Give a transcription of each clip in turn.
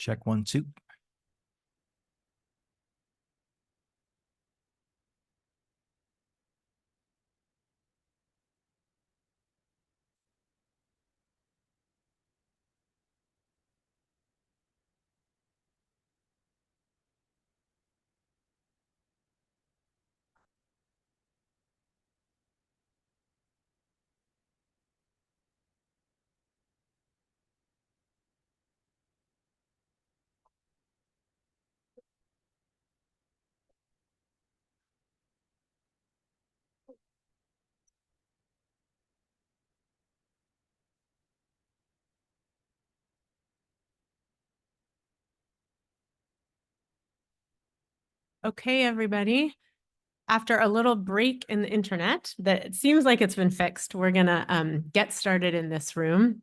Check 1, 2. Okay, everybody. After a little break in the internet that it seems like it's been fixed, we're gonna get started in this room.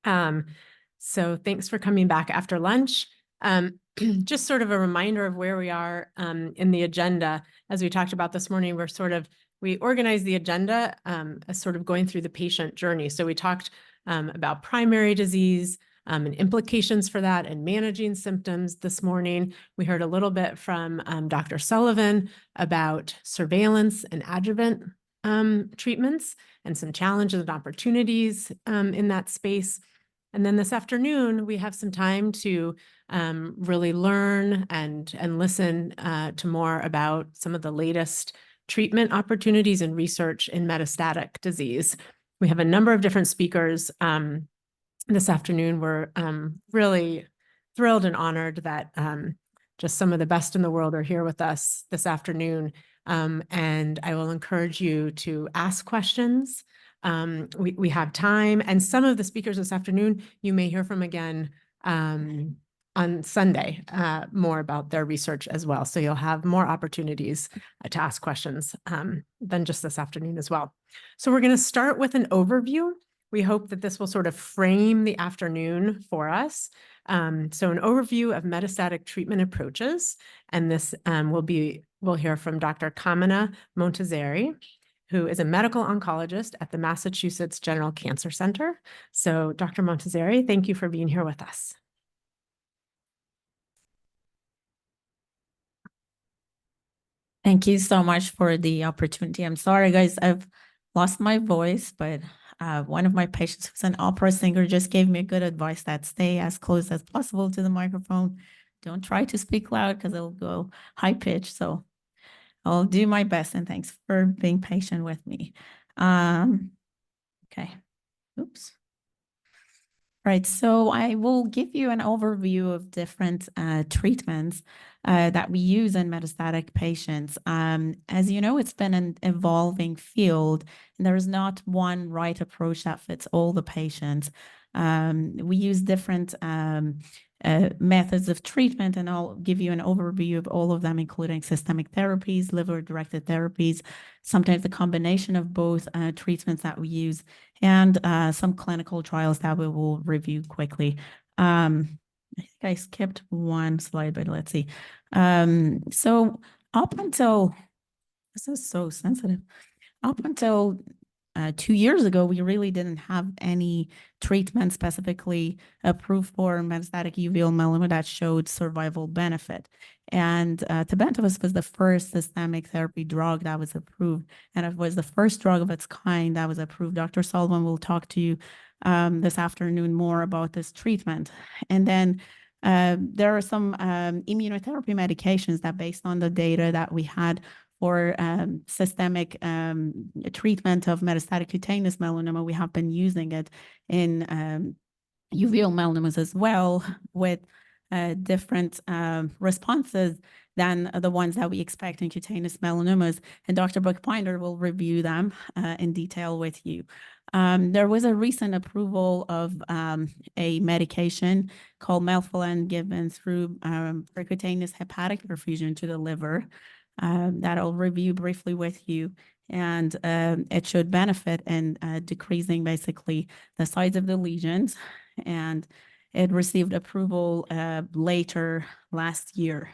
So thanks for coming back after lunch. Just sort of a reminder of where we are in the agenda. As we talked about this morning, we organized the agenda as sort of going through the patient journey. So we talked about primary disease, and implications for that and managing symptoms this morning. We heard a little bit from Dr. Sullivan about surveillance and adjuvant treatments and some challenges and opportunities in that space. And then this afternoon, we have some time to really learn and listen to more about some of the latest treatment opportunities and research in metastatic disease. We have a number of different speakers this afternoon. We're really thrilled and honored that just some of the best in the world are here with us this afternoon. And I will encourage you to ask questions. We have time, and some of the speakers this afternoon you may hear from again on Sunday, more about their research as well. So you'll have more opportunities to ask questions than just this afternoon as well. So we're going to start with an overview. We hope that this will sort of frame the afternoon for us. So an overview of metastatic treatment approaches, and this we'll hear from Dr. Kamina Montazeri, who is a medical oncologist at the Massachusetts General Cancer Center. So Dr. Montazeri, thank you for being here with us. Thank you so much for the opportunity. I'm sorry, guys, I've lost my voice, but one of my patients who's an opera singer just gave me a good advice that stay as close as possible to the microphone. Don't try to speak loud because it'll go high pitch. So I'll do my best, and thanks for being patient with me. Okay. Oops. Right, so I will give you an overview of different treatments that we use in metastatic patients. As you know, it's been an evolving field, and there is not one right approach that fits all the patients. We use different methods of treatment, and I'll give you an overview of all of them, including systemic therapies, liver-directed therapies, sometimes the combination of both treatments that we use, and some clinical trials that we will review quickly. I think I skipped one slide, but let's see. So up until, this is so sensitive. Up until 2 years ago, we really didn't have any treatment specifically approved for metastatic uveal melanoma that showed survival benefit. And tebentafusp was the first systemic therapy drug that was approved, and it was the first drug of its kind that was approved. Dr. Sullivan will talk to you this afternoon more about this treatment. And then there are some immunotherapy medications that, based on the data that we had for systemic treatment of metastatic cutaneous melanoma, we have been using it in uveal melanomas as well, with different responses than the ones that we expect in cutaneous melanomas. And Dr. Buchbinder will review them in detail with you. There was a recent approval of a medication called melphalan given through percutaneous hepatic perfusion to the liver that I'll review briefly with you. And it should benefit in decreasing basically the size of the lesions. And it received approval later last year.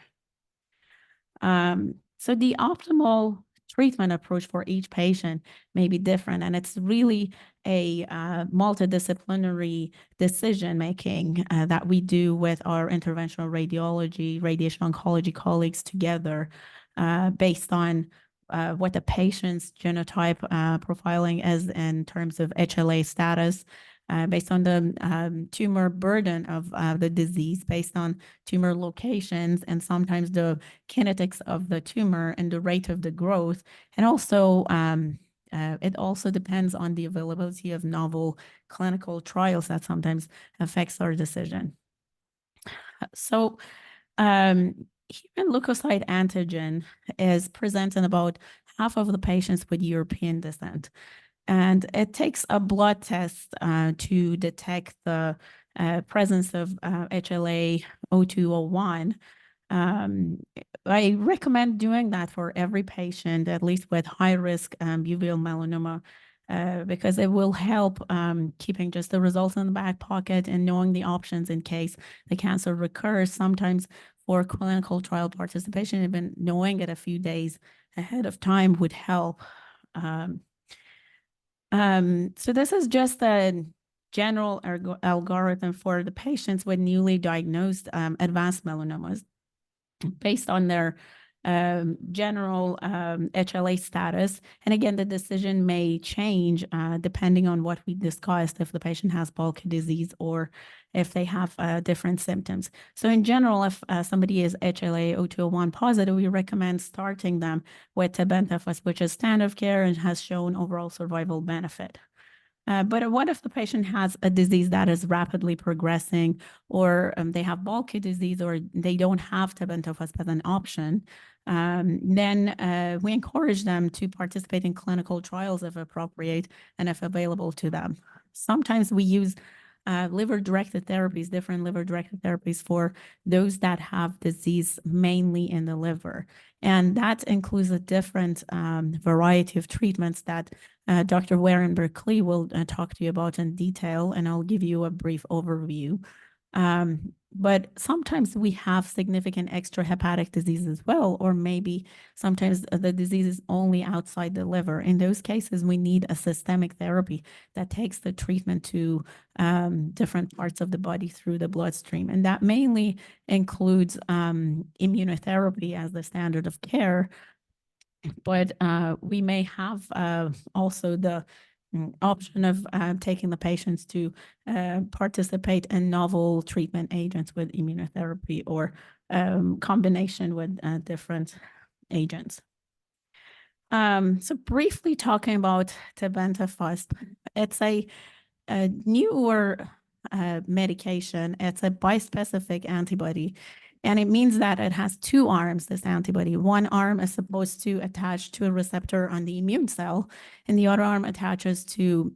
So the optimal treatment approach for each patient may be different, and it's really a multidisciplinary decision-making that we do with our interventional radiology, radiation oncology colleagues together based on what the patient's genotype profiling is in terms of HLA status, based on the tumor burden of the disease, based on tumor locations, and sometimes the kinetics of the tumor and the rate of the growth. And also, it also depends on the availability of novel clinical trials that sometimes affects our decision. So, human leukocyte antigen is present in about half of the patients with European descent. And it takes a blood test to detect the presence of HLA-A*02:01. I recommend doing that for every patient, at least with high-risk uveal melanoma, because it will help keeping just the results in the back pocket and knowing the options in case the cancer recurs. Sometimes for clinical trial participation, even knowing it a few days ahead of time would help. So this is just a general algorithm for the patients with newly diagnosed advanced melanomas based on their general HLA status. And again, the decision may change depending on what we discussed, if the patient has bulky disease or if they have different symptoms. So in general, if somebody is HLA-A*02:01 positive, we recommend starting them with tebentafusp, which is standard of care and has shown overall survival benefit. But what if the patient has a disease that is rapidly progressing, or they have bulky disease, or they don't have tebentafusp as an option? Then we encourage them to participate in clinical trials if appropriate and if available to them. Sometimes we use liver-directed therapies, different liver-directed therapies for those that have disease mainly in the liver. And that includes a different variety of treatments that Dr. Werenberg-Klee will talk to you about in detail, and I'll give you a brief overview. But sometimes we have significant extrahepatic disease as well, or maybe sometimes the disease is only outside the liver. In those cases, we need a systemic therapy that takes the treatment to different parts of the body through the bloodstream. And that mainly includes immunotherapy as the standard of care. But we may have also the option of taking the patients to participate in novel treatment agents with immunotherapy or combination with different agents. So briefly talking about tebentafusp, it's a newer medication. It's a bispecific antibody. And it means that it has two arms, this antibody. One arm is supposed to attach to a receptor on the immune cell, and the other arm attaches to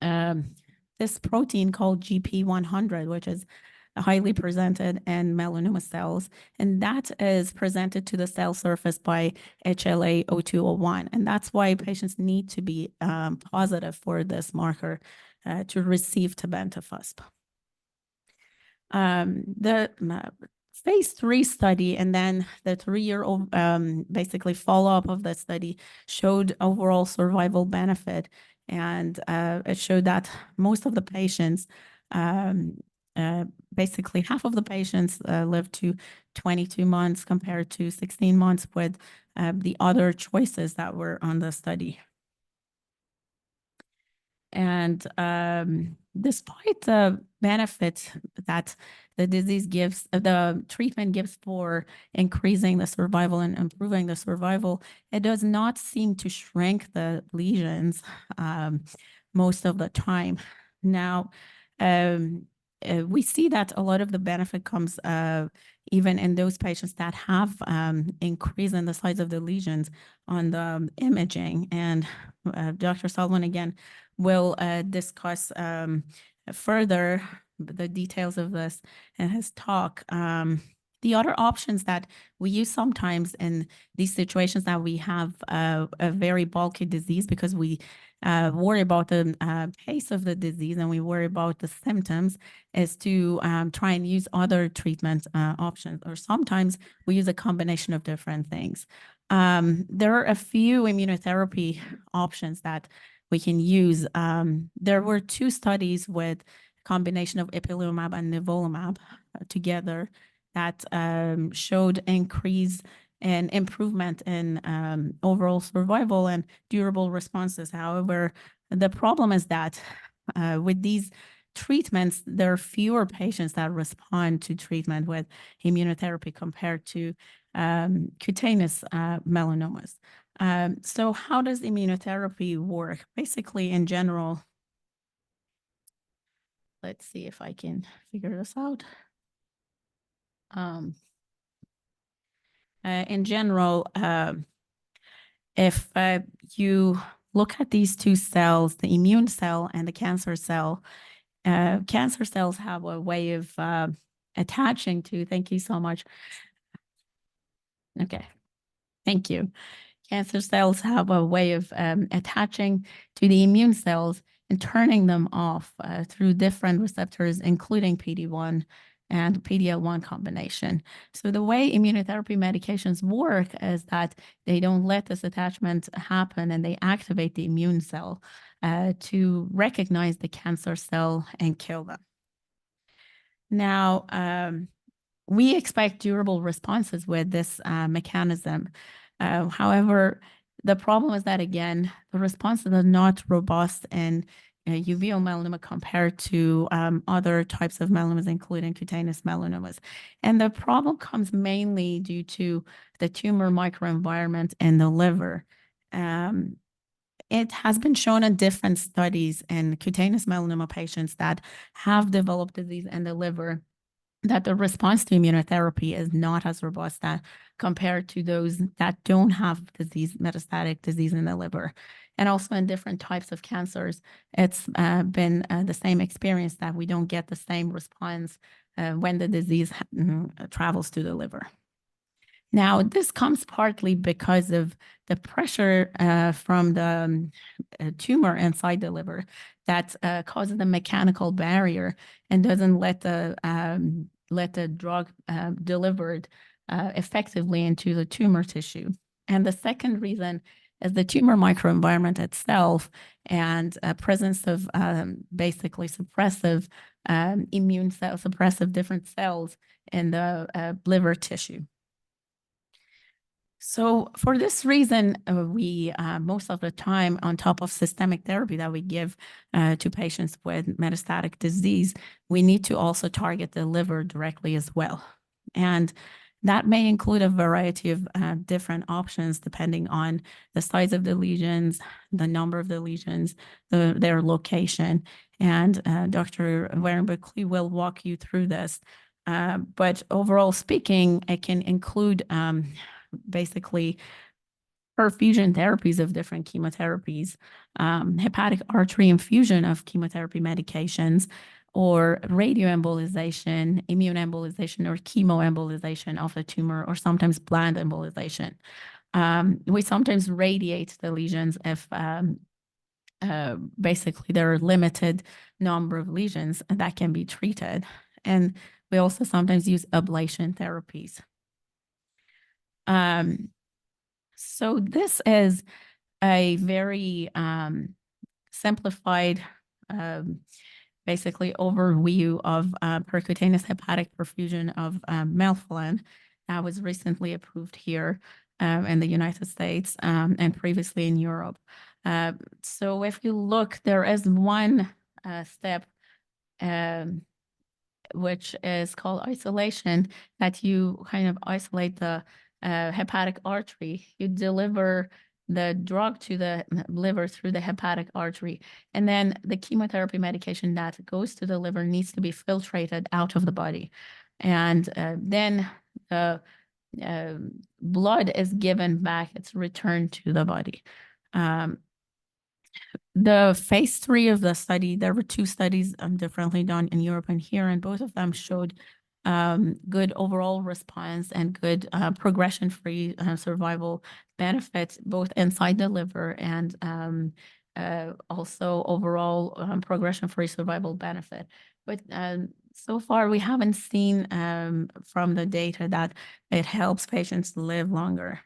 this protein called GP100, which is highly presented in melanoma cells. And that is presented to the cell surface by HLA-A*02:01. And that's why patients need to be positive for this marker to receive tebentafusp. phase 3 study, and then the 3-year basically follow-up of the study showed overall survival benefit. And it showed that most of the patients, basically half of the patients lived to 22 months compared to 16 months with the other choices that were on the study. And despite the benefit that the disease gives, the treatment gives for increasing the survival and improving the survival, it does not seem to shrink the lesions most of the time. Now, we see that a lot of the benefit comes even in those patients that have increase in the size of the lesions on the imaging. And Dr. Sullivan, again, will discuss further the details of this in his talk. The other options that we use sometimes in these situations that we have a very bulky disease, because we worry about the pace of the disease and we worry about the symptoms, is to try and use other treatment options, or sometimes we use a combination of different things. There are a few immunotherapy options that we can use. There were 2 studies with combination of ipilimumab and nivolumab together that showed increase and improvement in overall survival and durable responses. However, the problem is that with these treatments, there are fewer patients that respond to treatment with immunotherapy compared to cutaneous melanomas. So how does immunotherapy work? Basically, in general, let's see if I can figure this out. In general, if you look at these 2 cells, the immune cell and the cancer cell cells have a way of attaching to, thank you so much. Okay, thank you. Cancer cells have a way of attaching to the immune cells and turning them off through different receptors, including PD-1 and PD-L1 combination. So the way immunotherapy medications work is that they don't let this attachment happen, and they activate the immune cell to recognize the cancer cell and kill them. Now, we expect durable responses with this mechanism. However, the problem is that, again, the responses are not robust in uveal melanoma compared to other types of melanomas, including cutaneous melanomas. And the problem comes mainly due to the tumor microenvironment in the liver. It has been shown in different studies in cutaneous melanoma patients that have developed disease in the liver that the response to immunotherapy is not as robust compared to those that don't have disease, metastatic disease in the liver. And also in different types of cancers, it's been the same experience that we don't get the same response when the disease travels to the liver. Now, this comes partly because of the pressure from the tumor inside the liver that causes the mechanical barrier and doesn't let the drug delivered effectively into the tumor tissue. And the second reason is the tumor microenvironment itself and presence of basically suppressive immune cells, suppressive different cells in the liver tissue. So for this reason, we most of the time, on top of systemic therapy that we give to patients with metastatic disease, we need to also target the liver directly as well. And that may include a variety of different options depending on the size of the lesions, the number of the lesions, their location. And Dr. Waring-Buckley will walk you through this. But overall speaking, it can include basically perfusion therapies of different chemotherapies, hepatic artery infusion of chemotherapy medications, or radioembolization, immune embolization, or chemoembolization of the tumor, or sometimes bland embolization. We sometimes radiate the lesions if basically there are limited number of lesions that can be treated. And we also sometimes use ablation therapies. So this is a very simplified, basically overview of percutaneous hepatic perfusion of melphalan that was recently approved here in the United States and previously in Europe. So if you look, there is one step which is called isolation, that you kind of isolate the hepatic artery. You deliver the drug to the liver through the hepatic artery. And then the chemotherapy medication that goes to the liver needs to be filtrated out of the body. And then the blood is given back, it's returned to the body. The phase 3 of the study, there were 2 studies differently done in Europe and here, and both of them showed good overall response and good progression-free survival benefits, both inside the liver and also overall progression-free survival benefit. But so far, we haven't seen from the data that it helps patients live longer.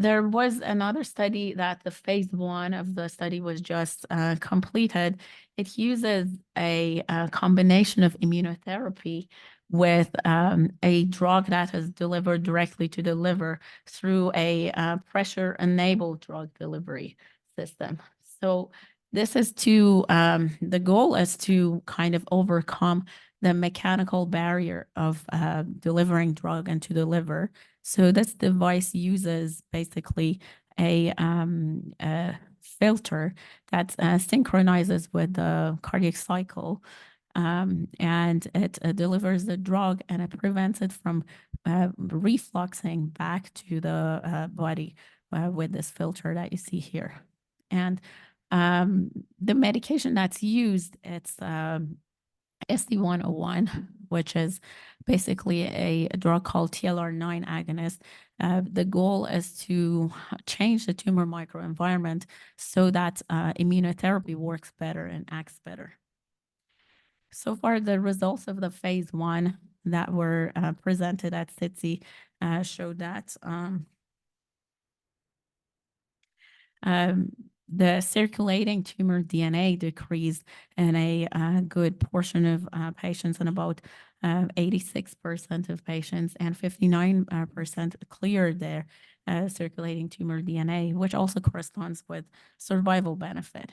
There was another study that the phase 1 of the study was just completed. It uses a combination of immunotherapy with a drug that is delivered directly to the liver through a pressure-enabled drug delivery system. So this is to, the goal is to kind of overcome the mechanical barrier of delivering drug into the liver. So this device uses basically a filter that synchronizes with the cardiac cycle, and it delivers the drug, and it prevents it from refluxing back to the body with this filter that you see here. And the medication that's used, it's SD101, which is basically a drug called TLR9 agonist. The goal is to change the tumor microenvironment so that immunotherapy works better and acts better. So far, the results of the phase 1 that were presented at SITC showed that the circulating tumor DNA decreased in a good portion of patients, and about 86% of patients, and 59% cleared their circulating tumor DNA, which also corresponds with survival benefit.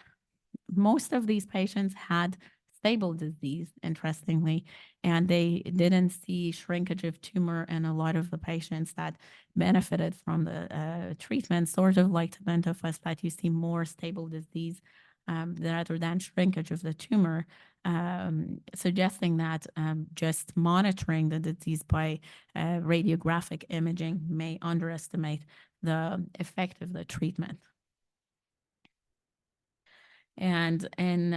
Most of these patients had stable disease, interestingly, and they didn't see shrinkage of tumor in a lot of the patients that benefited from the treatment, sort of like tebentafusp, that you see more stable disease rather than shrinkage of the tumor, suggesting that just monitoring the disease by radiographic imaging may underestimate the effect of the treatment. And in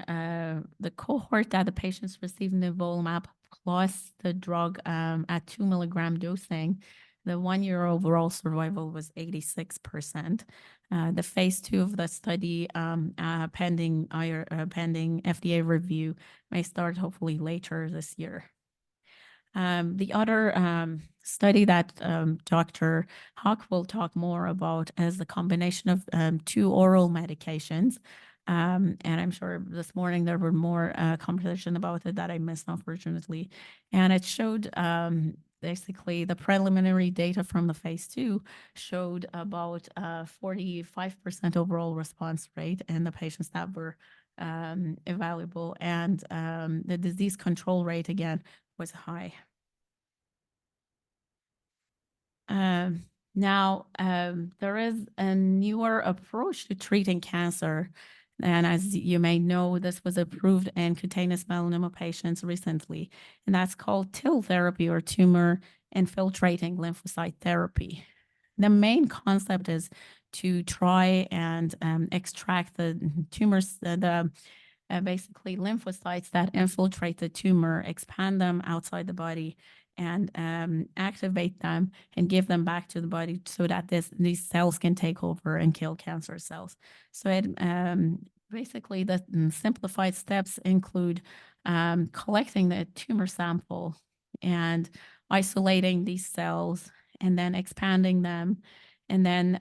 the cohort that the patients received nivolumab plus the drug at 2 milligram dosing, the 1-year overall survival was 86%. The phase 2 of the study, pending FDA review, may start hopefully later this year. The other study that Dr. Hawk will talk more about is the combination of 2 oral medications. And I'm sure this morning there were more conversation about it that I missed, unfortunately. And it showed basically the preliminary data from the phase 2 showed about 45% overall response rate in the patients that were evaluable, and the disease control rate again was high. Now, there is a newer approach to treating cancer. And as you may know, this was approved in cutaneous melanoma patients recently, and that's called TIL therapy, or tumor infiltrating lymphocyte therapy. The main concept is to try and extract the tumors, basically lymphocytes that infiltrate the tumor, expand them outside the body, and activate them and give them back to the body so that these cells can take over and kill cancer cells. So it basically the simplified steps include collecting the tumor sample and isolating these cells and then expanding them and then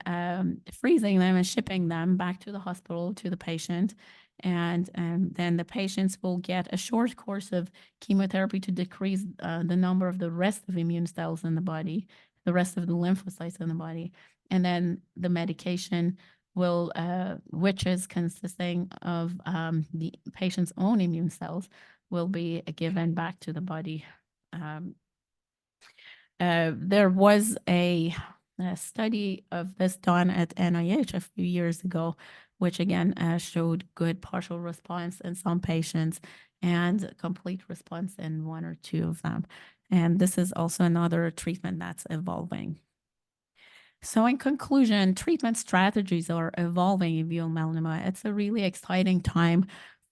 freezing them and shipping them back to the hospital to the patient. And then the patients will get a short course of chemotherapy to decrease the number of the rest of immune cells in the body, the rest of the lymphocytes in the body. And then the medication will, which is consisting of the patient's own immune cells, will be given back to the body. There was a study of this done at NIH a few years ago, which again showed good partial response in some patients and complete response in 1 or 2 of them. And this is also another treatment that's evolving. So in conclusion, treatment strategies are evolving in uveal melanoma. It's a really exciting time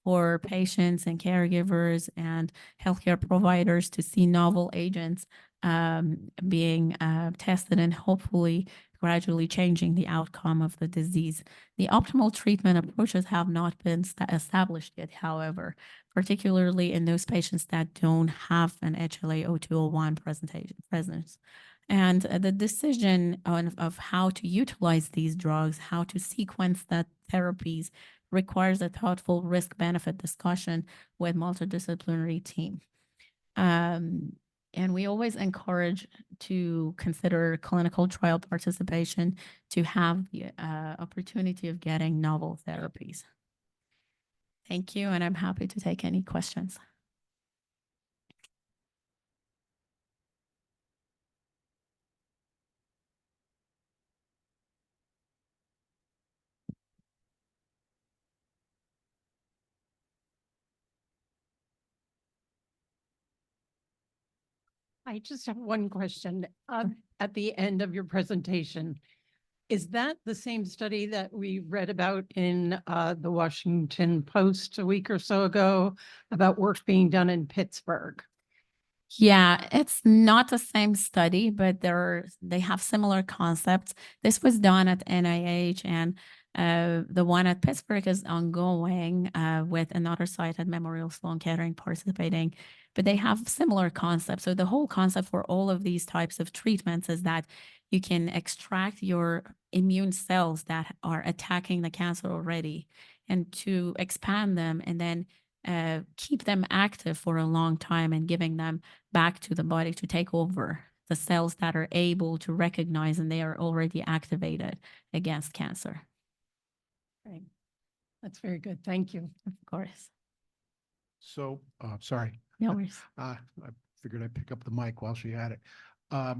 for patients and caregivers and healthcare providers to see novel agents being tested and hopefully gradually changing the outcome of the disease. The optimal treatment approaches have not been established yet, however, particularly in those patients that don't have an HLA-A*02:01 presence. And the decision of how to utilize these drugs, how to sequence the therapies, requires a thoughtful risk-benefit discussion with multidisciplinary team. And we always encourage to consider clinical trial participation to have the opportunity of getting novel therapies. Thank you, and I'm happy to take any questions. I just have one question. At the end of your presentation, is that the same study that we read about in the Washington Post a week or so ago about work being done in Pittsburgh? Yeah, it's not the same study, but they have similar concepts. This was done at NIH, and the one at Pittsburgh is ongoing with another site at Memorial Sloan Kettering participating, but they have similar concepts. So the whole concept for all of these types of treatments is that you can extract your immune cells that are attacking the cancer already and to expand them and then keep them active for a long time and giving them back to the body to take over the cells that are able to recognize and they are already activated against cancer. Right. That's very good. Thank you. Of course. So, sorry, No worries. I figured I'd pick up the mic while she had it. Oh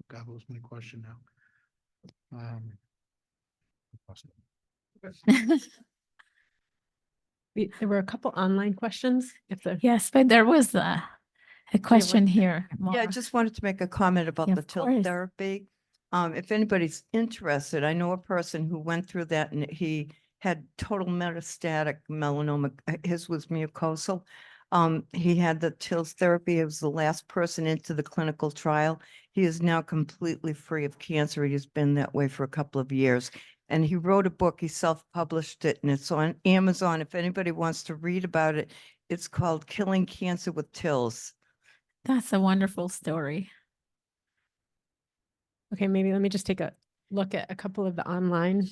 God, what was my question now? Lost it. There were a couple online questions. If the Yes, but there was a question here. Yeah, I Maura. just wanted to make a comment about Yeah, the of TIL course. therapy. If anybody's interested, I know a person who went through that and he had total metastatic melanoma. His was mucosal. He had the TILS therapy. He was the last person into the clinical trial. He is now completely free of cancer. He has been that way for a couple of years. And he wrote a book, he self-published it, and it's on Amazon. If anybody wants to read about it, it's called Killing Cancer with TILS. That's a wonderful story. Okay, maybe let me just take a look at a couple of the online.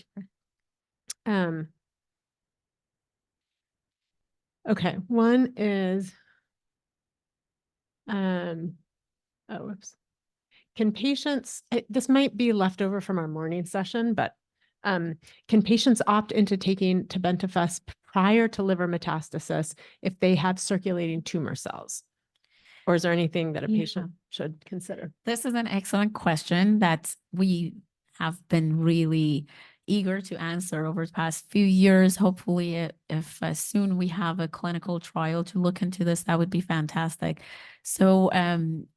Okay, one is, whoops. Can patients, this might be left over from our morning session, but can patients opt into taking tebentafusp prior to liver metastasis if they have circulating tumor cells? Or is there anything that a Yeah. patient should consider? This is an excellent question that we have been really eager to answer over the past few years. Hopefully, if soon we have a clinical trial to look into this, that would be fantastic. So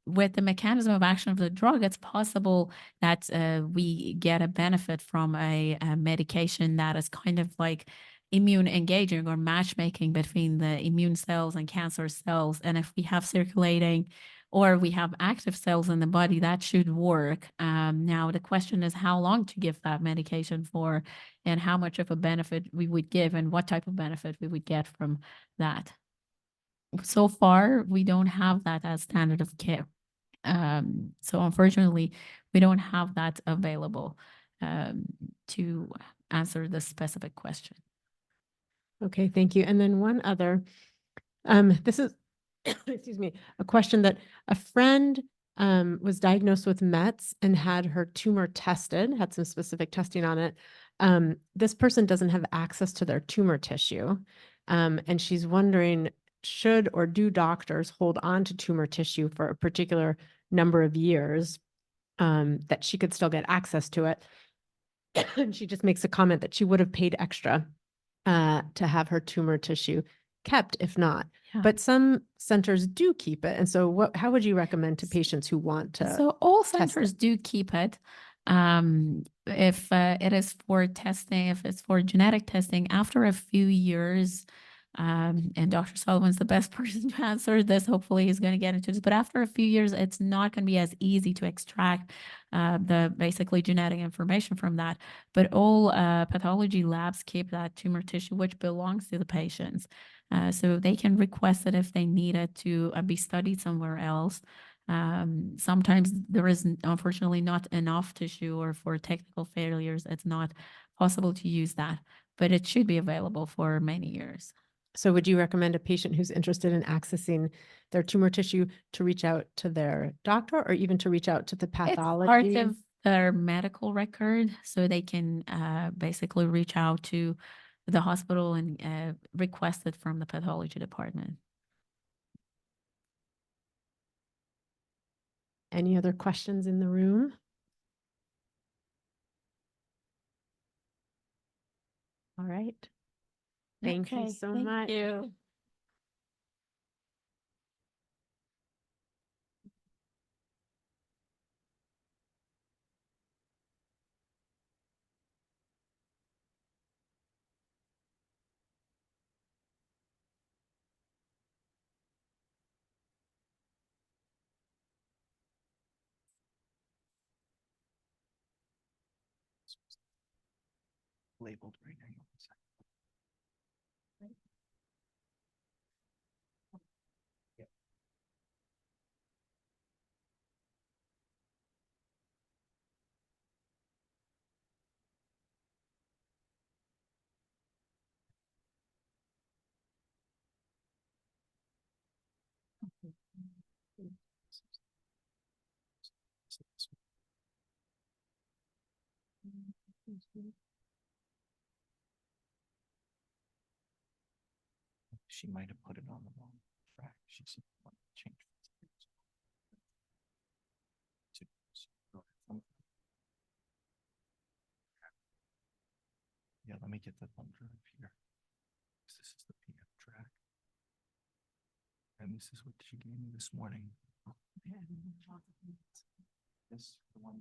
with the mechanism of action of the drug, it's possible that we get a benefit from a medication that is kind of like immune engaging or matchmaking between the immune cells and cancer cells. And if we have circulating or we have active cells in the body that should work. Now the question is how long to give that medication for, and how much of a benefit we would give, and what type of benefit we would get from that. So far, we don't have that as standard of care. So unfortunately, we don't have that available to answer the specific question. Okay, thank you. And then one other, this is, excuse me, a question that a friend was diagnosed with METS and had her tumor tested, had some specific testing on it. This person doesn't have access to their tumor tissue. And she's wondering, should or do doctors hold on to tumor tissue for a particular number of years that she could still get access to it? And she just makes a comment that she would have paid extra to have her tumor tissue kept if not. Yeah. But some centers do keep it. And so how would you recommend to patients who want to? So all test it? centers do keep it. If it is for testing, if it's for genetic testing, after a few years, and Dr. Sullivan's the best person to answer this. Hopefully he's going to get into this, but after a few years, it's not going to be as easy to extract the basically genetic information from that. But all pathology labs keep that tumor tissue, which belongs to the patients. So they can request it if they need it to be studied somewhere else. Sometimes there is unfortunately not enough tissue, or for technical failures, it's not possible to use that, but it should be available for many years. So would you recommend a patient who's interested in accessing their tumor tissue to reach out to their doctor, or even to reach out to the It's part pathology? of their medical record, so they can basically reach out to the hospital and request it from the pathology department. Any other questions in the room? All right. Thank you Okay, so thank much. you. Labeled right now. She might have put it on the wrong track. She's changed. Yeah, let me get the thumb drive here. This is the PM track. And this is what she gave me this morning. This, the one.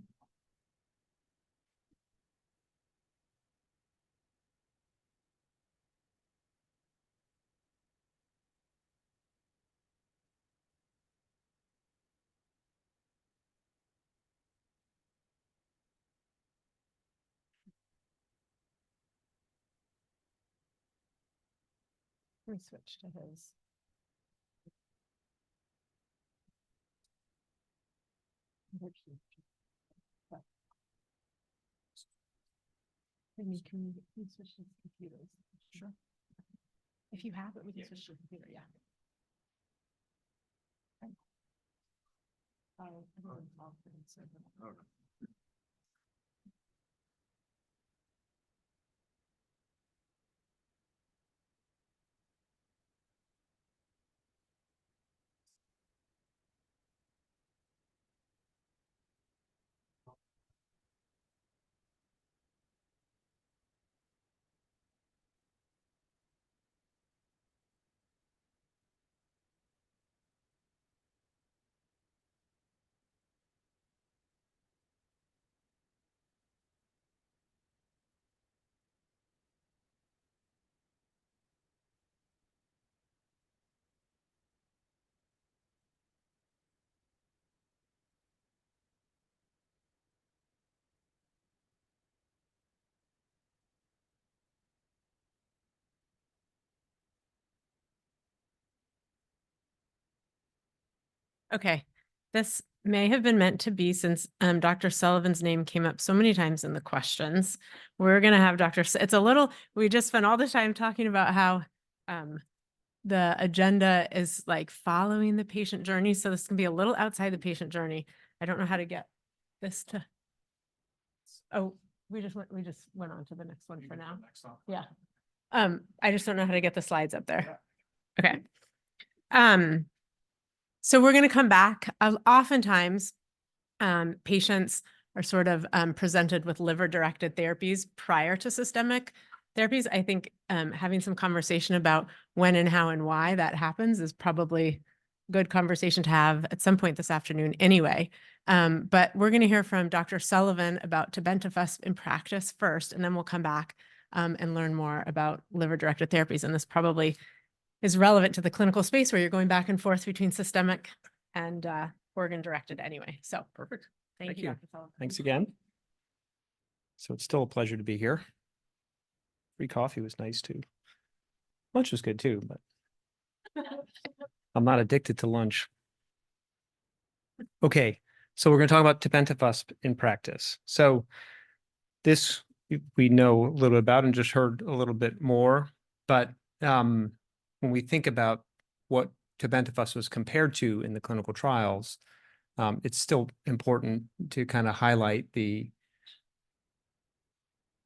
Let me switch to his. Maybe can we switch to computers? Sure. If you have it, we can switch to computer, yeah. Oh, everyone's off, but it's so good. Okay, this may have been meant to be since Dr. Sullivan's name came up so many times in the questions. We're gonna have it's a little, we just spent all the time talking about how the agenda is like following the patient journey. So this can be a little outside the patient journey. I don't know how to get this to. Oh, we just went on to the next one for now. Yeah. I just don't know how to get the slides up there. Okay. So we're going to come back. Oftentimes, patients are sort of presented with liver-directed therapies prior to systemic therapies. I think having some conversation about when and how and why that happens is probably a good conversation to have at some point this afternoon anyway. But we're going to hear from Dr. Sullivan about tebentafusp in practice first, and then we'll come back and learn more about liver-directed therapies. And this probably is relevant to the clinical space where you're going back and forth between systemic and organ-directed anyway. So Perfect. thank you, you. Dr. Sullivan. Thanks again. So it's still a pleasure to be here. Free coffee was nice too. Lunch was good too, but I'm not addicted to lunch. Okay, so we're going to talk about tebentafusp in practice. So this we know a little bit about and just heard a little bit more, but when we think about what tebentafusp was compared to in the clinical trials, it's still important to kind of highlight the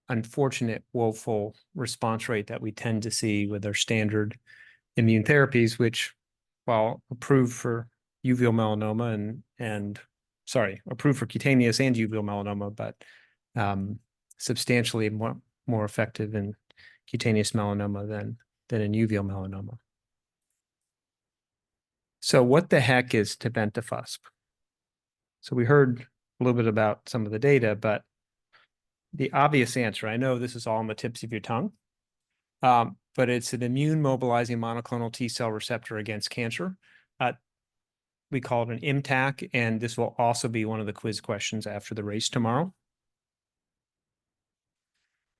unfortunate, woeful response rate that we tend to see with our standard immune therapies, which, while approved for uveal melanoma and approved for cutaneous and uveal melanoma, but substantially more effective in cutaneous melanoma than in uveal melanoma. So what the heck is tebentafusp? So we heard a little bit about some of the data, but the obvious answer, I know this is all on the tips of your tongue, but it's an immune mobilizing monoclonal T cell receptor against cancer. We call it an ImmTAC, and this will also be one of the quiz questions after the race tomorrow.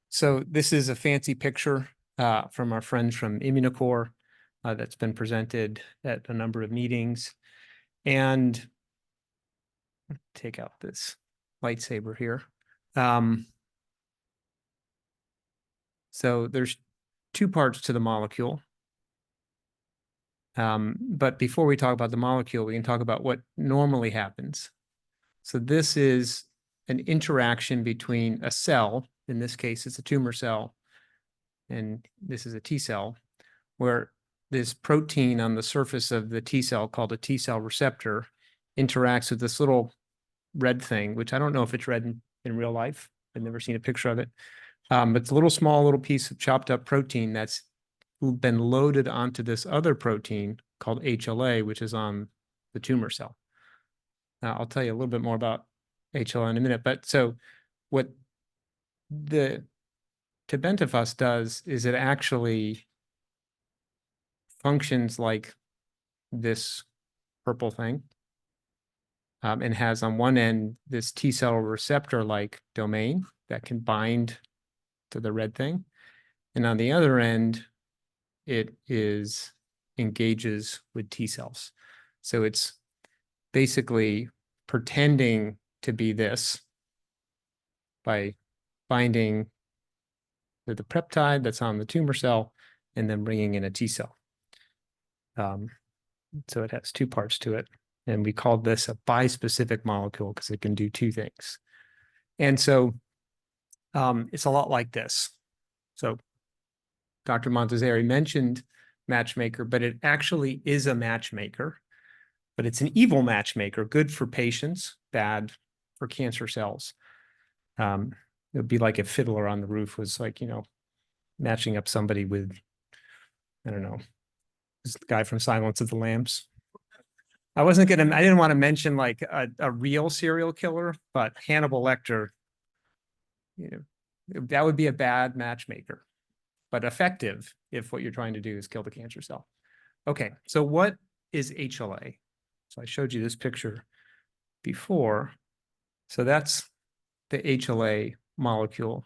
So this is a fancy picture from our friends from Immunocore that's been presented at a number of meetings. And take out this lightsaber here. So there's two parts to the molecule. But before we talk about the molecule, we can talk about what normally happens. So this is an interaction between a cell, in this case, it's a tumor cell, and this is a T cell, where this protein on the surface of the T cell called a T cell receptor interacts with this little red thing, which I don't know if it's red in real life. I've never seen a picture of it. But it's a little piece of chopped up protein that's been loaded onto this other protein called HLA, which is on the tumor cell. Now, I'll tell you a little bit more about HLA in a minute, but so what the tebentafusp does is it actually functions like this purple thing, and has on one end this T cell receptor-like domain that can bind to the red thing, and on the other end, it engages with T cells. So it's basically pretending to be this by binding to the peptide that's on the tumor cell and then bringing in a T cell. So it has two parts to it. And we called this a bispecific molecule because it can do two things. And so it's a lot like this. So Dr. Montazeri mentioned matchmaker, but it actually is a matchmaker, but it's an evil matchmaker, good for patients, bad for cancer cells. It would be like if Fiddler on the Roof was like, matching up somebody with, I don't know, this guy from Silence of the Lambs. I didn't want to mention like a real serial killer, but Hannibal Lecter, that would be a bad matchmaker, but effective if what you're trying to do is kill the cancer cell. Okay, so what is HLA? So I showed you this picture before. So that's the HLA molecule.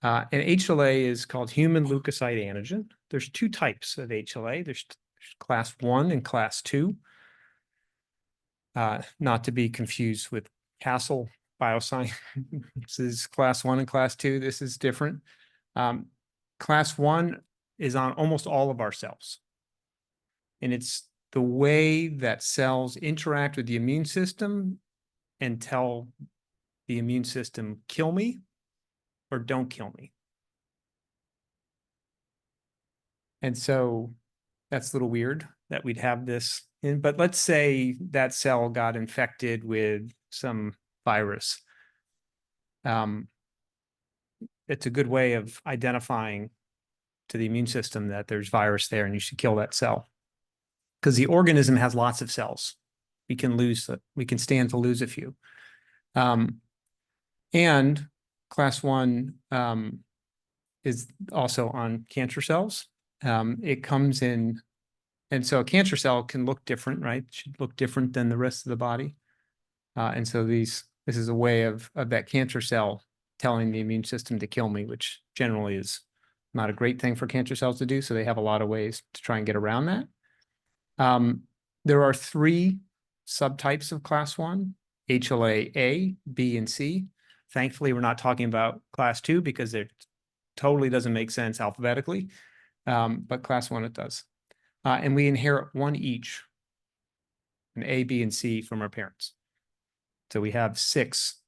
And HLA is called human leukocyte antigen. There's two types of HLA. There's class 1 and class 2. not to be confused with Castle Bioscience. This is class 1 and class 2. This is different. Class 1 is on almost all of our cells. And it's the way that cells interact with the immune system and tell the immune system, kill me or don't kill me. And so that's a little weird that we'd have this in, but let's say that cell got infected with some virus. It's a good way of identifying to the immune system that there's virus there and you should kill that cell. Because the organism has lots of cells. We can stand to lose a few. And class 1 is also on cancer cells. It comes in, and so a cancer cell can look different, right? It should look different than the rest of the body. And so this is a way of that cancer cell telling the immune system to kill me, which generally is not a great thing for cancer cells to do. So they have a lot of ways to try and get around that. There are 3 subtypes of class 1, HLA-A, B, and C. Thankfully, we're not talking about class 2 because it totally doesn't make sense alphabetically, but class 1 it does. And we inherit 1 each, an A, B, and C from our parents. So we have 6.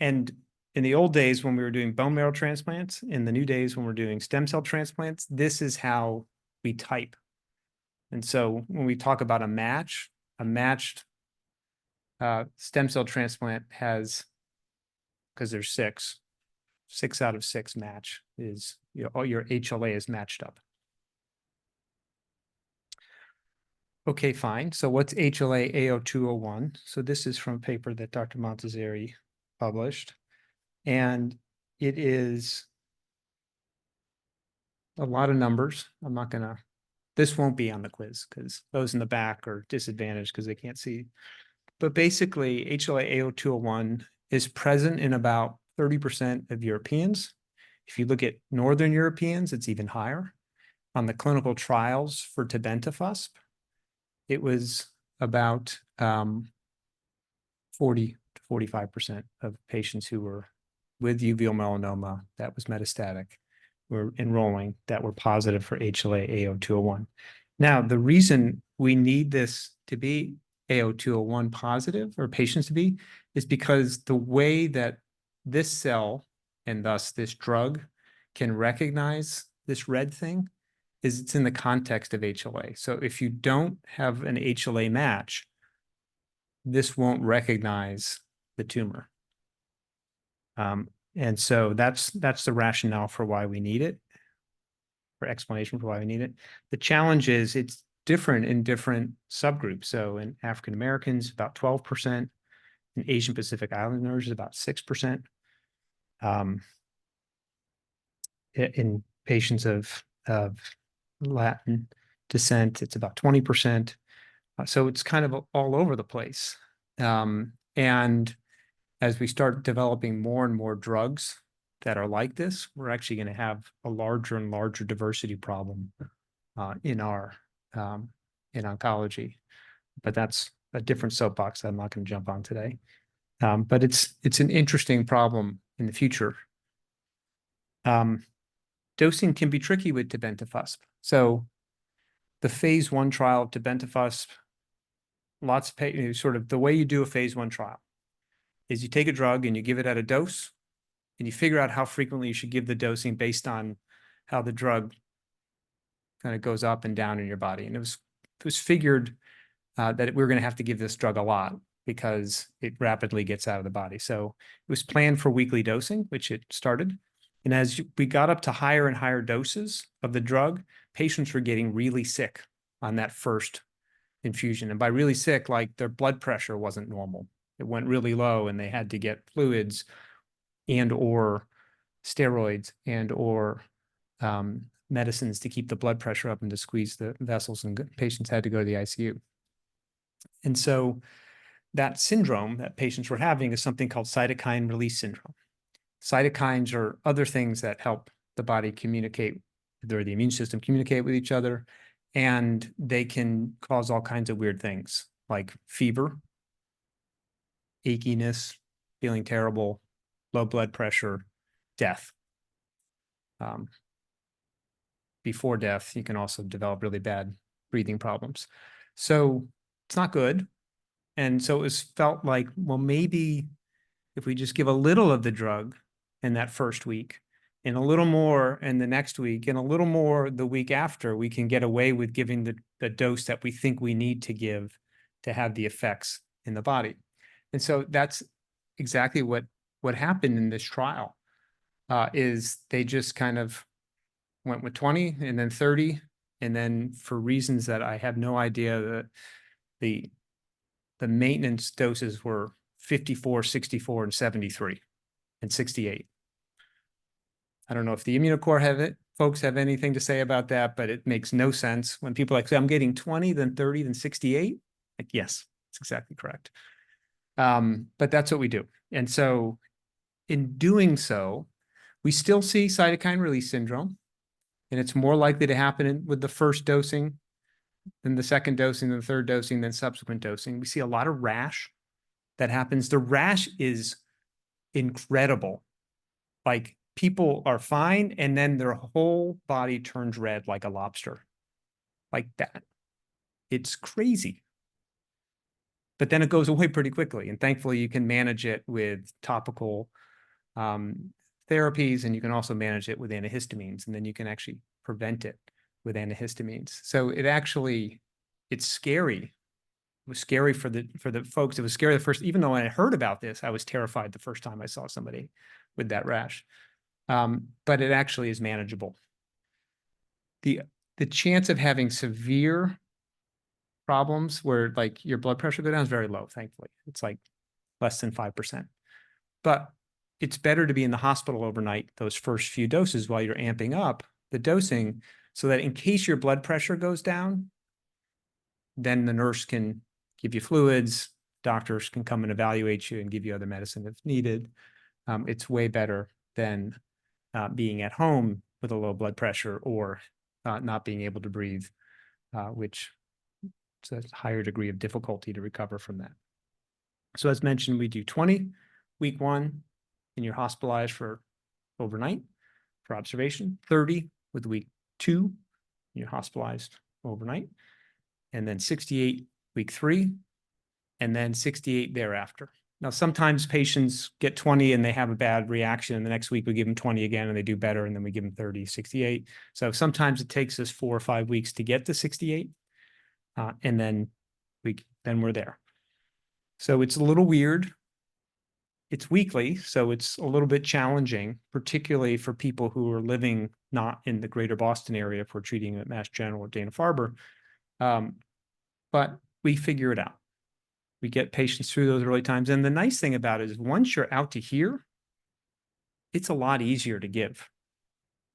And in the old days when we were doing bone marrow transplants, in the new days when we're doing stem cell transplants, this is how we type. And so when we talk about a matched stem cell transplant has, because there's 6 out of 6 match is, all your HLA is matched up. Okay, fine. So what's HLA A0201? So this is from a paper that Dr. Montazeri published. And it is a lot of numbers. I'm not going to, this won't be on the quiz because those in the back are disadvantaged because they can't see. But basically, HLA A0201 is present in about 30% of Europeans. If you look at Northern Europeans, it's even higher. On the clinical trials for tebentafusp, it was about 40 to 45% of patients who were with uveal melanoma that was metastatic were enrolling that were positive for HLA A0201. Now, the reason we need this to be A0201 positive, or patients to be, is because the way that this cell and thus this drug can recognize this red thing is it's in the context of HLA. So if you don't have an HLA match, this won't recognize the tumor. And so that's the rationale for why we need it, for explanation for why we need it. The challenge is it's different in different subgroups. So in African Americans, about 12%, in Asian Pacific Islanders, about 6%. In patients of Latin descent, it's about 20%. So it's kind of all over the place. And as we start developing more and more drugs that are like this, we're actually going to have a larger and larger diversity problem in oncology. But that's a different soapbox that I'm not going to jump on today. But it's an interesting problem in the future. Dosing can be tricky with tebentafusp. So the phase 1 trial of tebentafusp, sort of the way you do a phase 1 trial is you take a drug and you give it at a dose and you figure out how frequently you should give the dosing based on how the drug kind of goes up and down in your body. And it was figured that we were going to have to give this drug a lot because it rapidly gets out of the body. So it was planned for weekly dosing, which it started. And as we got up to higher and higher doses of the drug, patients were getting really sick on that first infusion. And by really sick, like their blood pressure wasn't normal. It went really low and they had to get fluids and or steroids and or medicines to keep the blood pressure up and to squeeze the vessels, and patients had to go to the ICU. And so that syndrome that patients were having is something called cytokine release syndrome. Cytokines are other things that help the body communicate, or the immune system communicate with each other, and they can cause all kinds of weird things like fever, achiness, feeling terrible, low blood pressure, death. Before death, you can also develop really bad breathing problems. So it's not good. And so it was felt like, well, maybe if we just give a little of the drug in that first week, and a little more in the next week, and a little more the week after, we can get away with giving the dose that we think we need to give to have the effects in the body. And so that's exactly what happened in this trial, is they just kind of went with 20 and then 30. And then for reasons that I have no idea, the maintenance doses were 54, 64, and 73, and 68. I don't know if the Immunocore folks have anything to say about that, but it makes no sense when people like say, I'm getting 20, then 30, then 68. Like, yes, that's exactly correct. But that's what we do. And so in doing so, we still see cytokine release syndrome, and it's more likely to happen with the first dosing than the second dosing, than the third dosing, than subsequent dosing. We see a lot of rash that happens. The rash is incredible. Like, people are fine, and then their whole body turns red like a lobster. Like that. It's crazy. But then it goes away pretty quickly. And thankfully, you can manage it with topical therapies, and you can also manage it with antihistamines, and then you can actually prevent it with antihistamines. So it's scary. It was scary for the folks. It was scary the first, even though I heard about this, I was terrified the first time I saw somebody with that rash. But it actually is manageable. The chance of having severe problems where like your blood pressure go down is very low, thankfully. It's like less than 5%. But it's better to be in the hospital overnight those first few doses while you're amping up the dosing, so that in case your blood pressure goes down, then the nurse can give you fluids, doctors can come and evaluate you and give you other medicine if needed. It's way better than being at home with a low blood pressure or not being able to breathe, which is a higher degree of difficulty to recover from that. So as mentioned, we do 20 week 1, and you're hospitalized for overnight for observation, 30 with week 2, and you're hospitalized overnight, and then 68 week 3, and then 68 thereafter. Now, sometimes patients get 20 and they have a bad reaction, and the next week we give them 20 again and they do better, and then we give them 30, 68. So sometimes it takes us 4 or 5 weeks to get to 68, and then we're there. So it's a little weird. It's weekly, so it's a little bit challenging, particularly for people who are living not in the greater Boston area if we're treating at Mass General or Dana-Farber. But we figure it out. We get patients through those early times. And the nice thing about it is once you're out to here, it's a lot easier to give.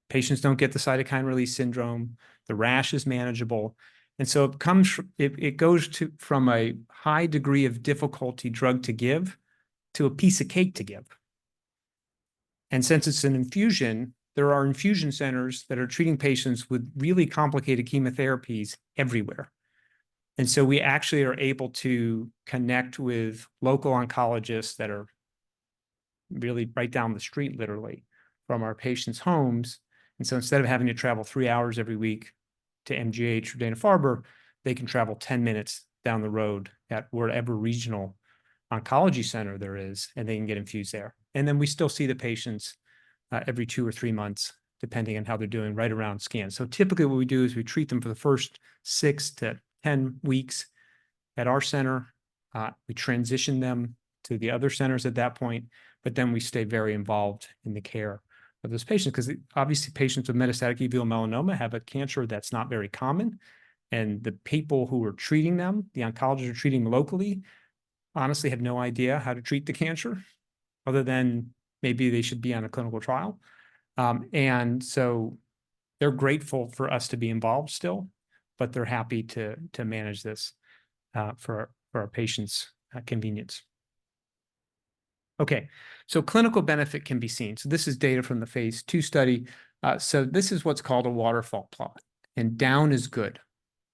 Patients don't get the cytokine release syndrome. The rash is manageable. And so it goes from a high degree of difficulty drug to give to a piece of cake to give. And since it's an infusion, there are infusion centers that are treating patients with really complicated chemotherapies everywhere. And so we actually are able to connect with local oncologists that are really right down the street, literally, from our patients' homes. And so instead of having to travel 3 hours every week to MGH or Dana-Farber, they can travel 10 minutes down the road at whatever regional oncology center there is, and they can get infused there. And then we still see the patients every 2 or 3 months, depending on how they're doing, right around scans. So typically what we do is we treat them for the first 6 to 10 weeks at our center. We transition them to the other centers at that point, but then we stay very involved in the care of those patients, because obviously patients with metastatic uveal melanoma have a cancer that's not very common. And the people who are treating them, the oncologists are treating locally, honestly have no idea how to treat the cancer, other than maybe they should be on a clinical trial. And so they're grateful for us to be involved still, but they're happy to manage this for our patients' convenience. Okay, so clinical benefit can be seen. So this is data from the phase 2 study. So this is what's called a waterfall plot, and down is good.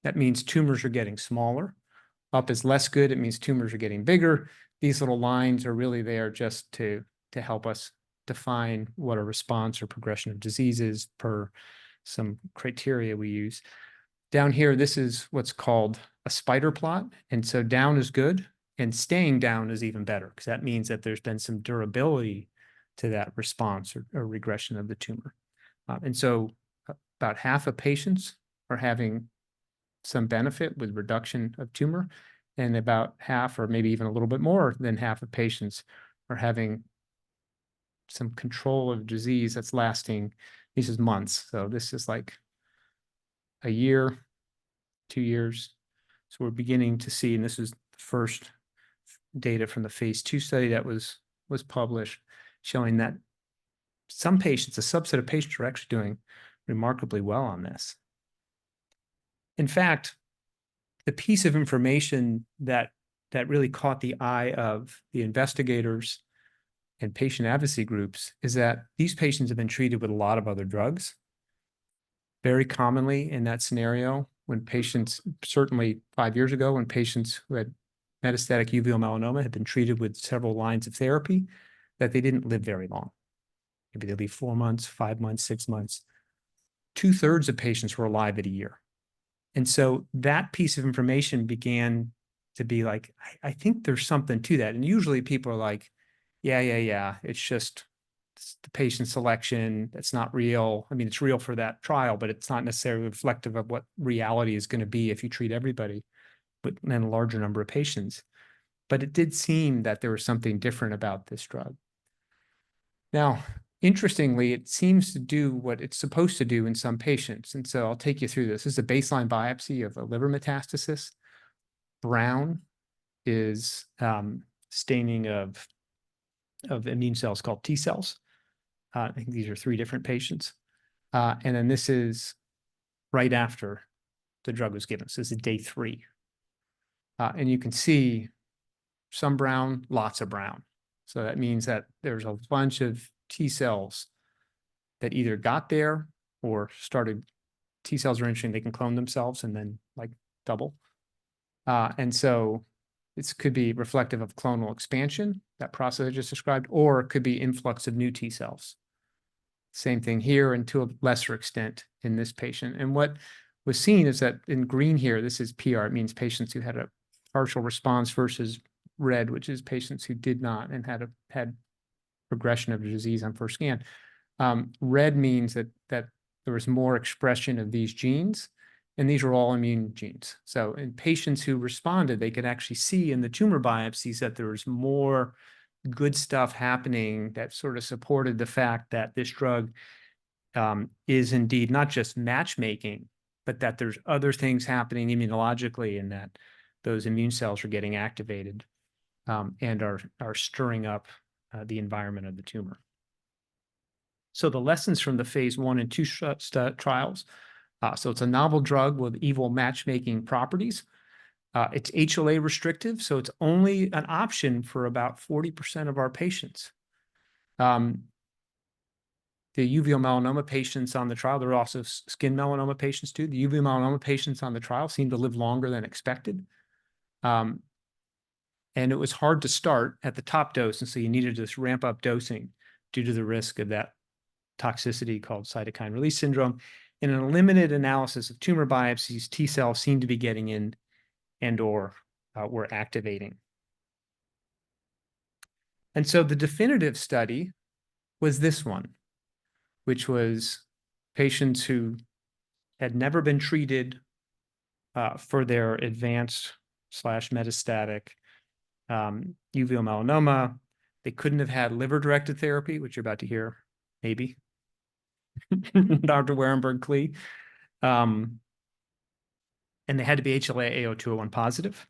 That means tumors are getting smaller. Up is less good. It means tumors are getting bigger. these little lines are really there just to help us define what a response or progression of disease is per some criteria we use. Down here, this is what's called a spider plot. And so down is good, and staying down is even better, because that means that there's been some durability to that response or regression of the tumor. And so about half of patients are having some benefit with reduction of tumor, and about half, or maybe even a little bit more than half of patients are having some control of disease that's lasting. This is months. So this is like a year, 2 years. So we're beginning to see, and this is the first data from the phase 2 study that was published, showing that some patients, a subset of patients, are actually doing remarkably well on this. In fact, the piece of information that really caught the eye of the investigators and patient advocacy groups is that these patients have been treated with a lot of other drugs. Very commonly in that scenario, when patients, certainly 5 years ago, when patients who had metastatic uveal melanoma had been treated with several lines of therapy, that they didn't live very long. Maybe they'd live 4 months, 5 months, 6 months. 2/3 of patients were alive at a year. And so that piece of information began to be like, I think there's something to that. And usually people are like, yeah, it's just the patient selection. That's not real. I mean, it's real for that trial, but it's not necessarily reflective of what reality is going to be if you treat everybody, but then a larger number of patients. But it did seem that there was something different about this drug. Now, interestingly, it seems to do what it's supposed to do in some patients. And so I'll take you through this. This is a baseline biopsy of a liver metastasis. Brown is staining of immune cells called T cells. I think these are 3 different patients. And then this is right after the drug was given. So this is day 3. And you can see some brown, lots of brown. So that means that there's a bunch of T cells that either got there or started. T cells are interesting. They can clone themselves and then like double. And so this could be reflective of clonal expansion, that process I just described, or it could be influx of new T cells. Same thing here, and to a lesser extent in this patient. And what was seen is that in green here, this is PR. It means patients who had a partial response, versus red, which is patients who did not and had progression of the disease on first scan. Red means that there was more expression of these genes, and these were all immune genes. So in patients who responded, they could actually see in the tumor biopsies that there was more good stuff happening that sort of supported the fact that this drug is indeed not just matchmaking, but that there's other things happening immunologically, and that those immune cells are getting activated and are stirring up the environment of the tumor. So the lessons from the phase 1 and 2 trials. So it's a novel drug with evil matchmaking properties. It's HLA restrictive, so it's only an option for about 40% of our patients. The uveal melanoma patients on the trial, there are also skin melanoma patients too. The uveal melanoma patients on the trial seem to live longer than expected. And it was hard to start at the top dose, and so you needed to just ramp up dosing due to the risk of that toxicity called cytokine release syndrome. In a limited analysis of tumor biopsies, T cells seem to be getting in and/or were activating. And so the definitive study was this one, which was patients who had never been treated for their advanced/metastatic uveal melanoma. They couldn't have had liver-directed therapy, which you're about to hear, maybe. Dr. Warenberg-Klee. And they had to be HLA-A*02:01 positive.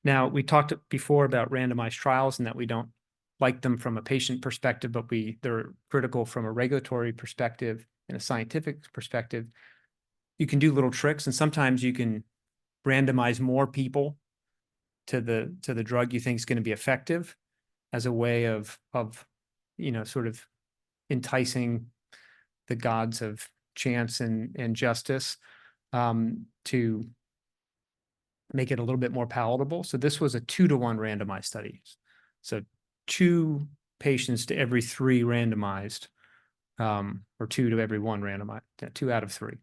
Now, we talked before about randomized trials and that we don't like them from a patient perspective, but they're critical from a regulatory perspective and a scientific perspective. You can do little tricks, and sometimes you can randomize more people to the drug you think is going to be effective as a way of sort of enticing the gods of chance and justice to make it a little bit more palatable. So this was a 2-to-1 randomized study. So 2 patients to every 3 randomized, or 2 to every 1 randomized, 2 out of 3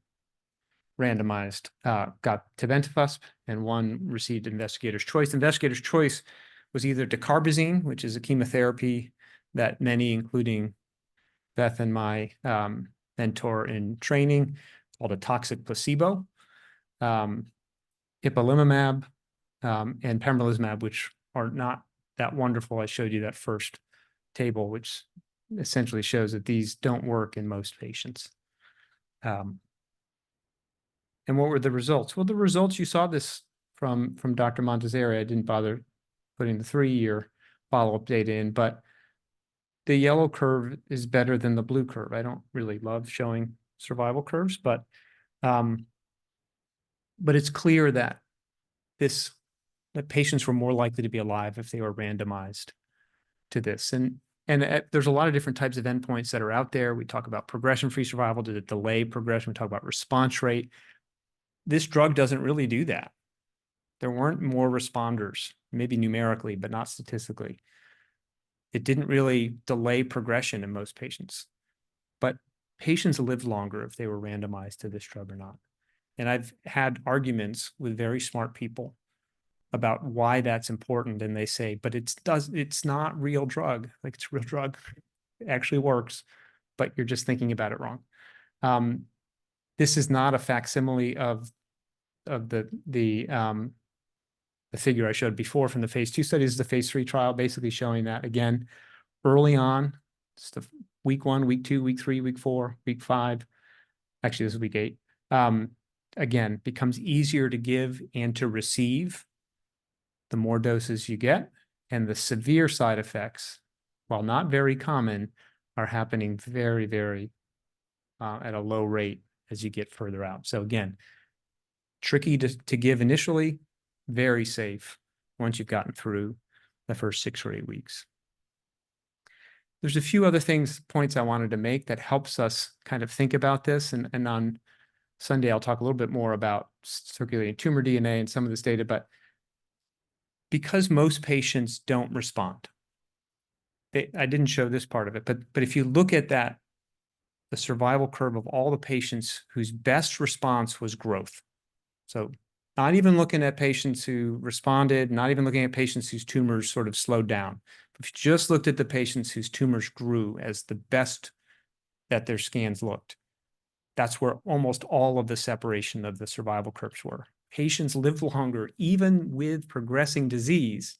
randomized, got tebentafusp, and 1 received investigator's choice. Investigator's choice was either dacarbazine, which is a chemotherapy that many, including Beth and my mentor in training, called a toxic placebo, ipilimumab, and pembrolizumab, which are not that wonderful. I showed you that first table, which essentially shows that these don't work in most patients. And what were the results? Well, the results, you saw this from Dr. Montazeri. I didn't bother putting the 3-year follow-up data in, but the yellow curve is better than the blue curve. I don't really love showing survival curves, but it's clear that that patients were more likely to be alive if they were randomized to this. And there's a lot of different types of endpoints that are out there. We talk about progression-free survival. Did it delay progression? We talk about response rate. This drug doesn't really do that. There weren't more responders, maybe numerically, but not statistically. It didn't really delay progression in most patients, but patients lived longer if they were randomized to this drug or not. And I've had arguments with very smart people about why that's important. And they say, but it's not real drug. Like, it's real drug. It actually works, but you're just thinking about it wrong. This is not a facsimile of the figure I showed before from the phase 2 study. This is the phase 3 trial, basically showing that, again, early on, it's the week 1, week 2, week 3, week 4, week 5. Actually, this is week 8. Again, becomes easier to give and to receive the more doses you get. And the severe side effects, while not very common, are happening very, very at a low rate as you get further out. So again, tricky to give initially, very safe once you've gotten through the first 6 or 8 weeks. There's a few other points I wanted to make that helps us kind of think about this. And on Sunday, I'll talk a little bit more about circulating tumor DNA and some of this data, but because most patients don't respond, I didn't show this part of it, but if you look at that, the survival curve of all the patients whose best response was growth. So not even looking at patients who responded, not even looking at patients whose tumors sort of slowed down. If you just looked at the patients whose tumors grew as the best that their scans looked, that's where almost all of the separation of the survival curves were. Patients lived longer, even with progressing disease,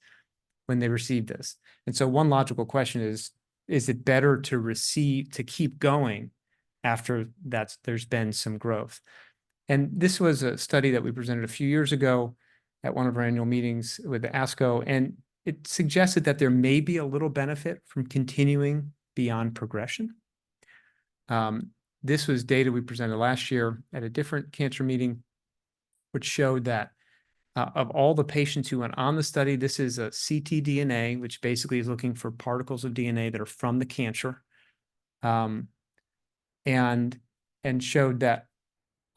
when they received this. And so one logical question is it better to keep going after there's been some growth? And this was a study that we presented a few years ago at one of our annual meetings with the ASCO, and it suggested that there may be a little benefit from continuing beyond progression. This was data we presented last year at a different cancer meeting, which showed that of all the patients who went on the study, this is a ctDNA, which basically is looking for particles of DNA that are from the cancer, and showed that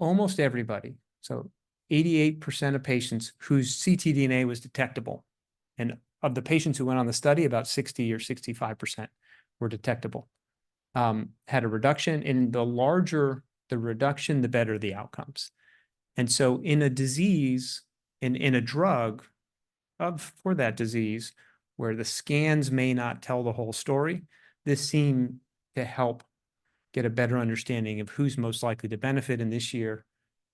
almost everybody, so 88% of patients whose ctDNA was detectable, and of the patients who went on the study, about 60 or 65% were detectable, had a reduction. And the larger the reduction, the better the outcomes. And so in a disease, in a drug for that disease, where the scans may not tell the whole story, this seemed to help get a better understanding of who's most likely to benefit. And this year,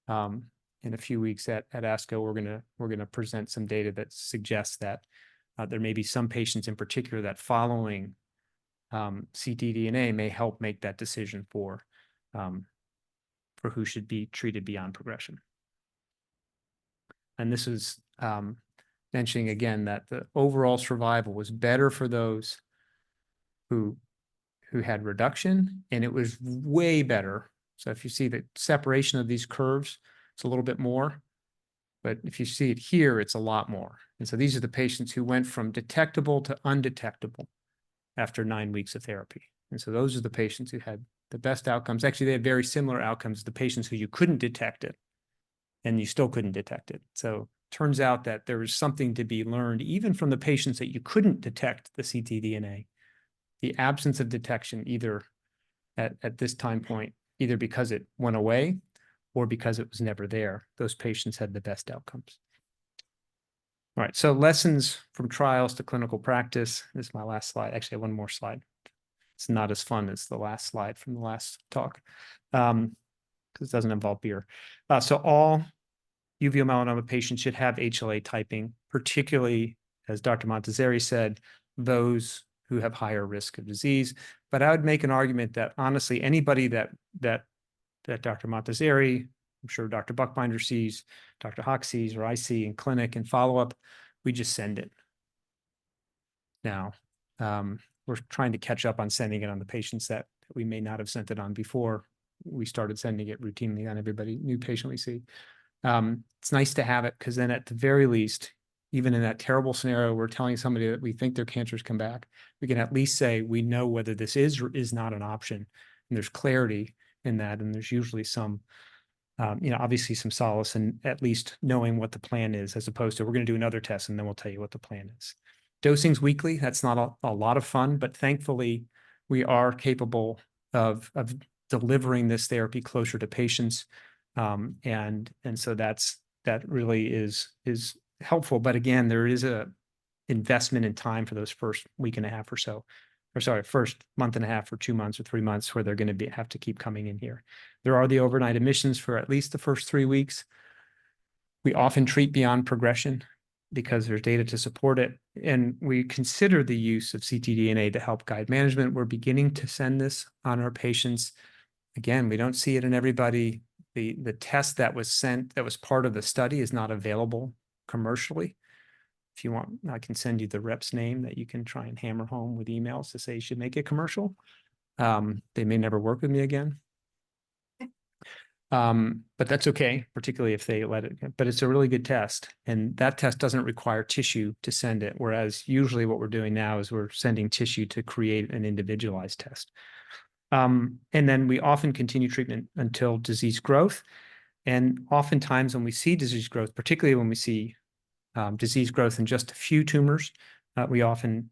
in a few weeks at ASCO, we're gonna present some data that suggests that there may be some patients in particular that following ctDNA may help make that decision for who should be treated beyond progression. And this is mentioning again that the overall survival was better for those who had reduction, and it was way better. So if you see the separation of these curves, it's a little bit more, but if you see it here, it's a lot more. And so these are the patients who went from detectable to undetectable after 9 weeks of therapy. And so those are the patients who had the best outcomes. Actually, they had very similar outcomes to the patients who you couldn't detect it, and you still couldn't detect it. So turns out that there is something to be learned, even from the patients that you couldn't detect the ctDNA. The absence of detection either at this time point, either because it went away or because it was never there, those patients had the best outcomes. All right, so lessons from trials to clinical practice. This is my last slide. Actually, I have one more slide. It's not as fun as the last slide from the last talk, because it doesn't involve beer. So all uveal melanoma patients should have HLA typing, particularly, as Dr. Montazeri said, those who have higher risk of disease. But I would make an argument that honestly, anybody that Dr. Montazeri, I'm sure Dr. Buchbinder sees, Dr. Hawk sees, or I see in clinic and follow-up, we just send it. Now, we're trying to catch up on sending it on the patients that we may not have sent it on before we started sending it routinely on everybody, new patient we see. It's nice to have it because then at the very least, even in that terrible scenario, we're telling somebody that we think their cancer's come back, we can at least say we know whether this is or is not an option. And there's clarity in that. And there's usually some, obviously some solace in at least knowing what the plan is, as opposed to we're going to do another test and then we'll tell you what the plan is. Dosing's weekly. That's not a lot of fun, but thankfully we are capable of delivering this therapy closer to patients. And so that really is helpful. But again, there is a investment in time for those first week and a half or so, or sorry, first month and a half or 2 months or 3 months where they're going to have to keep coming in here. There are the overnight admissions for at least the first 3 weeks. We often treat beyond progression because there's data to support it. And we consider the use of ctDNA to help guide management. We're beginning to send this on our patients. Again, we don't see it in everybody. The test that was sent, that was part of the study, is not available commercially. If you want, I can send you the rep's name that you can try and hammer home with emails to say you should make it commercial. They may never work with me again. But that's okay, particularly if they let it, but it's a really good test. And that test doesn't require tissue to send it. Whereas usually what we're doing now is we're sending tissue to create an individualized test. And then we often continue treatment until disease growth. And oftentimes when we see disease growth, particularly when we see disease growth in just a few tumors, we often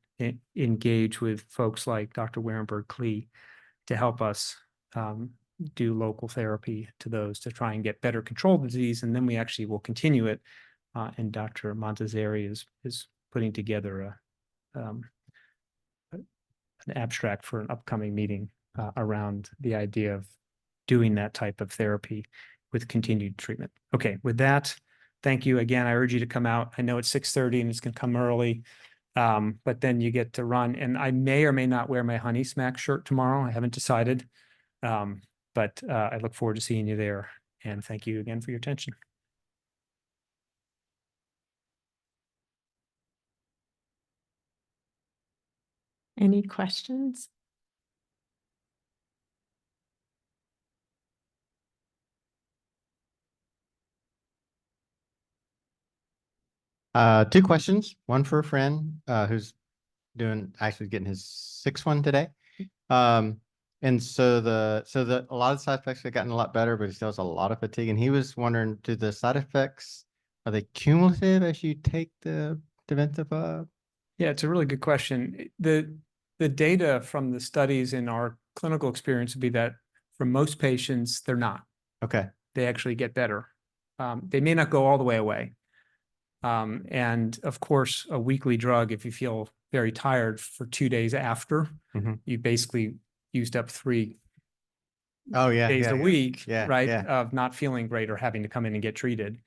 engage with folks like Dr. Werenberg-Klee to help us do local therapy to those to try and get better control of the disease. And then we actually will continue it. And Dr. Montazeri is putting together an abstract for an upcoming meeting around the idea of doing that type of therapy with continued treatment. Okay, with that, thank you again. I urge you to come out. I know it's 6:30 and it's going to come early, but then you get to run. And I may or may not wear my Honey Smack shirt tomorrow. I haven't decided, but I look forward to seeing you there. And thank you again for your attention. Any questions? Two questions. One for a friend who's actually getting his sixth one today. And so a lot of side effects have gotten a lot better, but he still has a lot of fatigue. And he was wondering, do the side effects, are they cumulative as you take the Deventiva? Yeah, it's a really good question. The data from the studies in our clinical experience would be that for most patients, they're not. Okay. They actually get better. They may not go all the way away. And of course, a weekly drug, if you feel very tired for 2 days after, you basically used up 3 days a week, right? Of not feeling great or having to come in and get treated.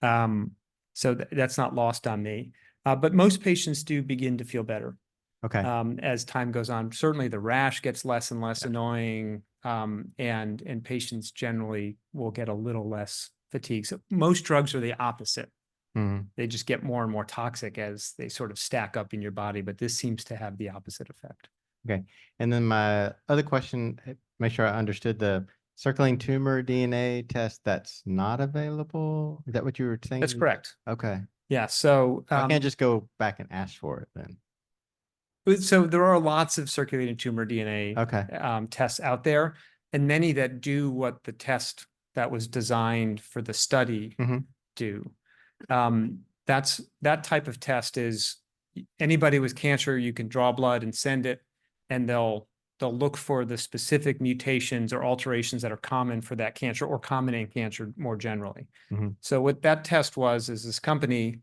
So that's not lost on me. But most patients do begin to feel better. Okay. As time goes on. Certainly the rash gets less and less annoying, and patients generally will get a little less fatigue. So most drugs are the opposite. They just get more and more toxic as they sort of stack up in your body, but this seems to have the opposite effect. Okay. And then my other question, make sure I understood the circulating tumor DNA test that's not available. Is that what you were saying? That's correct. Okay. Yeah. So I can't just go back and ask for it then. So there are lots of circulating tumor DNA tests out there, and many that do what the test that was designed for the study do. That type of test is anybody with cancer, you can draw blood and send it, and they'll look for the specific mutations or alterations that are common for that cancer or common in cancer more generally. Mhm. So what that test was is this company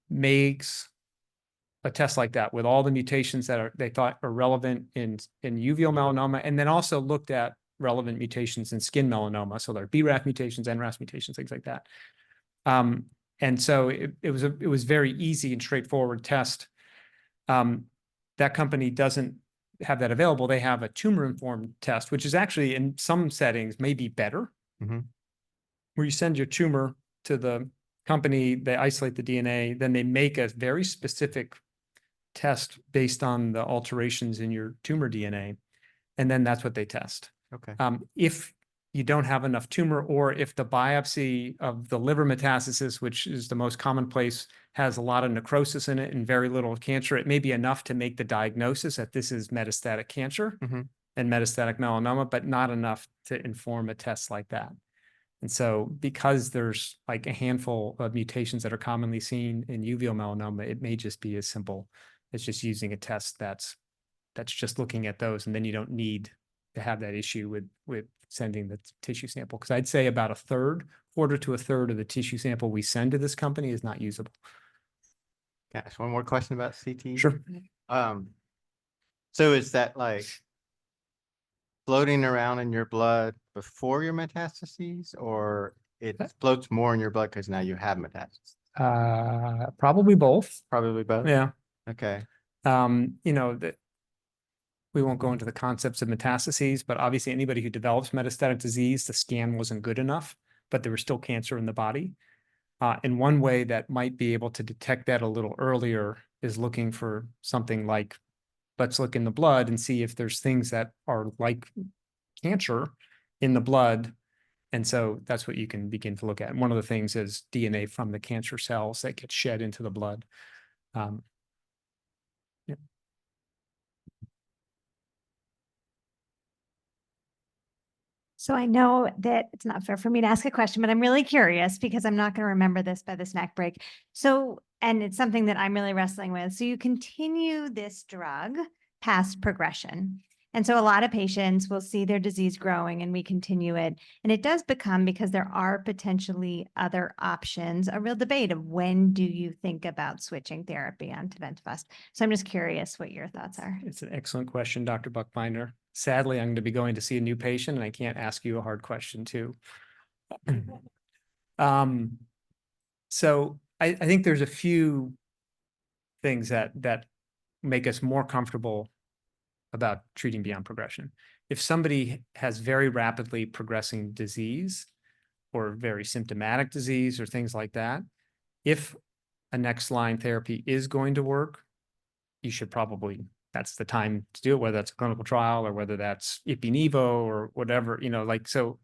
makes a test like that with all the mutations that they thought are relevant in uveal melanoma, and then also looked at relevant mutations in skin melanoma. So there are BRAF mutations, NRAS mutations, things like that. And so it was very easy and straightforward test. That company doesn't have that available. They have a tumor-informed test, which is actually in some settings maybe better, Mhm. where you send your tumor to the company, they isolate the DNA, then they make a very specific test based on the alterations in your tumor DNA, and then that's what they test. Okay. If you don't have enough tumor, or if the biopsy of the liver metastasis, which is the most commonplace, has a lot of necrosis in it and very little cancer, it may be enough to make the diagnosis that this is metastatic cancer Mhm. and metastatic melanoma, but not enough to inform a test like that. And so because there's like a handful of mutations that are commonly seen in uveal melanoma, it may just be as simple as just using a test that's just looking at those, and then you don't need to have that issue with sending the tissue sample. Because I'd say about quarter to a third of the tissue sample we send to this company is not usable. Can I ask one more question about CT? Sure. So is that like floating around in your blood before your metastases, or it floats more in your blood because now you have metastases? Probably both. Probably both. Yeah. Okay. That we won't go into the concepts of metastases, but obviously anybody who develops metastatic disease, the scan wasn't good enough, but there was still cancer in the body. And one way that might be able to detect that a little earlier is looking for something like, let's look in the blood and see if there's things that are like cancer in the blood. And so that's what you can begin to look at. And one of the things is DNA from the cancer cells that get shed into the blood. Yeah. So I know that it's not fair for me to ask a question, but I'm really curious because I'm not going to remember this by the snack break. So, and it's something that I'm really wrestling with. So you continue this drug past progression. And so a lot of patients will see their disease growing and we continue it. And it does become, because there are potentially other options, a real debate of when do you think about switching therapy on tebentafusp. So I'm just curious what your thoughts are. It's an excellent question, Dr. Buckbinder. Sadly, I'm going to be going to see a new patient and I can't ask you a hard question too. So I think there's a few things that make us more comfortable about treating beyond progression. If somebody has very rapidly progressing disease or very symptomatic disease or things like that, if a next line therapy is going to work, you should probably, that's the time to do it, whether that's a clinical trial or whether that's Ipi/Nivo or whatever, so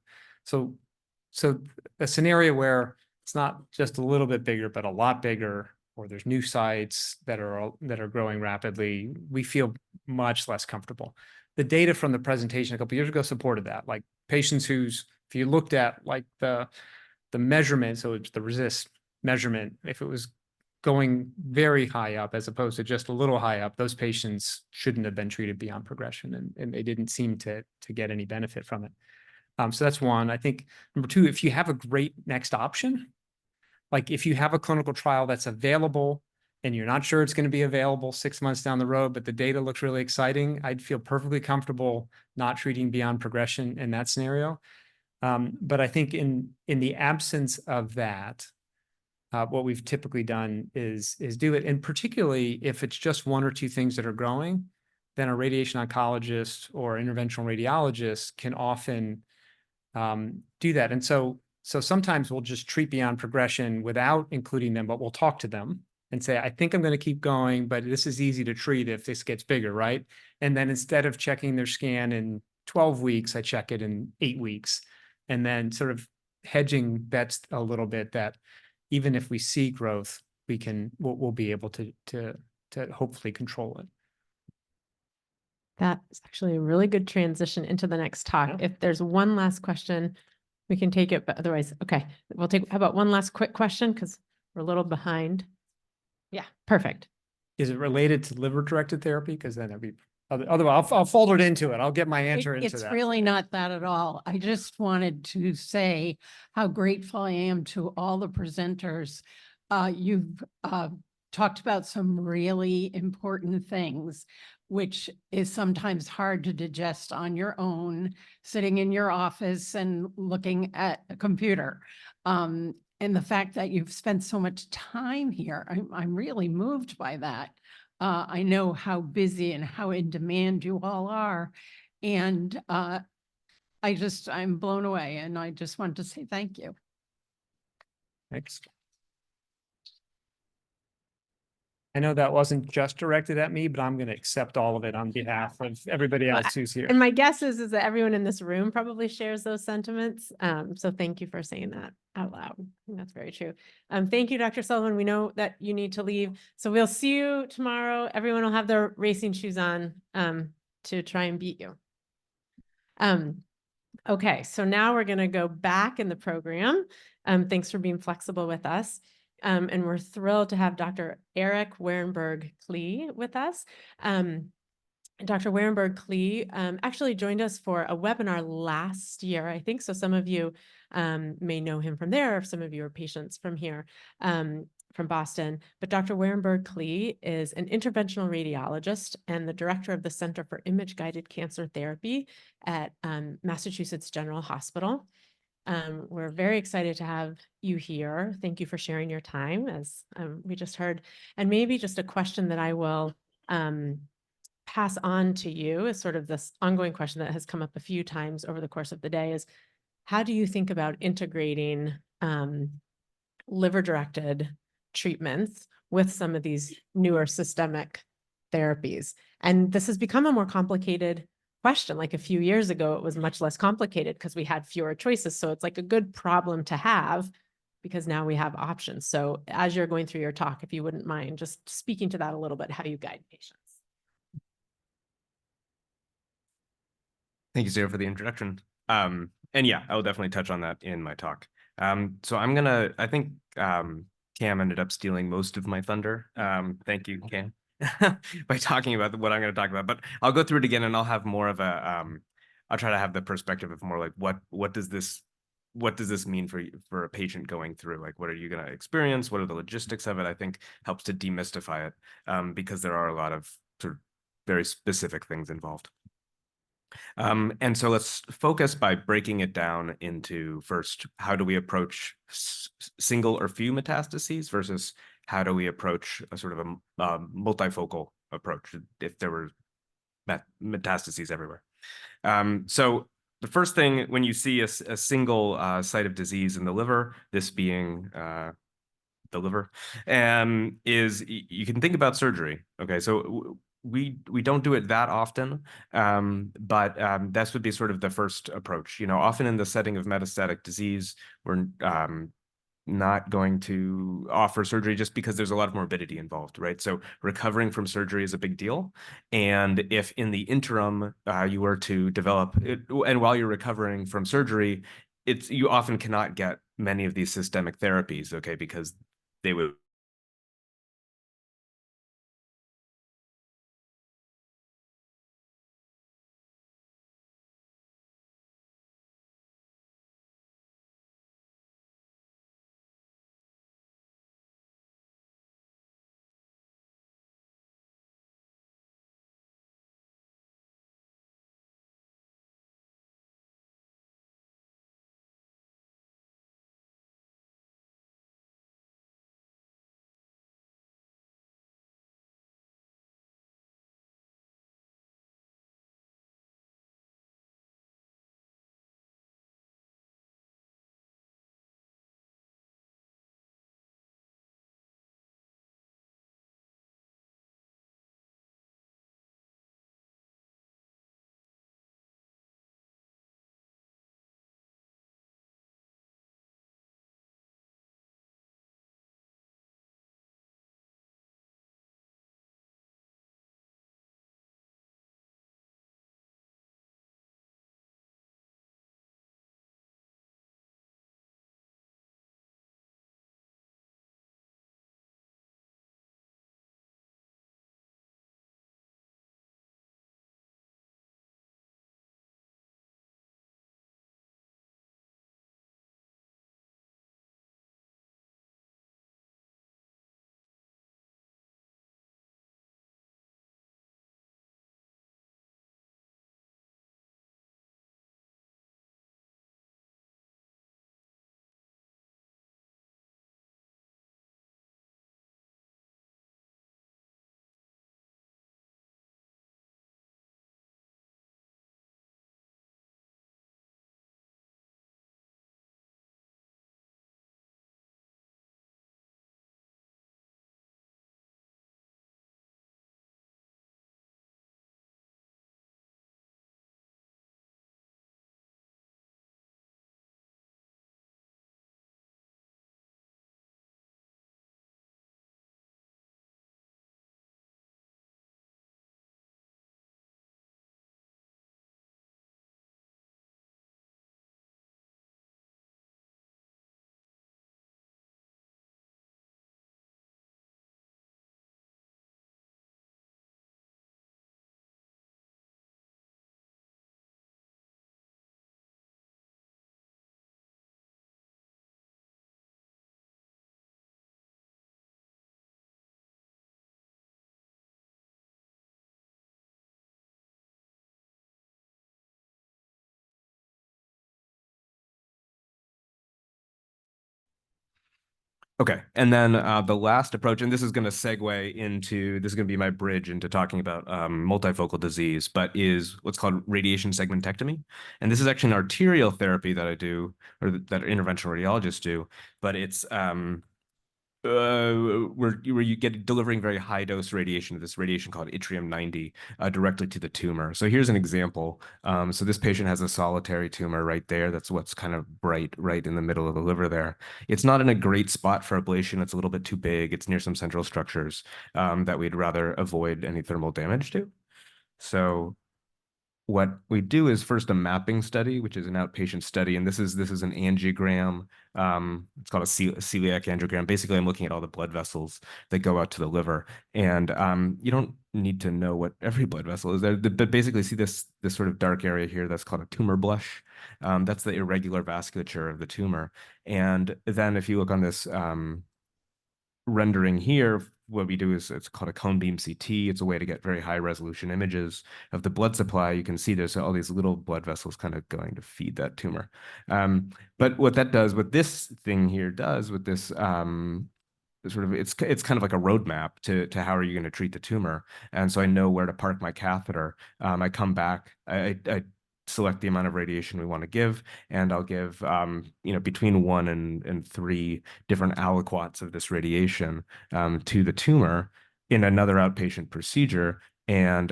a scenario where it's not just a little bit bigger, but a lot bigger, or there's new sites that are growing rapidly, we feel much less comfortable. The data from the presentation a couple of years ago supported that. Like patients if you looked at like the measurement, so it's the RECIST measurement, if it was going very high up as opposed to just a little high up, those patients shouldn't have been treated beyond progression, and they didn't seem to get any benefit from it. So that's one. I think number two, if you have a great next option, like if you have a clinical trial that's available and you're not sure it's going to be available 6 months down the road, but the data looks really exciting, I'd feel perfectly comfortable not treating beyond progression in that scenario. But I think in the absence of that, what we've typically done is do it. And particularly if it's just one or two things that are growing, then a radiation oncologist or interventional radiologist can often do that. And so sometimes we'll just treat beyond progression without including them, but we'll talk to them and say, I think I'm going to keep going, but this is easy to treat if this gets bigger, right? And then instead of checking their scan in 12 weeks, I check it in 8 weeks. And then sort of hedging bets a little bit that even if we see growth, we'll be able to hopefully control it. That's actually a really good transition into the next talk. Yeah. If there's one last question We can take it, but otherwise, okay, we'll take, how about one last quick question? Because we're a little behind. Yeah, perfect. Is it related to liver-directed therapy? Because then it'd be, otherwise, I'll fold it into it. I'll get my answer into It's that. really not that at all. I just wanted to say how grateful I am to all the presenters. You've talked about some really important things, which is sometimes hard to digest on your own, sitting in your office and looking at a computer. And the fact that you've spent so much time here, I'm really moved by that. I know how busy and how in demand you all are. And I'm blown away, and I just want to say thank you. Thanks. I know that wasn't just directed at me, but I'm going to accept all of it on behalf of everybody Well, else who's here. And my guess is that everyone in this room probably shares those sentiments. So thank you for saying that out loud. I think that's very true. Thank you, Dr. Sullivan. We know that you need to leave. So we'll see you tomorrow. Everyone will have their racing shoes on to try and beat you. Okay, so now we're going to go back in the program. Thanks for being flexible with us. And we're thrilled to have Dr. Eric Warenberg-Klee with us. Dr. Warenberg-Klee actually joined us for a webinar last year, I think. So some of you may know him from there, or some of you are patients from here, from Boston. But Dr. Warenberg-Klee is an interventional radiologist and the director of the Center for Image-Guided Cancer Therapy at Massachusetts General Hospital. We're very excited to have you here. Thank you for sharing your time, as we just heard. And maybe just a question that I will pass on to you is sort of this ongoing question that has come up a few times over the course of the day is, how do you think about integrating liver-directed treatments with some of these newer systemic therapies? And this has become a more complicated question. Like a few years ago, it was much less complicated because we had fewer choices. So it's like a good problem to have because now we have options. So as you're going through your talk, if you wouldn't mind just speaking to that a little bit, how you guide patients. Thank you, Sarah, for the introduction. And yeah, I will definitely touch on that in my talk. So I think Cam ended up stealing most of my thunder. Thank you, Cam, by talking about what I'm going to talk about. But I'll go through it again, and I'll have more of a, I'll try to have the perspective of more like what does this mean for a patient going through? Like, what are you going to experience? What are the logistics of it? I think helps to demystify it because there are a lot of sort of very specific things involved. And so let's focus by breaking it down into first, how do we approach single or few metastases versus how do we approach a sort of a multifocal approach if there were metastases everywhere. So the first thing, when you see a single site of disease in the liver, this being the liver, is you can think about surgery. Okay, so we don't do it that often, but that would be sort of the first approach. You know, often in the setting of metastatic disease, we're not going to offer surgery just because there's a lot of morbidity involved, right? So recovering from surgery is a big deal. And if in the interim you were to develop it, and while you're recovering from surgery, you often cannot get many of these systemic therapies, okay, because they would Okay, and then the last approach, and this is going to segue into, this is going to be my bridge into talking about multifocal disease, but is what's called radiation segmentectomy. And this is actually an arterial therapy that I do, or that interventional radiologists do, but it's where you get delivering very high dose radiation, this radiation called yttrium-90 directly to the tumor. So here's an example. So this patient has a solitary tumor right there. That's what's kind of bright right in the middle of the liver there. It's not in a great spot for ablation. It's a little bit too big. It's near some central structures that we'd rather avoid any thermal damage to. So what we do is first a mapping study, which is an outpatient study, and this is an angiogram. It's called a celiac angiogram. Basically, I'm looking at all the blood vessels that go out to the liver, and you don't need to know what every blood vessel is. But basically, see this sort of dark area here that's called a tumor blush. That's the irregular vasculature of the tumor, and then if you look on this rendering here, what we do is it's called a cone beam CT. It's a way to get very high resolution images of the blood supply. You can see there's all these little blood vessels kind of going to feed that tumor. But what that does, what this thing here does with this sort of, it's kind of like a roadmap to how are you going to treat the tumor. And so I know where to park my catheter. I come back, I select the amount of radiation we want to give, and I'll give between 1 and 3 different aliquots of this radiation to the tumor in another outpatient procedure. And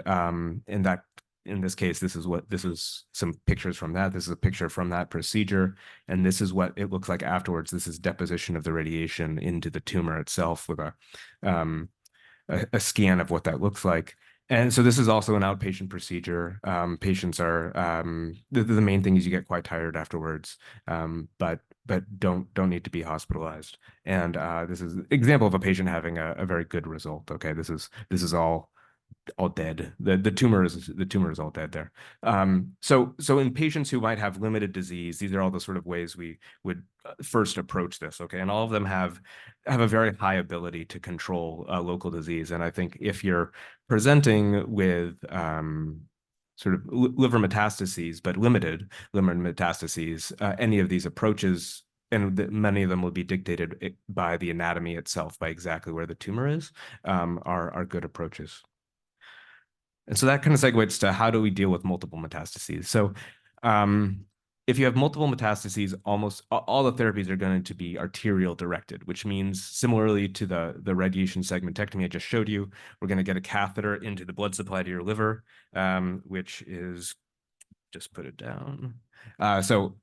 in this case, this is some pictures from that. This is a picture from that procedure, and this is what it looks like afterwards. This is deposition of the radiation into the tumor itself with a scan of what that looks like. And so this is also an outpatient procedure. Patients are the main thing is you get quite tired afterwards, but don't need to be hospitalized. And this is an example of a patient having a very good result. Okay, this is all dead. The tumor is all dead there. So in patients who might have limited disease, these are all the sort of ways we would first approach this. Okay, and all of them have a very high ability to control local disease. And I think if you're presenting with sort of liver metastases, but limited liver metastases, any of these approaches, and many of them will be dictated by the anatomy itself, by exactly where the tumor is, are good approaches. And so that kind of segues to how do we deal with multiple metastases? So if you have multiple metastases, almost all the therapies are going to be arterial directed, which means similarly to the radiation segmentectomy I just showed you, we're going to get a catheter into the blood supply to your liver, which is, just put it down. So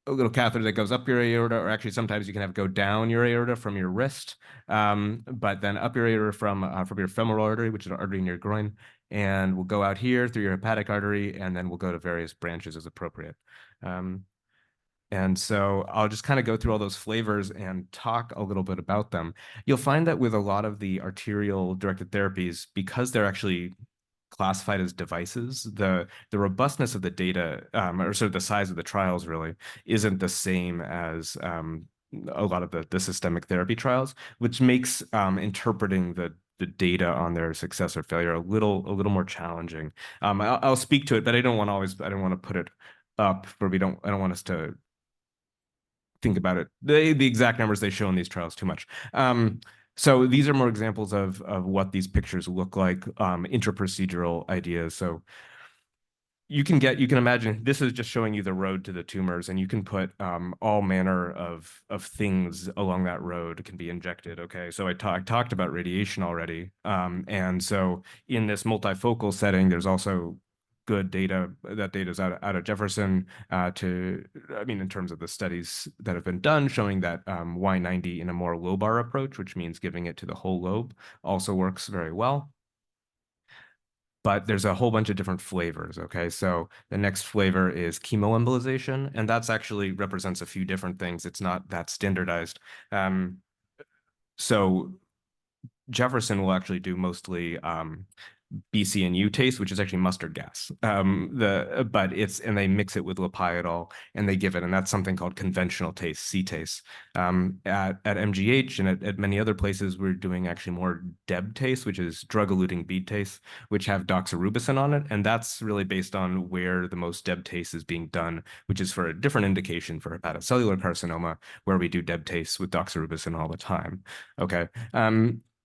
a little catheter that goes up your aorta, or actually sometimes you can have it go down your aorta from your wrist, but then up your aorta from your femoral artery, which is an artery in your groin, and we'll go out here through your hepatic artery, and then we'll go to various branches as appropriate. And so I'll just kind of go through all those flavors and talk a little bit about them. You'll find that with a lot of the arterial directed therapies, because they're actually classified as devices, the robustness of the data, or sort of the size of the trials really, isn't the same as a lot of the systemic therapy trials, which makes interpreting the data on their success or failure a little more challenging. I'll speak to it, but I don't want to put it up where I don't want us to think about it, the exact numbers they show in these trials too much. So these are more examples of what these pictures look like, intraprocedural ideas. So you can imagine, this is just showing you the road to the tumors, and you can put all manner of things along that road can be injected. Okay, so I talked about radiation already, and so in this multifocal setting, there's also good data. That data is out of Jefferson in terms of the studies that have been done showing that Y90 in a more lobar approach, which means giving it to the whole lobe, also works very well. But there's a whole bunch of different flavors, okay? So the next flavor is chemoembolization, and that's actually represents a few different things. It's not that standardized. So Jefferson will actually do mostly BCNU taste, which is actually mustard gas. But and they mix it with Lopiodol and they give it, and that's something called conventional taste, C-taste. At MGH and at many other places, we're doing actually more DEB taste, which is drug-eluting bead taste, which have doxorubicin on it. And that's really based on where the most DEB taste is being done, which is for a different indication for hepatocellular carcinoma, where we do DEB taste with doxorubicin all the time. Okay.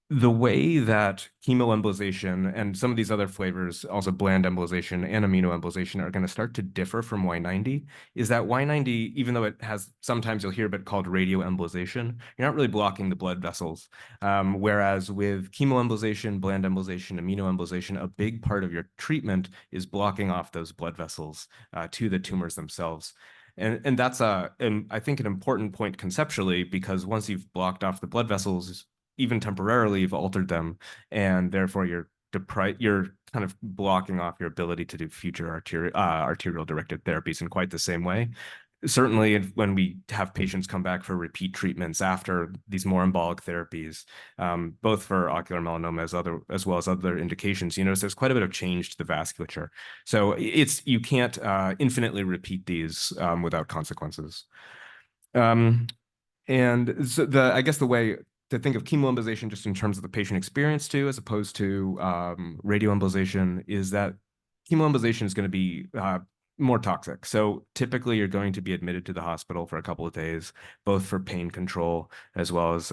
The way that chemoembolization and some of these other flavors, also bland embolization and immunoembolization, are going to start to differ from Y90 is that Y90, even though it has, sometimes you'll hear a bit called radioembolization, you're not really blocking the blood vessels. Whereas with chemoembolization, bland embolization, immunoembolization, a big part of your treatment is blocking off those blood vessels to the tumors themselves. And that's I think an important point conceptually, because once you've blocked off the blood vessels, even temporarily, you've altered them, and therefore you're kind of blocking off your ability to do future arterial directed therapies in quite the same way. Certainly, when we have patients come back for repeat treatments after these more embolic therapies, both for ocular melanoma as well as other indications, you notice there's quite a bit of change to the vasculature. So you can't infinitely repeat these without consequences. And so I guess the way to think of chemoembolization just in terms of the patient experience too, as opposed to radioembolization, is that chemoembolization is going to be more toxic. So typically you're going to be admitted to the hospital for a couple of days, both for pain control as well as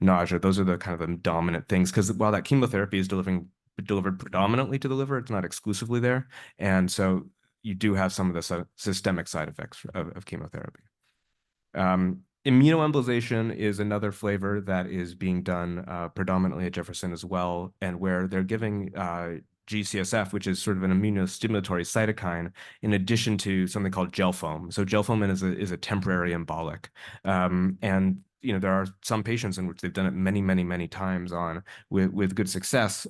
nausea. Those are the kind of the dominant things, because while that chemotherapy is delivered predominantly to the liver, it's not exclusively there. And so you do have some of the systemic side effects of chemotherapy. Immunoembolization is another flavor that is being done predominantly at Jefferson as well, and where they're giving G-CSF, which is sort of an immunostimulatory cytokine, in addition to something called gel foam. So gel foam is a temporary embolic, and there are some patients in which they've done it many, many, many times with good success.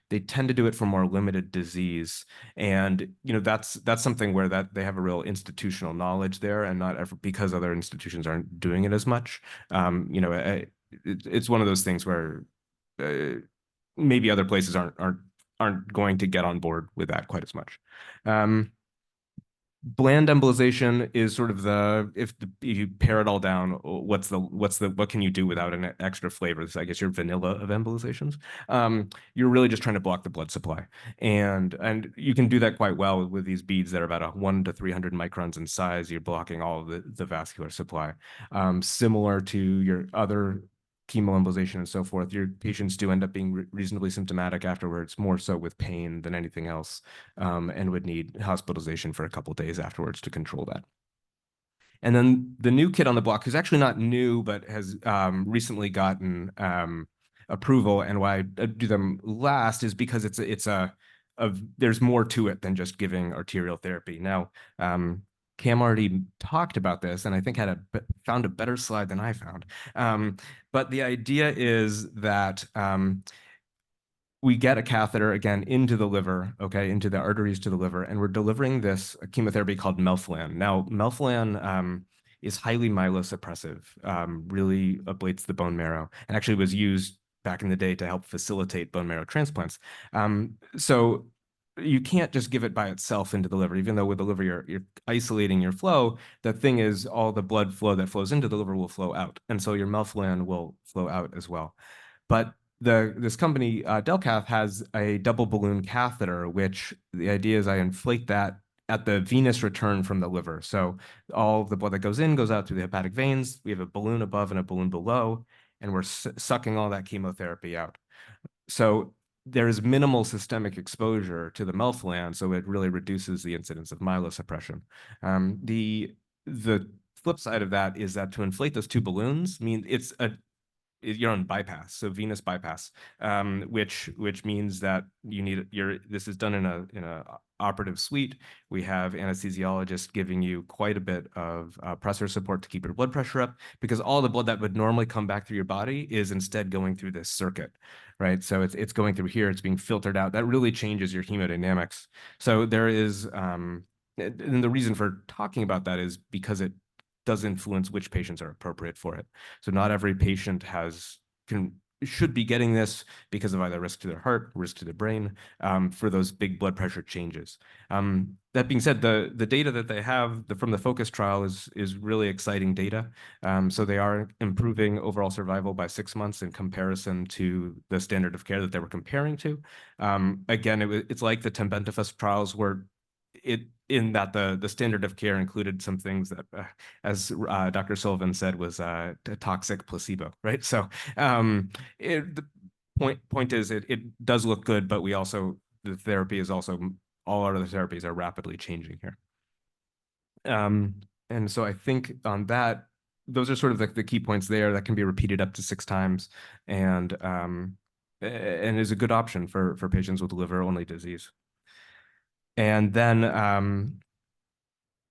They tend to do it for more limited disease, and that's something where they have a real institutional knowledge there, and not because other institutions aren't doing it as much. It's one of those things where maybe other places aren't going to get on board with that quite as much. Bland embolization is sort of if you pare it all down, what can you do without an extra flavor? I guess your vanilla of embolizations. You're really just trying to block the blood supply, and you can do that quite well with these beads that are about 1 to 300 microns in size. You're blocking all of the vascular supply, similar to your other chemoembolization and so forth. Your patients do end up being reasonably symptomatic afterwards, more so with pain than anything else, and would need hospitalization for a couple of days afterwards to control that. And then the new kid on the block, who's actually not new, but has recently gotten approval, and why I do them last is because there's more to it than just giving arterial therapy. Now, Cam already talked about this, and I think found a better slide than I found. But the idea is that we get a catheter, again, into the liver, okay, into the arteries to the liver, and we're delivering this chemotherapy called melphalan. Now, melphalan is highly myelosuppressive, really ablates the bone marrow, and actually was used back in the day to help facilitate bone marrow transplants. So you can't just give it by itself into the liver, even though with the liver you're isolating your flow. The thing is, all the blood flow that flows into the liver will flow out, and so your melphalan will flow out as well. But this company, Delcath, has a double balloon catheter, which the idea is I inflate that at the venous return from the liver. So all the blood that goes in goes out through the hepatic veins. We have a balloon above and a balloon below, and we're sucking all that chemotherapy out. So there is minimal systemic exposure to the melphalan, so it really reduces the incidence of myelosuppression. The flip side of that is that to inflate those two balloons you're on bypass, so venous bypass, which means that this is done in a operative suite. We have anesthesiologists giving you quite a bit of pressor support to keep your blood pressure up, because all the blood that would normally come back through your body is instead going through this circuit, right? So it's going through here, it's being filtered out. That really changes your hemodynamics. So there is, and the reason for talking about that is because it does influence which patients are appropriate for it. So not every patient can should be getting this because of either risk to their heart, risk to their brain, for those big blood pressure changes. That being said, the data that they have from the FOCUS trial is really exciting data. So they are improving overall survival by 6 months in comparison to the standard of care that they were comparing to. Again, it's like the tembentafusp trials where in that the standard of care included some things that, as Dr. Sullivan said, was a toxic placebo, right? So the point is it does look good, but the therapy is also, all our other therapies are rapidly changing here. And so I think on that, those are sort of the key points there that can be repeated up to 6 times and is a good option for patients with liver-only disease. And then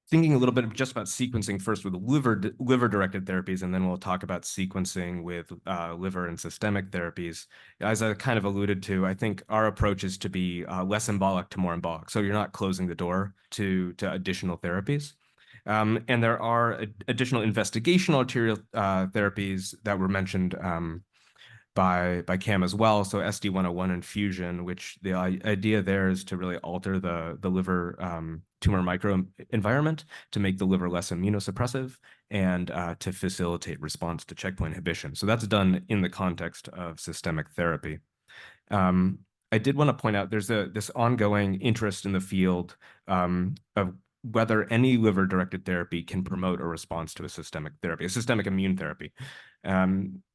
thinking a little bit just about sequencing first with liver-directed therapies, and then we'll talk about sequencing with liver and systemic therapies. As I kind of alluded to, I think our approach is to be less embolic to more embolic. So you're not closing the door to additional therapies. And there are additional investigational arterial therapies that were mentioned by Cam as well. So SD-101 infusion, which the idea there is to really alter the liver tumor microenvironment to make the liver less immunosuppressive and to facilitate response to checkpoint inhibition. So that's done in the context of systemic therapy. I did want to point out there's this ongoing interest in the field of whether any liver-directed therapy can promote a response to a systemic therapy, a systemic immune therapy.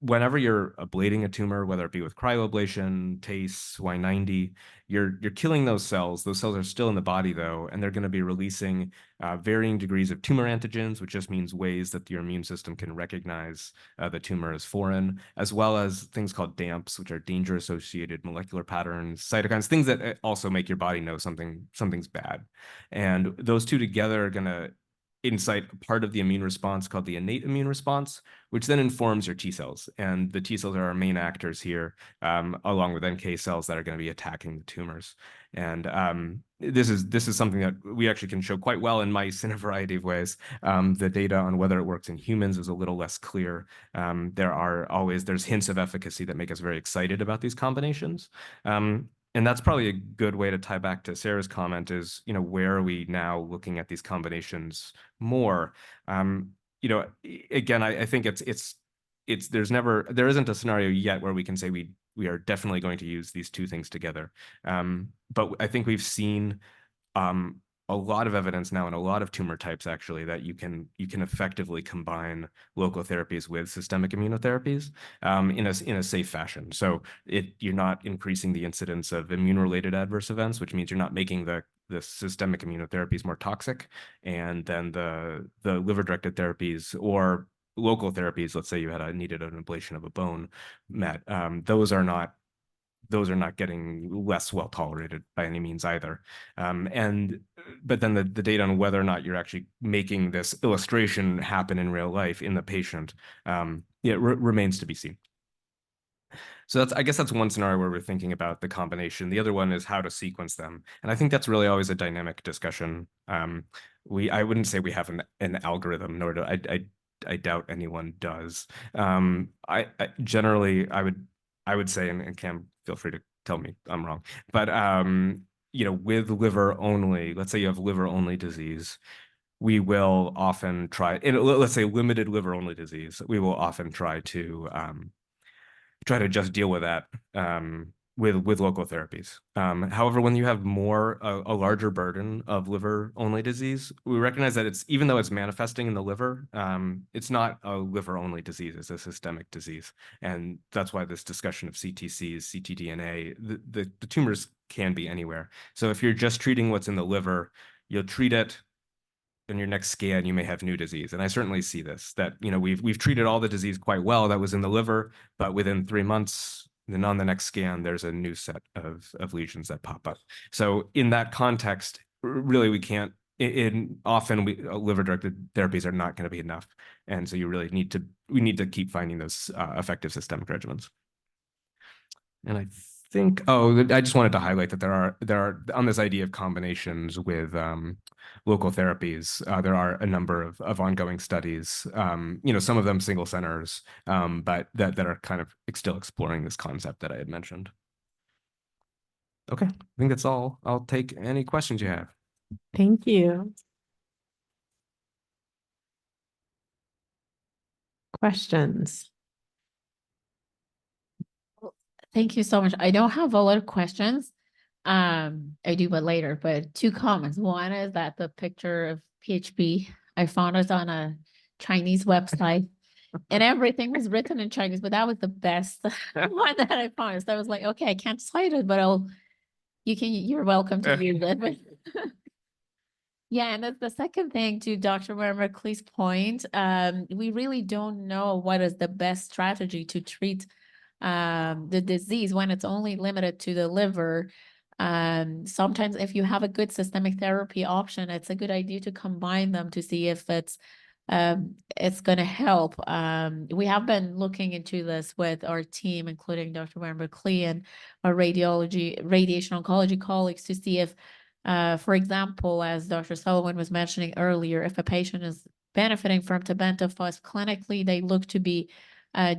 Whenever you're ablating a tumor, whether it be with cryoablation, TACE, Y90, you're killing those cells. Those cells are still in the body, though, and they're going to be releasing varying degrees of tumor antigens, which just means ways that your immune system can recognize the tumor as foreign, as well as things called DAMPs, which are danger-associated molecular patterns, cytokines, things that also make your body know something's bad. And those two together are going to incite a part of the immune response called the innate immune response, which then informs your T cells. And the T cells are our main actors here, along with NK cells that are going to be attacking the tumors. And this is something that we actually can show quite well in mice in a variety of ways. The data on whether it works in humans is a little less clear. There's hints of efficacy that make us very excited about these combinations. And that's probably a good way to tie back to Sarah's comment is, where are we now looking at these combinations more? Again, I think there isn't a scenario yet where we can say we are definitely going to use these two things together. But I think we've seen a lot of evidence now in a lot of tumor types actually that you can effectively combine local therapies with systemic immunotherapies in a safe fashion. So you're not increasing the incidence of immune-related adverse events, which means you're not making the systemic immunotherapies more toxic, and then the liver-directed therapies or local therapies, let's say you needed an ablation of a bone, those are not getting less well tolerated by any means either. But then the data on whether or not you're actually making this illustration happen in real life in the patient, remains to be seen. So I guess that's one scenario where we're thinking about the combination. The other one is how to sequence them. And I think that's really always a dynamic discussion. I wouldn't say we have an algorithm, nor do I doubt anyone does. Generally, I would say, and Cam, feel free to tell me I'm wrong, but with liver only, let's say you have liver only disease, we will often try, let's say limited liver only disease, we will often try to just deal with that with local therapies. However, when you have a larger burden of liver only disease, we recognize that even though it's manifesting in the liver, it's not a liver only disease, it's a systemic disease. And that's why this discussion of CTCs, ctDNA, the tumors can be anywhere. So if you're just treating what's in the liver, you'll treat it, in your next scan, you may have new disease. And I certainly see this, that, we've treated all the disease quite well that was in the liver, but within 3 months, then on the next scan, there's a new set of lesions that pop up. So in that context, really, we can't, often liver-directed therapies are not going to be enough. And so we need to keep finding those effective systemic regimens. And I think, I just wanted to highlight that there are on this idea of combinations with local therapies. There are a number of ongoing studies, some of them single centers, but that are kind of still exploring this concept that I had mentioned. Okay, I think that's all. I'll take any questions you have. Thank you. Questions? Thank you so much. I don't have a lot of questions. I do, but later, but 2 comments. One is that the picture of PHP, I found it on a Chinese website and everything was written in Chinese, but that was the best one that I found. So I was like, okay, I can't cite it, but you're welcome to use it. But yeah, and that's the second thing to Dr. Merkley's point. We really don't know what is the best strategy to treat the disease when it's only limited to the liver. Sometimes if you have a good systemic therapy option, it's a good idea to combine them to see if it's going to help. We have been looking into this with our team, including Dr. Merkley and our radiation oncology colleagues, to see if, for example, as Dr. Sullivan was mentioning earlier, if a patient is benefiting from tebentafusp clinically, they look to be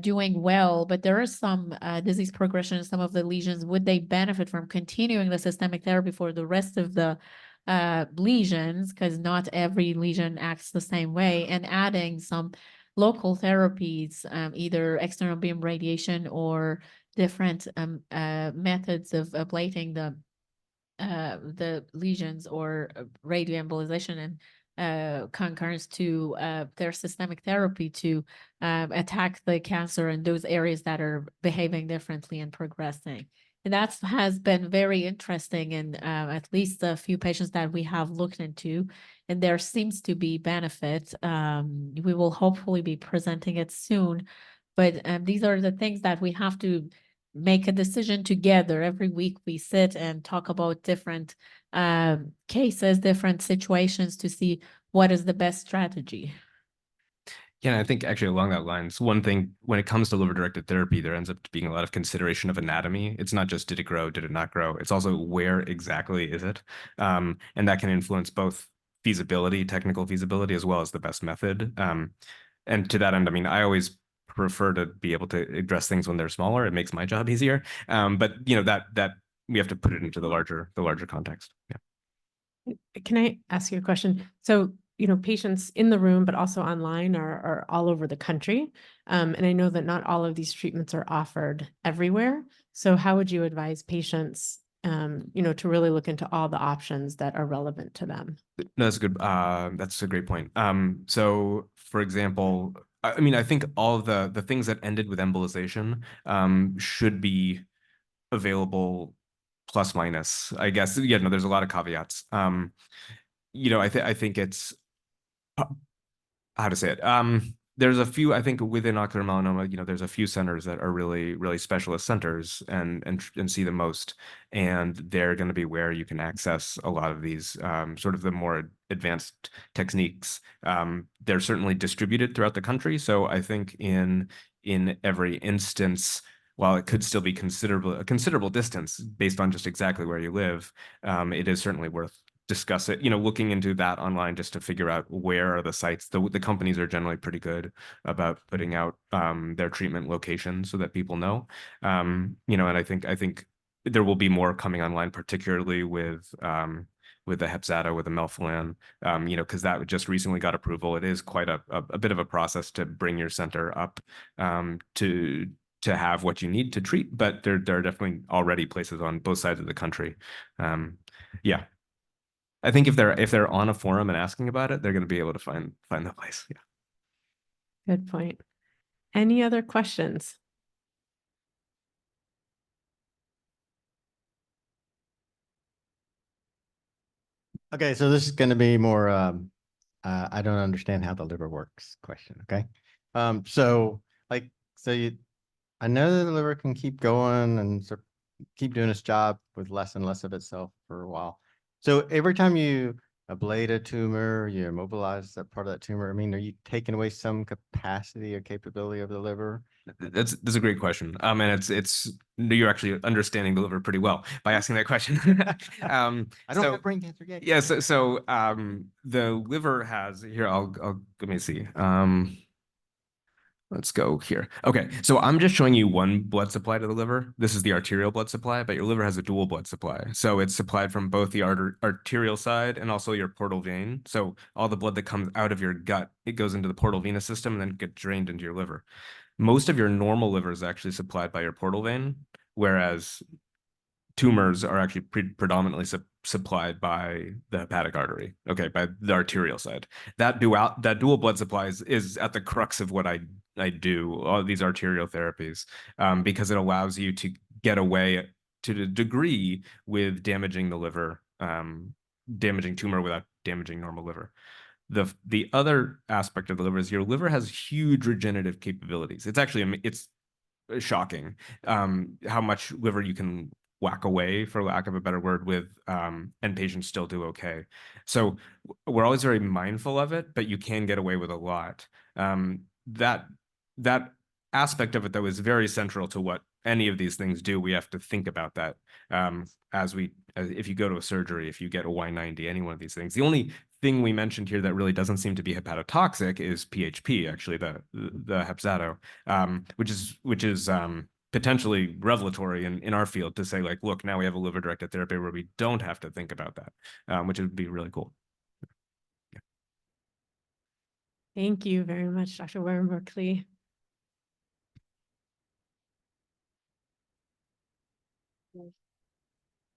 doing well, but there is some disease progression in some of the lesions. Would they benefit from continuing the systemic therapy for the rest of the lesions? Because not every lesion acts the same way, and adding some local therapies, either external beam radiation or different methods of ablating the lesions, or radioembolization and concurrence to their systemic therapy to attack the cancer in those areas that are behaving differently and progressing. And that has been very interesting in at least a few patients that we have looked into, and there seems to be benefit. We will hopefully be presenting it soon, but these are the things that we have to make a decision together. Every week we sit and talk about different cases, different situations to see what is the best strategy. Yeah, and I think actually along that lines, one thing when it comes to liver-directed therapy, there ends up being a lot of consideration of anatomy. It's not just did it grow, did it not grow? It's also where exactly is it? And that can influence both feasibility, technical feasibility, as well as the best method. And to that end, I mean, I always prefer to be able to address things when they're smaller. It makes my job easier. But that we have to put it into the larger context. Yeah. Can I ask you a question? So, patients in the room, but also online are all over the country. And I know that not all of these treatments are offered everywhere. So how would you advise patients, to really look into all the options that are relevant to them? No, that's good. That's a great point. So for example, I mean, I think all of the things that ended with embolization should be available plus minus, I guess. Yeah, no, there's a lot of caveats. I think it's how to say it. There's a few, I think, within ocular melanoma, there's a few centers that are really, really specialist centers and see the most. And they're going to be where you can access a lot of these sort of the more advanced techniques. They're certainly distributed throughout the country. So I think in every instance, while it could still be a considerable distance based on just exactly where you live, it is certainly worth discuss it, looking into that online just to figure out where are the sites. The companies are generally pretty good about putting out their treatment locations so that people know. And I think there will be more coming online, particularly with the Hepzato, with the melphalan, because that just recently got approval. It is quite a bit of a process to bring your center up to have what you need to treat, but there are definitely already places on both sides of the country. Yeah. I think if they're on a forum and asking about it, they're going to be able to find the place. Yeah. Good point. Any other questions? Okay, so this is going to be more, I don't understand how the liver works question. Okay. I know that the liver can keep going and sort of keep doing its job with less and less of itself for a while. So every time you ablate a tumor, you immobilize that part of that tumor? I mean, are you taking away some capacity or capability of the liver? That's a great question. And it's you're actually understanding the liver pretty well by asking that question. I don't so- have brain cancer yet. Yeah, so the liver has here, I'll let me see. Let's go here. Okay, so I'm just showing you one blood supply to the liver. This is the arterial blood supply, but your liver has a dual blood supply. So it's supplied from both the arterial side and also your portal vein. So all the blood that comes out of your gut, it goes into the portal venous system and then gets drained into your liver. Most of your normal liver is actually supplied by your portal vein, whereas tumors are actually predominantly supplied by the hepatic artery, okay, by the arterial side. That dual blood supply is at the crux of what I do, all these arterial therapies, because it allows you to get away to a degree with damaging the liver, damaging tumor without damaging normal liver. The other aspect of the liver is your liver has huge regenerative capabilities. It's actually, it's shocking how much liver you can whack away, for lack of a better word, with and patients still do okay. So we're always very mindful of it, but you can get away with a lot. That aspect of it, though, is very central to what any of these things do. We have to think about that if you go to a surgery, if you get a Y90, any one of these things. The only thing we mentioned here that really doesn't seem to be hepatotoxic is PHP, actually, the Hepzato, which is potentially revelatory in our field to say, like, look, now we have a liver-directed therapy where we don't have to think about that, which would be really cool. Yeah. Thank you very much, Dr. Warren-Berkeley.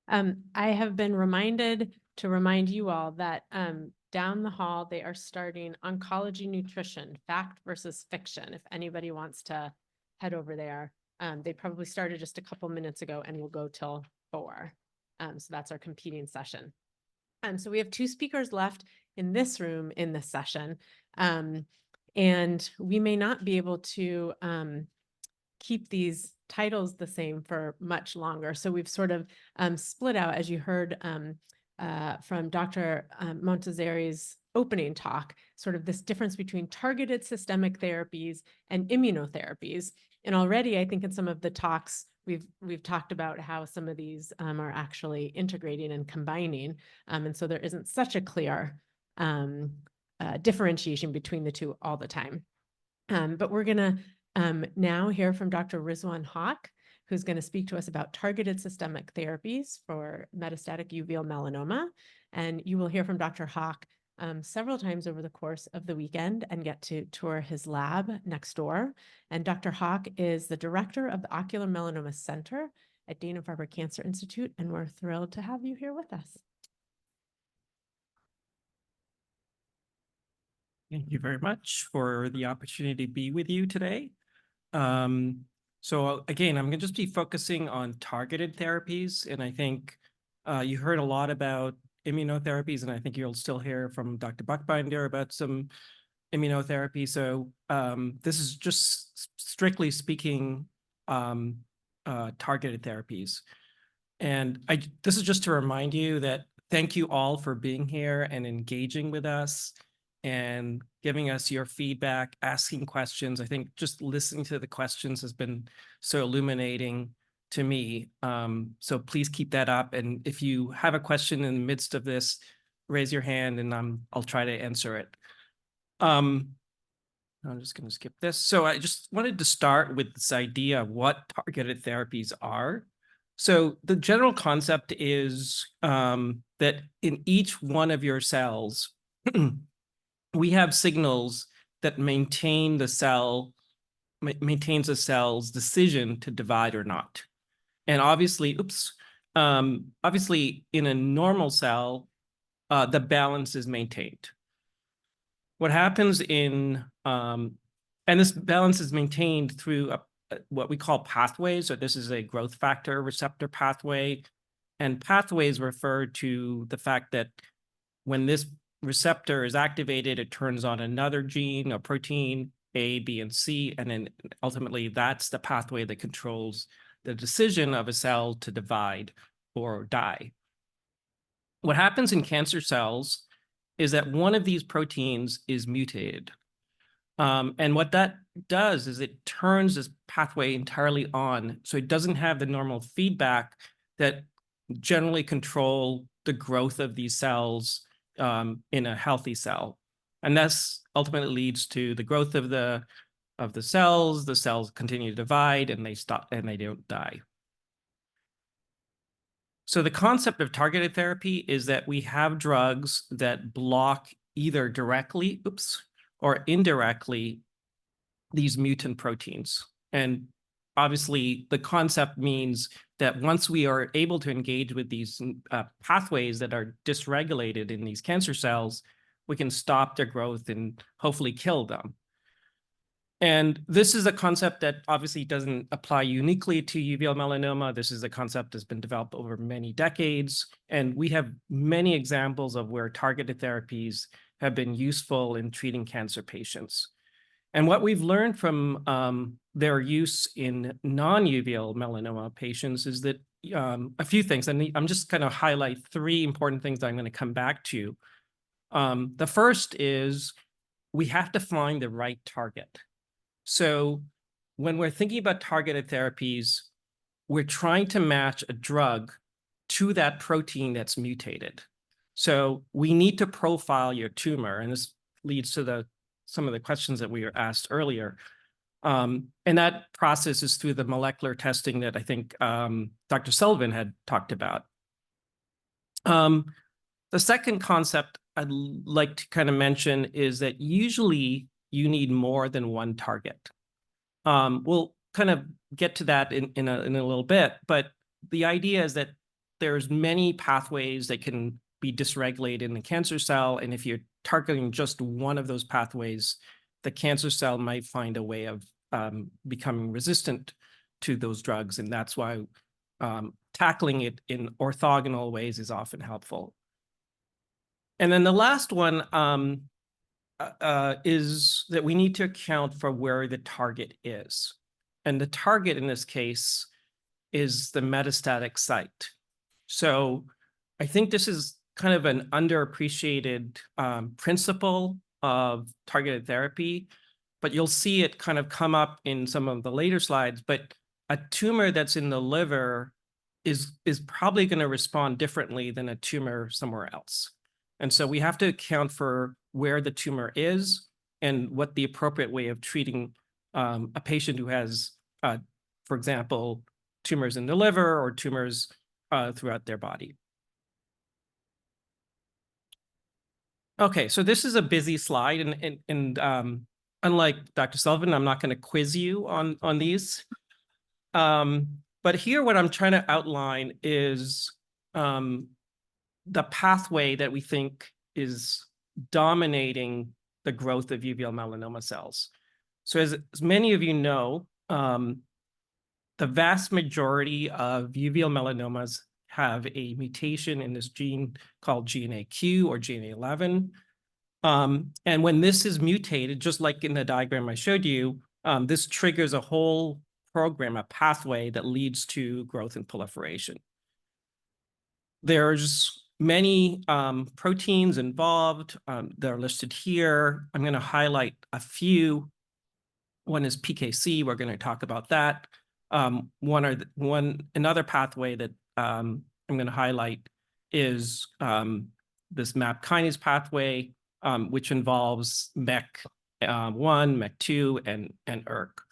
I have been reminded to remind you all that down the hall, they are starting oncology nutrition, fact versus fiction. If anybody wants to head over there, they probably started just a couple minutes ago and will go till 4. So that's our competing session. So we have 2 speakers left in this room in this session. And we may not be able to keep these titles the same for much longer. So we've sort of split out, as you heard from Dr. Montazeri's opening talk, sort of this difference between targeted systemic therapies and immunotherapies. And already, I think in some of the talks, we've talked about how some of these are actually integrating and combining. And so there isn't such a clear differentiation between the two all the time. But we're going to now hear from Dr. Rizwan Haq, who's going to speak to us about targeted systemic therapies for metastatic uveal melanoma. And you will hear from Dr. Haq several times over the course of the weekend and get to tour his lab next door. And Dr. Haq is the director of the Ocular Melanoma Center at Dana-Farber Cancer Institute, and we're thrilled to have you here with us. Thank you very much for the opportunity to be with you today. So again, I'm going to just be focusing on targeted therapies. And I think you heard a lot about immunotherapies, and I think you'll still hear from Dr. Buchbinder about some immunotherapy. So this is just strictly speaking targeted therapies. And this is just to remind you that thank you all for being here and engaging with us and giving us your feedback, asking questions. I think just listening to the questions has been so illuminating to me. So please keep that up. And if you have a question in the midst of this, raise your hand and I'll try to answer it. I'm just going to skip this. So I just wanted to start with this idea of what targeted therapies are. So the general concept is that in each one of your cells, we have signals that maintains the cell's decision to divide or not. And obviously, obviously in a normal cell, the balance is maintained. What happens and this balance is maintained through what we call pathways. So this is a growth factor receptor pathway. And pathways refer to the fact that when this receptor is activated, it turns on another gene, a protein, A, B, and C, and then ultimately that's the pathway that controls the decision of a cell to divide or die. What happens in cancer cells is that one of these proteins is mutated. And what that does is it turns this pathway entirely on. So it doesn't have the normal feedback that generally control the growth of these cells in a healthy cell. And that's ultimately leads to the growth of the cells continue to divide and they stop and they don't die. So the concept of targeted therapy is that we have drugs that block either directly, or indirectly these mutant proteins. And obviously the concept means that once we are able to engage with these pathways that are dysregulated in these cancer cells, we can stop their growth and hopefully kill them. And this is a concept that obviously doesn't apply uniquely to uveal melanoma. This is a concept that's been developed over many decades. And we have many examples of where targeted therapies have been useful in treating cancer patients. And what we've learned from their use in non-uveal melanoma patients is that a few things, and I'm just going to highlight three important things that I'm going to come back to. The first is we have to find the right target. So when we're thinking about targeted therapies, we're trying to match a drug to that protein that's mutated. So we need to profile your tumor, and this leads to some of the questions that we were asked earlier. And that process is through the molecular testing that I think Dr. Sullivan had talked about. The second concept I'd like to kind of mention is that usually you need more than one target. We'll kind of get to that in a little bit, but the idea is that there's many pathways that can be dysregulated in the cancer cell, and if you're targeting just one of those pathways, the cancer cell might find a way of becoming resistant to those drugs, and that's why tackling it in orthogonal ways is often helpful. And then the last one is that we need to account for where the target is. And the target in this case is the metastatic site. So I think this is kind of an underappreciated principle of targeted therapy, but you'll see it kind of come up in some of the later slides. But a tumor that's in the liver is probably going to respond differently than a tumor somewhere else. And so we have to account for where the tumor is and what the appropriate way of treating a patient who has, for example, tumors in the liver or tumors throughout their body. Okay, so this is a busy slide, and unlike Dr. Sullivan, I'm not going to quiz you on these. But here, what I'm trying to outline is the pathway that we think is dominating the growth of uveal melanoma cells. So as many of you know, the vast majority of uveal melanomas have a mutation in this gene called GNAQ or GNA11. And when this is mutated, just like in the diagram I showed you, this triggers a whole program, a pathway that leads to growth and proliferation. There's many proteins involved. They're listed here. I'm going to highlight a few. One is PKC. We're going to talk about that. Another pathway that I'm going to highlight is this MAP kinase pathway, which involves MEK1, MEK2, and ERK.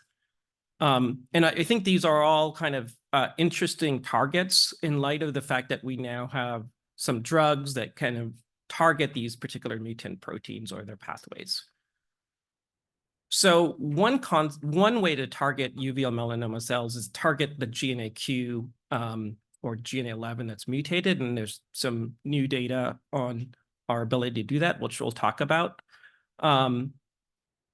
And I think these are all kind of interesting targets in light of the fact that we now have some drugs that kind of target these particular mutant proteins or their pathways. So one way to target uveal melanoma cells is target the GNAQ or GNA11 that's mutated, and there's some new data on our ability to do that, which we'll talk about.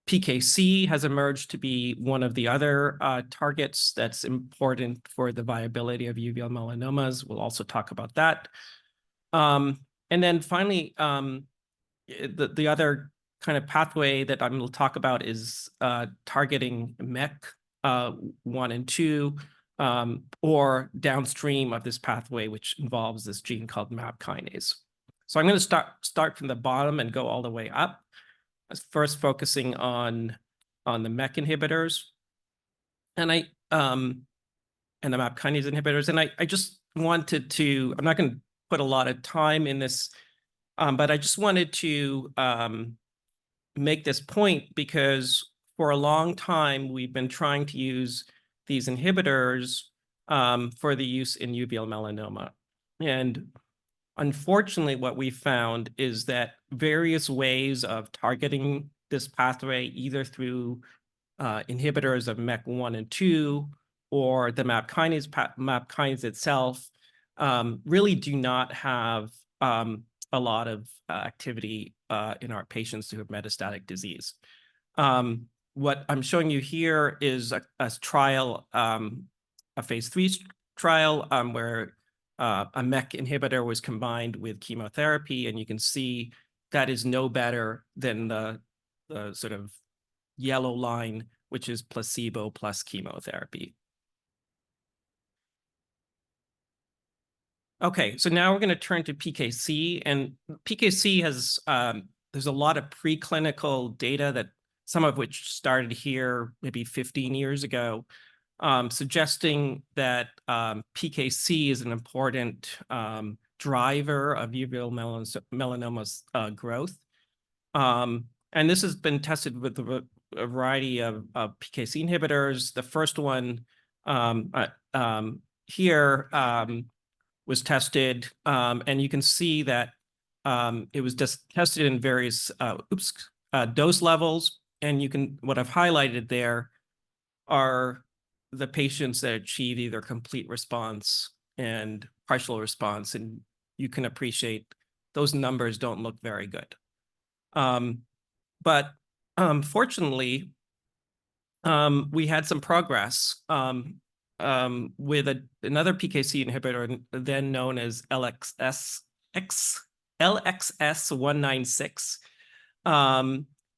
PKC has emerged to be one of the other targets that's important for the viability of uveal melanomas. We'll also talk about that. And then finally, the other kind of pathway that I'm going to talk about is targeting MEK1 and 2, or downstream of this pathway, which involves this gene called MAP kinase. So I'm going to start from the bottom and go all the way up. First focusing on the MEK inhibitors. And and the MAP kinase inhibitors. And I just wanted to, I'm not going to put a lot of time in this, but I just wanted to make this point because for a long time, we've been trying to use these inhibitors for the use in uveal melanoma. And unfortunately, what we found is that various ways of targeting this pathway, either through inhibitors of MEK1 and 2, or the MAP kinase itself, really do not have a lot of activity in our patients who have metastatic disease. What I'm showing you here is a trial, a phase 3 trial where a MEK inhibitor was combined with chemotherapy, and you can see that is no better than the sort of yellow line, which is placebo plus chemotherapy. Okay, so now we're going to turn to PKC, and PKC has, there's a lot of preclinical data that some of which started here maybe 15 years ago, suggesting that PKC is an important driver of uveal melanoma's growth. And this has been tested with a variety of PKC inhibitors. The first one here was tested, and you can see that it was just tested in various dose levels. And you can, what I've highlighted there are the patients that achieve either complete response and partial response. And you can appreciate those numbers don't look very good. But fortunately, we had some progress with another PKC inhibitor, then known as LXS196.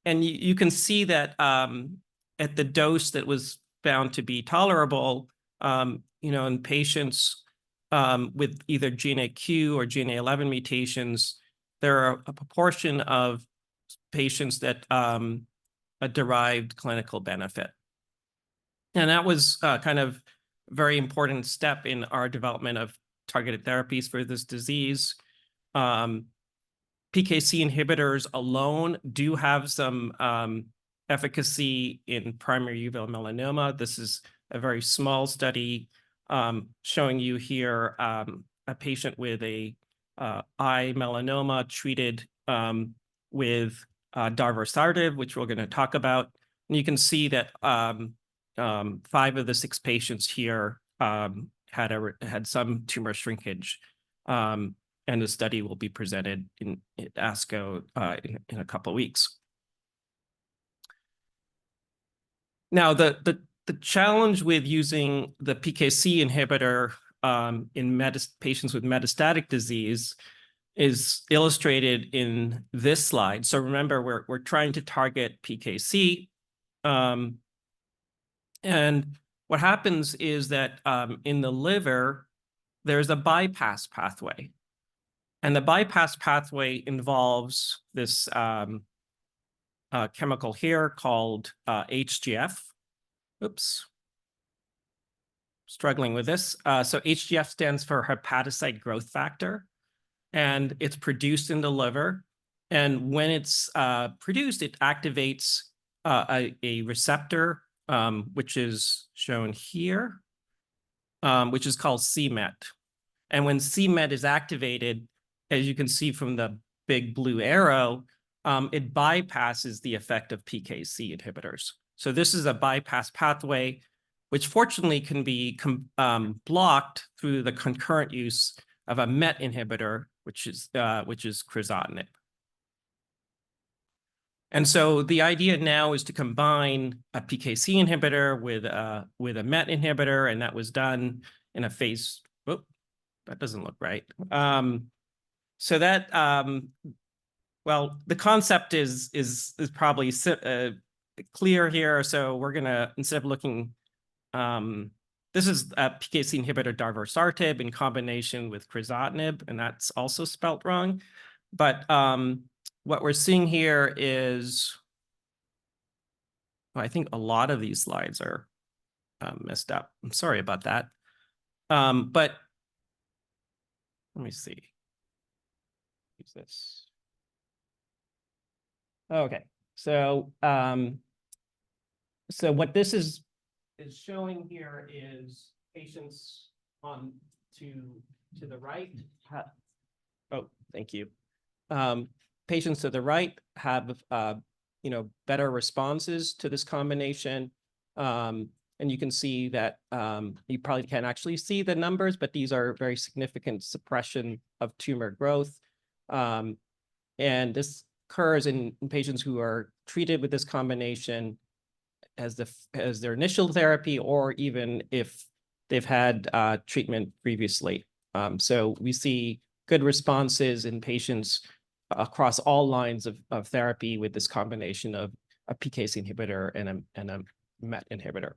And you can see that at the dose that was found to be tolerable, in patients with either GNAQ or GNA11 mutations, there are a proportion of patients that derived clinical benefit. And that was kind of a very important step in our development of targeted therapies for this disease. PKC inhibitors alone do have some efficacy in primary uveal melanoma. This is a very small study showing you here a patient with a eye melanoma treated with darvosartan, which we're going to talk about. And you can see that 5 of the 6 patients here had some tumor shrinkage. And the study will be presented in ASCO in a couple of weeks. Now, the challenge with using the PKC inhibitor in patients with metastatic disease is illustrated in this slide. So remember, we're trying to target PKC. And what happens is that in the liver, there's a bypass pathway. And the bypass pathway involves this chemical here called HGF. Oops. Struggling with this. So HGF stands for hepatocyte growth factor, and it's produced in the liver. And when it's produced, it activates a receptor, which is shown here, which is called c-Met. And when c-Met is activated, as you can see from the big blue arrow, it bypasses the effect of PKC inhibitors. So this is a bypass pathway, which fortunately can be blocked through the concurrent use of a MET inhibitor, which is crizotinib. And so the idea now is to combine a PKC inhibitor with a MET inhibitor, and that was done in a phase. Whoop, that doesn't look right. So that, well, the concept is probably clear here. So we're gonna, instead of looking, this is a PKC inhibitor darvosartan in combination with crizotinib, and that's also spelt wrong. But what we're seeing here is, well, I think a lot of these slides are messed up. I'm sorry about that. But let me see. Use this. Okay, so so what this is showing here is patients on to the right. Oh, thank you. Patients to the right have better responses to this combination. And you can see that you probably can't actually see the numbers, but these are very significant suppression of tumor growth. And this occurs in patients who are treated with this combination as their initial therapy, or even if they've had treatment previously. So we see good responses in patients across all lines of therapy with this combination of a PKC inhibitor and a MET inhibitor.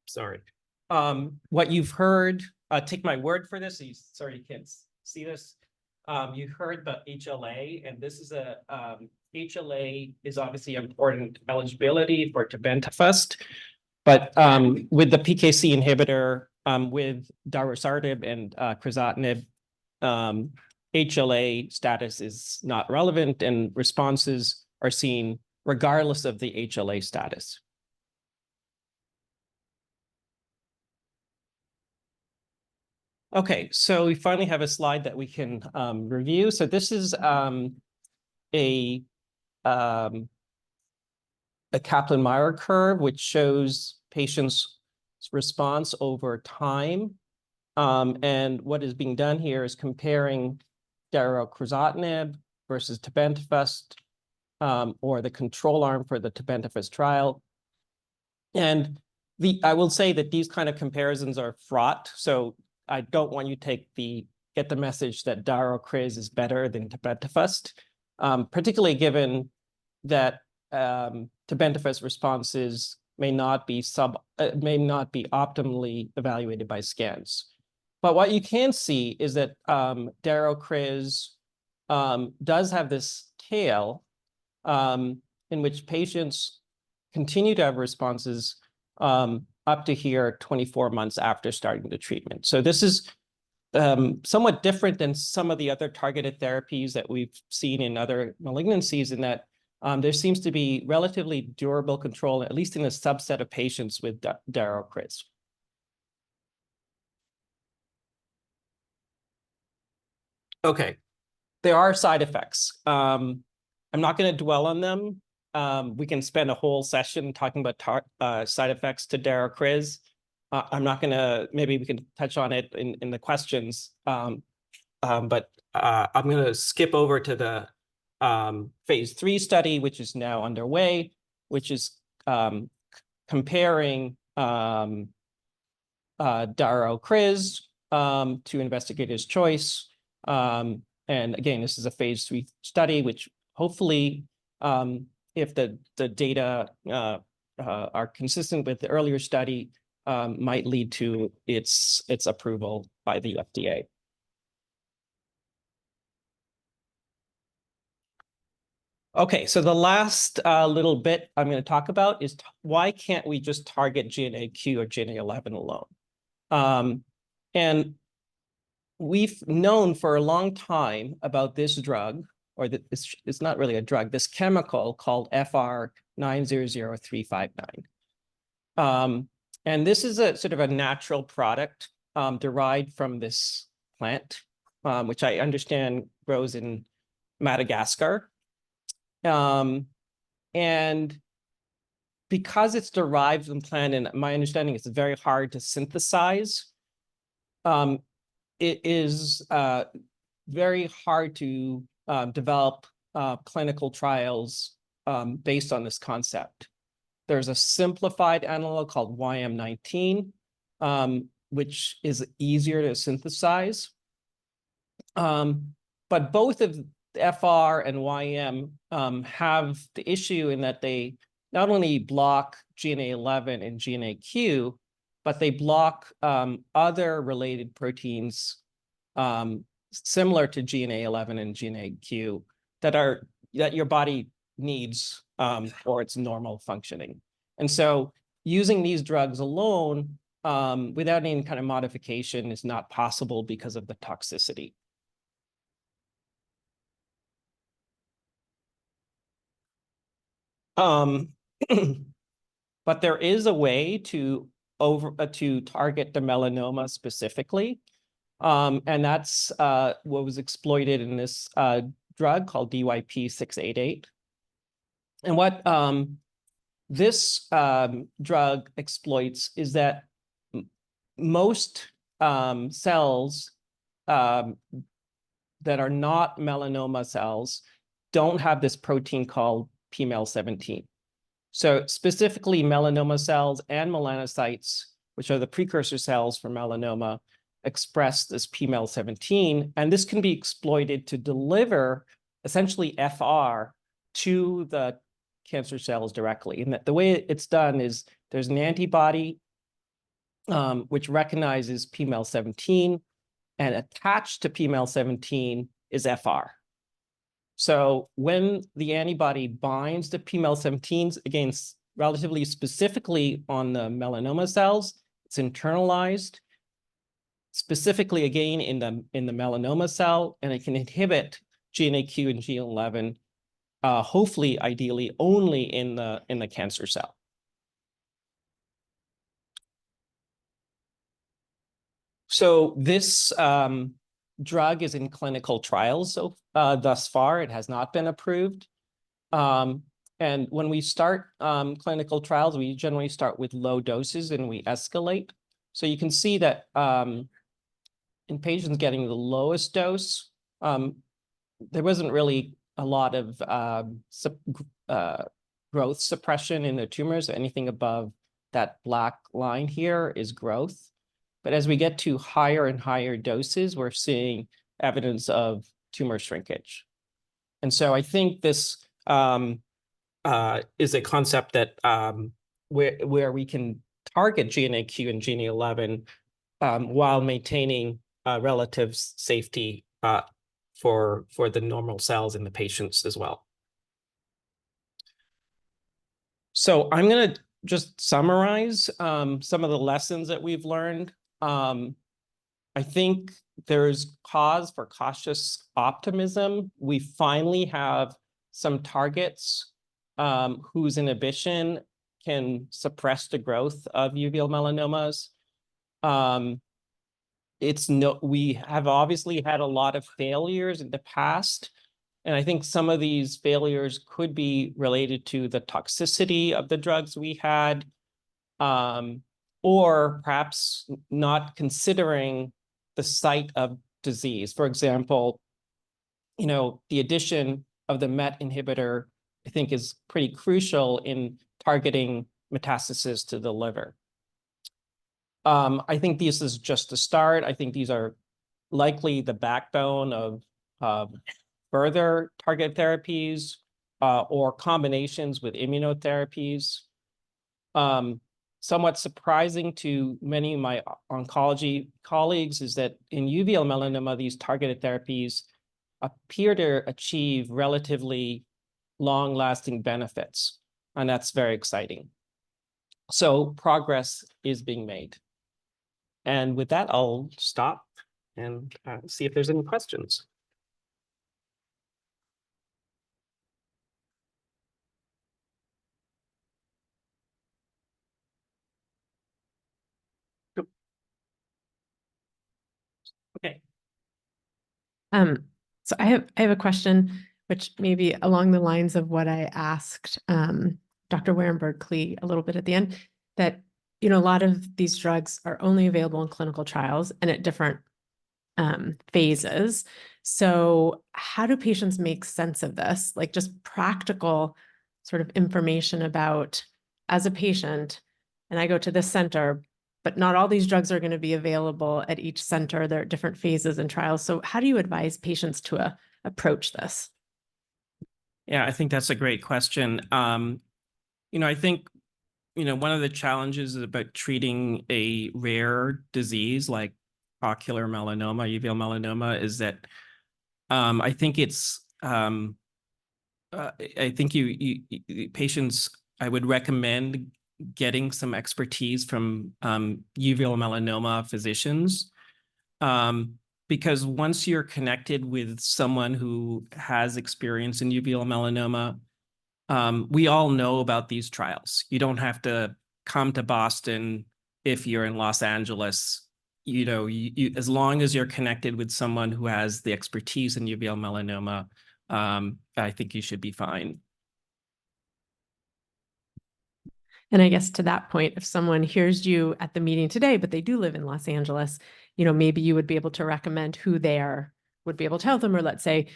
Sorry. What you've heard, take my word for this. Sorry, you can't see this. You heard about HLA, and this is HLA is obviously important eligibility for tebentafusp, but with the PKC inhibitor, with daruvasertib and crizotinib, HLA status is not relevant, and responses are seen regardless of the HLA status. Okay, so we finally have a slide that we can review. So this is a Kaplan-Meier curve, which shows patients' response over time. And what is being done here is comparing darocrizotinib versus tebentafusp, or the control arm for the tebentafusp trial. And I will say that these kind of comparisons are fraught. So I don't want you to get the message that daro-criz is better than tebentafusp, particularly given that tebentafusp responses may not be optimally evaluated by scans. But what you can see is that daro-criz does have this tail in which patients continue to have responses up to here 24 months after starting the treatment. So this is somewhat different than some of the other targeted therapies that we've seen in other malignancies, in that there seems to be relatively durable control, at least in a subset of patients with daro-criz. Okay, there are side effects. I'm not going to dwell on them. We can spend a whole session talking about side effects to daro-criz. I'm not going to, maybe we can touch on it in the questions, but I'm going to skip over to the phase 3 study, which is now underway, which is comparing daro-criz to investigator's choice. And again, this is a phase 3 study, which hopefully, if the data are consistent with the earlier study, might lead to its approval by the FDA. Okay, so the last little bit I'm going to talk about is why can't we just target GNAQ or GNA11 alone? And we've known for a long time about this drug, or it's not really a drug, this chemical called FR900359. And this is a sort of a natural product derived from this plant, which I understand grows in Madagascar. And because it's derived from the plant, and my understanding is very hard to synthesize, it is very hard to develop clinical trials based on this concept. There's a simplified analog called YM19, which is easier to synthesize. But both of FR and YM have the issue in that they not only block GNA11 and GNAQ, but they block other related proteins similar to GNA11 and GNAQ that your body needs for its normal functioning. And so using these drugs alone without any kind of modification is not possible because of the toxicity. But there is a way to target the melanoma specifically. And that's what was exploited in this drug called DYP-688. And what this drug exploits is that most cells that are not melanoma cells don't have this protein called PMEL17. So specifically melanoma cells and melanocytes, which are the precursor cells for melanoma, express this PMEL17, and this can be exploited to deliver essentially FR to the cancer cells directly. And the way it's done is there's an antibody which recognizes PMEL17, and attached to PMEL17 is FR. So when the antibody binds to PMEL17, again, relatively specifically on the melanoma cells, it's internalized, specifically again in the melanoma cell, and it can inhibit GNAQ and GNA11, hopefully, ideally, only in the cancer cell. So this drug is in clinical trials. So thus far, it has not been approved. And when we start clinical trials, we generally start with low doses and we escalate. So you can see that in patients getting the lowest dose, there wasn't really a lot of growth suppression in the tumors. Anything above that black line here is growth. But as we get to higher and higher doses, we're seeing evidence of tumor shrinkage. And so I think this is a concept that where we can target GNAQ and GNA11 while maintaining relative safety for the normal cells in the patients as well. So I'm going to just summarize some of the lessons that we've learned. I think there's cause for cautious optimism. We finally have some targets whose inhibition can suppress the growth of uveal melanomas. We have obviously had a lot of failures in the past, and I think some of these failures could be related to the toxicity of the drugs we had, or perhaps not considering the site of disease. For example, the addition of the MET inhibitor, I think, is pretty crucial in targeting metastasis to the liver. I think this is just a start. I think these are likely the backbone of further target therapies or combinations with immunotherapies. Somewhat surprising to many of my oncology colleagues is that in uveal melanoma, these targeted therapies appear to achieve relatively long-lasting benefits, and that's very exciting. So progress is being made. And with that, I'll stop and see if there's any questions. Okay. So I have a question, which may be along the lines of what I asked Dr. Warenberg-Klee a little bit at the end, that a lot of these drugs are only available in clinical trials and at different phases. So how do patients make sense of this? Like just practical sort of information about, as a patient, and I go to this center, but not all these drugs are going to be available at each center. There are different phases and trials. So how do you advise patients to approach this? Yeah, I think that's a great question. I think one of the challenges about treating a rare disease like ocular melanoma, uveal melanoma, is that I think patients, I would recommend getting some expertise from uveal melanoma physicians. Because once you're connected with someone who has experience in uveal melanoma, we all know about these trials. You don't have to come to Boston if you're in Los Angeles. As long as you're connected with someone who has the expertise in uveal melanoma, I think you should be fine. And I guess to that point, if someone hears you at the meeting today, but they do live in Los Angeles, maybe you would be able to recommend who would be able to help them. Or let's say,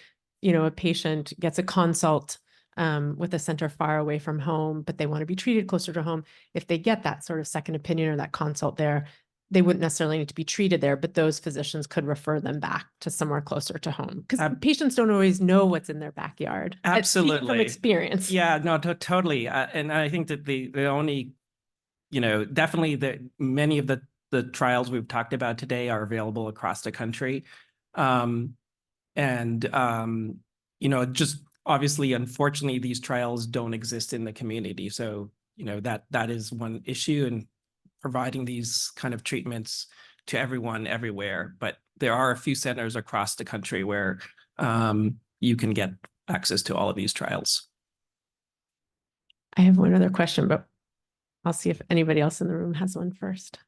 a patient gets a consult with a center far away from home, but they want to be treated closer to home. If they get that sort of second opinion or that consult there, they wouldn't necessarily need to be treated there, but those physicians could refer them back to somewhere closer to home, because patients don't always know what's in their backyard. Speaking from Absolutely. experience. Yeah, no, totally. And I think that the only, definitely many of the trials we've talked about today are available across the country. Just obviously, unfortunately, these trials don't exist in the community. So, that is one issue, and providing these kind of treatments to everyone everywhere. But there are a few centers across the country where you can get access to all of these trials. I have one other question, but I'll see if anybody else in the room has one first.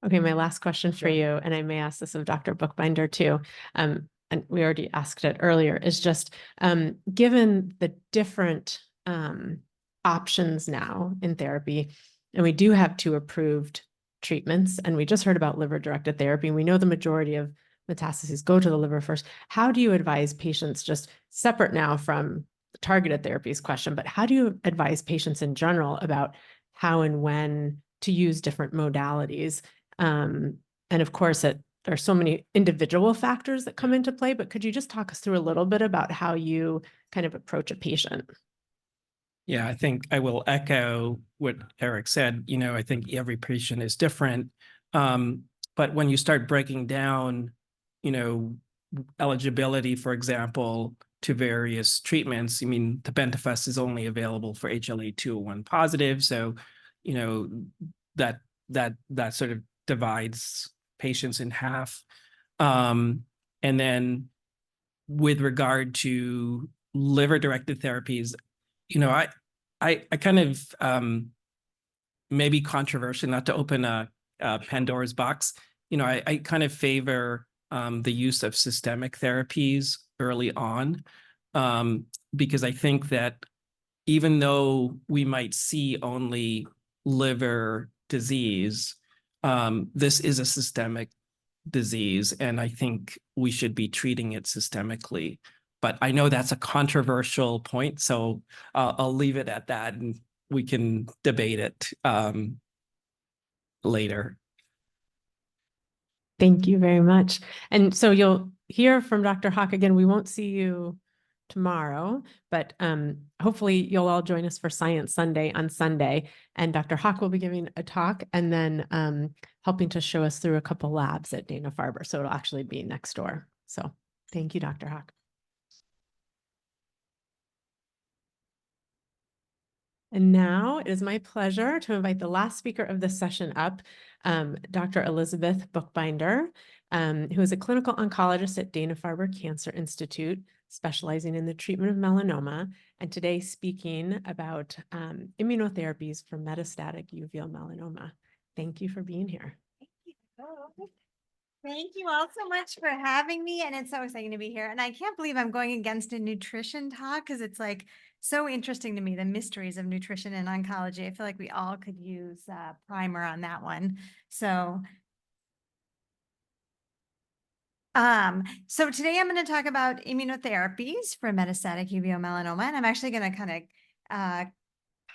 Okay, my last question for you, and I may ask this of Dr. Bookbinder too, and we already asked it earlier, is just given the different options now in therapy, and we do have 2 approved treatments, and we just heard about liver-directed therapy, and we know the majority of metastases go to the liver first. How do you advise patients, just separate now from the targeted therapies question, but how do you advise patients in general about how and when to use different modalities? And of course, there are so many individual factors that come into play, but could you just talk us through a little bit about how you kind of approach a patient? Yeah, I think I will echo what Eric said. I think every patient is different. But when you start breaking down, eligibility, for example, to various treatments, tebentafusp is only available for HLA-201 positive. So, that sort of divides patients in half. And then with regard to liver-directed therapies, I kind of maybe controversial, not to open a Pandora's box. I kind of favor the use of systemic therapies early on, because I think that even though we might see only liver disease, this is a systemic disease, and I think we should be treating it systemically. But I know that's a controversial point, so I'll leave it at that, and we can debate it later. Thank you very much. And so you'll hear from Dr. Hawk again. We won't see you tomorrow, but hopefully you'll all join us for Science Sunday on Sunday. And Dr. Hawk will be giving a talk and then helping to show us through a couple labs at Dana-Farber. So it'll actually be next door. So thank you, Dr. Hawk. And now it is my pleasure to invite the last speaker of this session up, Dr. Elizabeth Bookbinder, who is a clinical oncologist at Dana-Farber Cancer Institute, specializing in the treatment of melanoma, and today speaking about immunotherapies for metastatic uveal melanoma. Thank you for being here. Thank you all so much for having me, and it's so exciting to be here. And I can't believe I'm going against a nutrition talk, because it's like so interesting to me, the mysteries of nutrition and oncology. I feel like we all could use a primer on that one. So today I'm going to talk about immunotherapies for metastatic uveal melanoma, and I'm actually going to kind of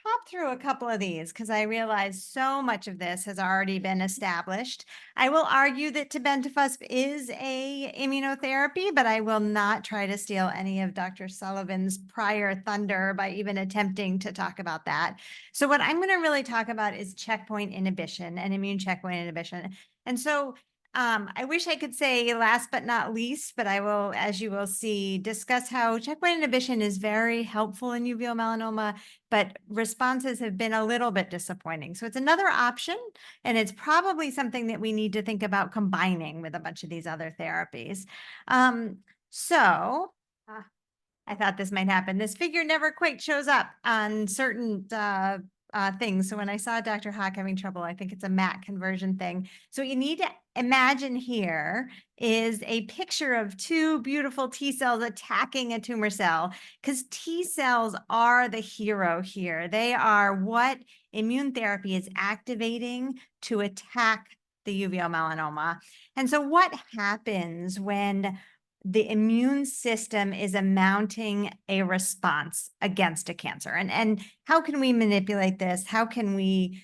pop through a couple of these because I realize so much of this has already been established. I will argue that tebentafusp is a immunotherapy, but I will not try to steal any of Dr. Sullivan's prior thunder by even attempting to talk about that. So what I'm going to really talk about is checkpoint inhibition and immune checkpoint inhibition. And so I wish I could say last but not least, but I will, as you will see, discuss how checkpoint inhibition is very helpful in uveal melanoma, but responses have been a little bit disappointing. So it's another option, and it's probably something that we need to think about combining with a bunch of these other therapies. I thought this might happen. This figure never quite shows up on certain things. So when I saw Dr. Hawk having trouble, I think it's a MAC conversion thing. So what you need to imagine here is a picture of two beautiful T cells attacking a tumor cell, because T cells are the hero here. They are what immune therapy is activating to attack the uveal melanoma. And so what happens when the immune system is mounting a response against a cancer? And how can we manipulate this? How can we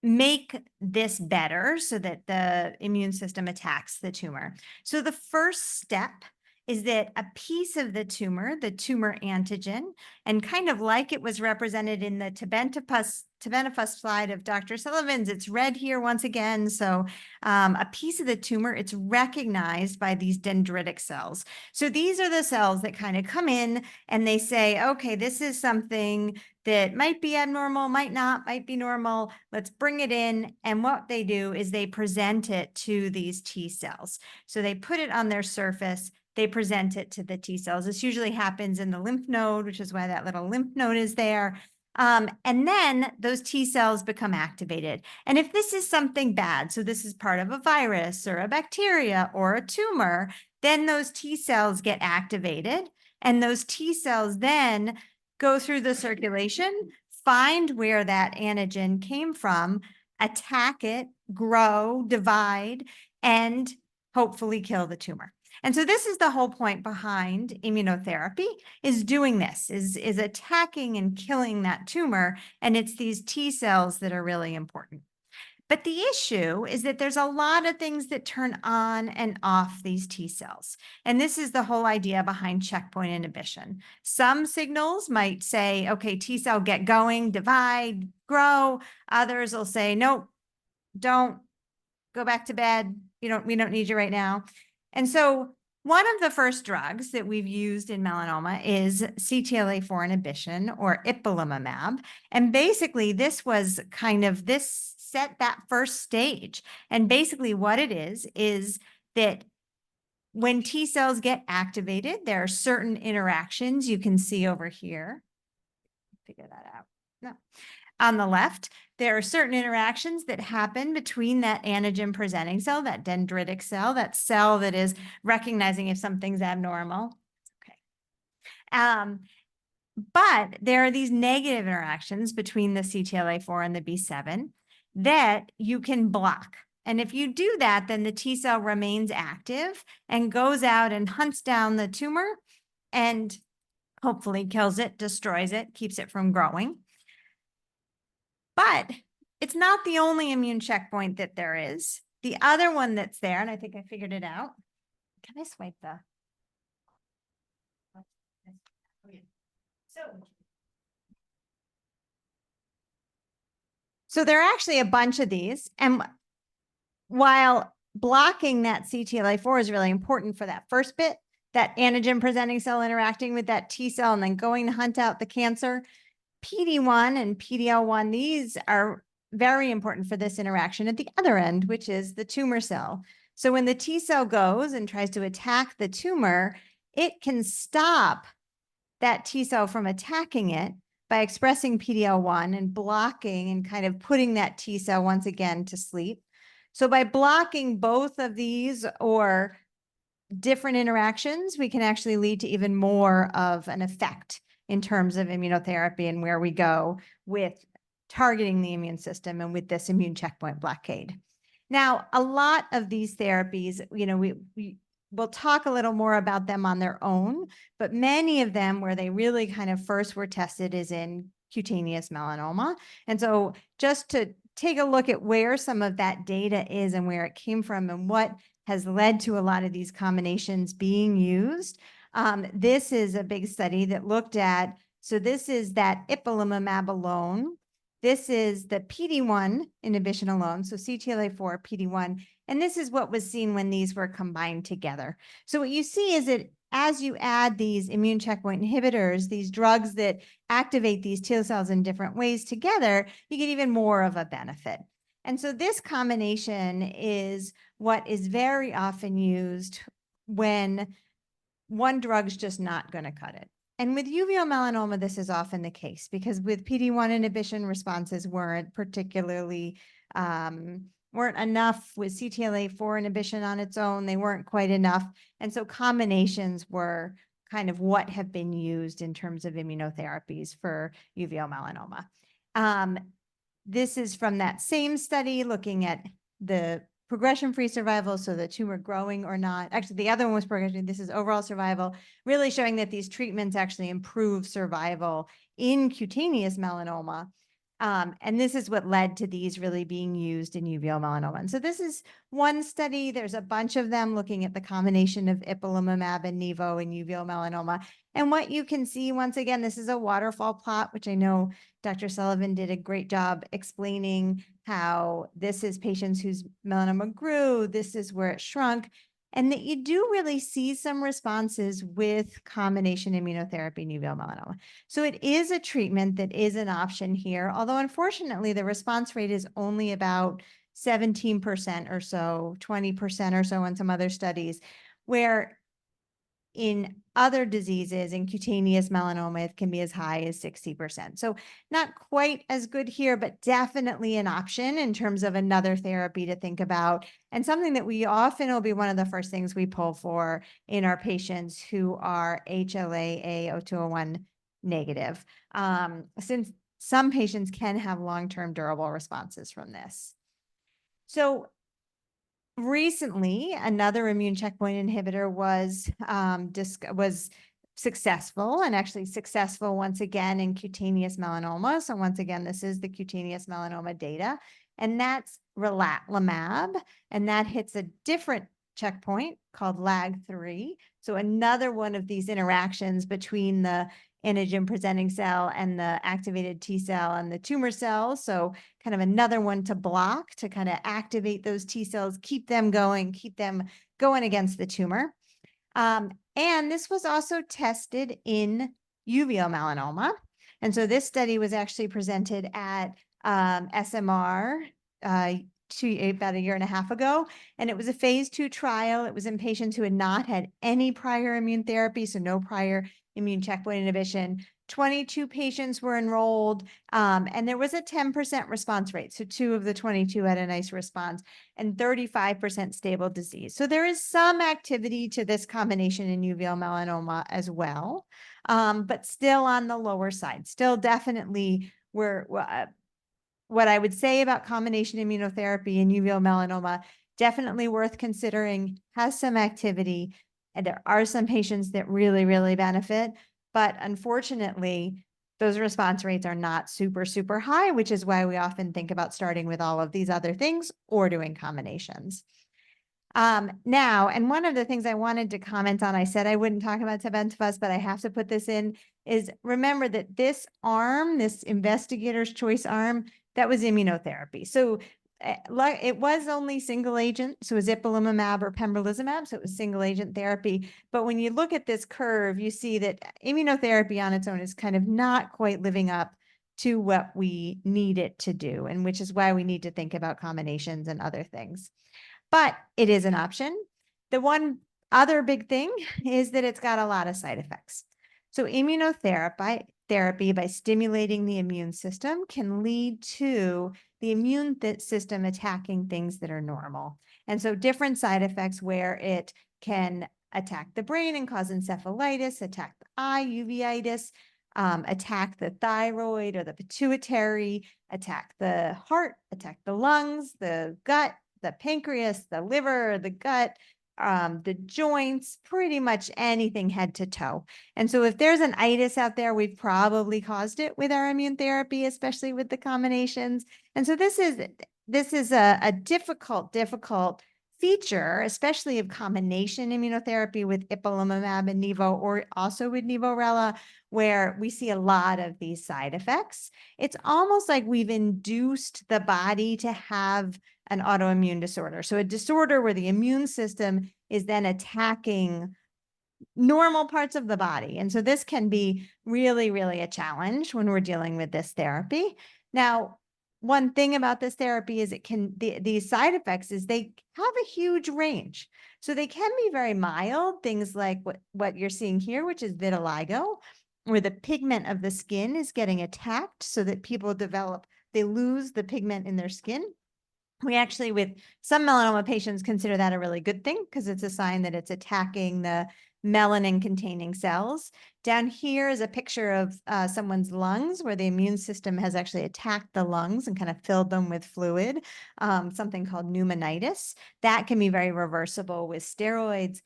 make this better so that the immune system attacks the tumor? So the first step is that a piece of the tumor antigen, and kind of like it was represented in the tebentafusp slide of Dr. Sullivan's, it's red here once again. So a piece of the tumor, it's recognized by these dendritic cells. So these are the cells that kind of come in and they say, okay, this is something that might be abnormal, might not, might be normal. Let's bring it in. And what they do is they present it to these T cells. So they put it on their surface. They present it to the T cells. This usually happens in the lymph node, which is why that little lymph node is there. And then those T cells become activated. And if this is something bad, so this is part of a virus or a bacteria or a tumor, then those T cells get activated. And those T cells then go through the circulation, find where that antigen came from, attack it, grow, divide, and hopefully kill the tumor. And so this is the whole point behind immunotherapy, is doing this, is attacking and killing that tumor. And it's these T cells that are really important. But the issue is that there's a lot of things that turn on and off these T cells. And this is the whole idea behind checkpoint inhibition. Some signals might say, okay, T cell, get going, divide, grow. Others will say, nope, don't, go back to bed. We don't need you right now. And so one of the first drugs that we've used in melanoma is CTLA-4 inhibition, or ipilimumab. And basically this was kind of, this set that first stage. And basically what it is that when T cells get activated, there are certain interactions you can see over here. Figure that out. No. On the left, there are certain interactions that happen between that antigen presenting cell, that dendritic cell, that cell that is recognizing if something's abnormal. Okay. But there are these negative interactions between the CTLA-4 and the B7 that you can block. And if you do that, then the T cell remains active and goes out and hunts down the tumor and hopefully kills it, destroys it, keeps it from growing. But it's not the only immune checkpoint that there is. The other one that's there, and I think I figured it out. Can I swipe the? So there are actually a bunch of these. And while blocking that CTLA-4 is really important for that first bit, that antigen presenting cell interacting with that T cell and then going to hunt out the cancer, PD-1 and PD-L1, these are very important for this interaction at the other end, which is the tumor cell. So when the T cell goes and tries to attack the tumor, it can stop that T cell from attacking it by expressing PD-L1 and blocking and kind of putting that T cell once again to sleep. So by blocking both of these or different interactions, we can actually lead to even more of an effect in terms of immunotherapy and where we go with targeting the immune system and with this immune checkpoint blockade. Now, a lot of these therapies, we'll talk a little more about them on their own, but many of them where they really kind of first were tested is in cutaneous melanoma. And so just to take a look at where some of that data is and where it came from and what has led to a lot of these combinations being used. This is a big study that looked at, so this is that ipilimumab alone. This is the PD-1 inhibition alone, so CTLA-4, PD-1, and this is what was seen when these were combined together. So what you see is that as you add these immune checkpoint inhibitors, these drugs that activate these T cells in different ways together, you get even more of a benefit. And so this combination is what is very often used when one drug's just not going to cut it. And with uveal melanoma, this is often the case because with PD-1 inhibition, responses weren't particularly, weren't enough with CTLA-4 inhibition on its own. They weren't quite enough. And so combinations were kind of what have been used in terms of immunotherapies for uveal melanoma. This is from that same study looking at the progression-free survival, so the tumor growing or not. Actually, the other one was progression. This is overall survival, really showing that these treatments actually improve survival in cutaneous melanoma. And this is what led to these really being used in uveal melanoma. And so this is one study. There's a bunch of them looking at the combination of ipilimumab and nivo in uveal melanoma. And what you can see, once again, this is a waterfall plot, which I know Dr. Sullivan did a great job explaining how this is patients whose melanoma grew, this is where it shrunk, and that you do really see some responses with combination immunotherapy in uveal melanoma. So it is a treatment that is an option here, although unfortunately the response rate is only about 17% or so, 20% or so in some other studies, where in other diseases, in cutaneous melanoma, it can be as high as 60%. So not quite as good here, but definitely an option in terms of another therapy to think about, and something that we often will be one of the first things we pull for in our patients who are HLA-A0201 negative, since some patients can have long-term durable responses from this. So recently, another immune checkpoint inhibitor was successful, and actually successful once again in cutaneous melanoma. So once again, this is the cutaneous melanoma data, and that's relatlimab, and that hits a different checkpoint called LAG3. So another one of these interactions between the antigen presenting cell and the activated T cell and the tumor cell. So kind of another one to block to kind of activate those T cells, keep them going against the tumor. And this was also tested in uveal melanoma. And so this study was actually presented at SMR about a year and a half ago. And it was a phase 2 trial. It was in patients who had not had any prior immune therapy, so no prior immune checkpoint inhibition. 22 patients were enrolled, and there was a 10% response rate. So 2 of the 22 had a nice response, and 35% stable disease. So there is some activity to this combination in uveal melanoma as well, but still on the lower side. Still definitely what I would say about combination immunotherapy in uveal melanoma, definitely worth considering, has some activity, and there are some patients that really, really benefit. But unfortunately, those response rates are not super, super high, which is why we often think about starting with all of these other things or doing combinations. Now, and one of the things I wanted to comment on, I said I wouldn't talk about tebentafusp, but I have to put this in, is remember that this arm, this investigator's choice arm, that was immunotherapy. So it was only single agent, so it was ipilimumab or pembrolizumab, so it was single agent therapy. But when you look at this curve, you see that immunotherapy on its own is kind of not quite living up to what we need it to do, and which is why we need to think about combinations and other things. But it is an option. The one other big thing is that it's got a lot of side effects. So immunotherapy by stimulating the immune system can lead to the immune system attacking things that are normal. And so different side effects where it can attack the brain and cause encephalitis, attack the eye, uveitis, attack the thyroid or the pituitary, attack the heart, attack the lungs, the gut, the pancreas, the liver, the gut, the joints, pretty much anything head to toe. And so if there's an itis out there, we've probably caused it with our immune therapy, especially with the combinations. And so this is a difficult feature, especially of combination immunotherapy with ipilimumab and Nivo, or also with Nivo-Rela, where we see a lot of these side effects. It's almost like we've induced the body to have an autoimmune disorder. So a disorder where the immune system is then attacking normal parts of the body. And so this can be really, really a challenge when we're dealing with this therapy. Now, one thing about this therapy is these side effects is they have a huge range. So they can be very mild, things like what you're seeing here, which is vitiligo, where the pigment of the skin is getting attacked so that they lose the pigment in their skin. We actually, with some melanoma patients, consider that a really good thing because it's a sign that it's attacking the melanin-containing cells. Down here is a picture of someone's lungs where the immune system has actually attacked the lungs and kind of filled them with fluid, something called pneumonitis. That can be very reversible with steroids.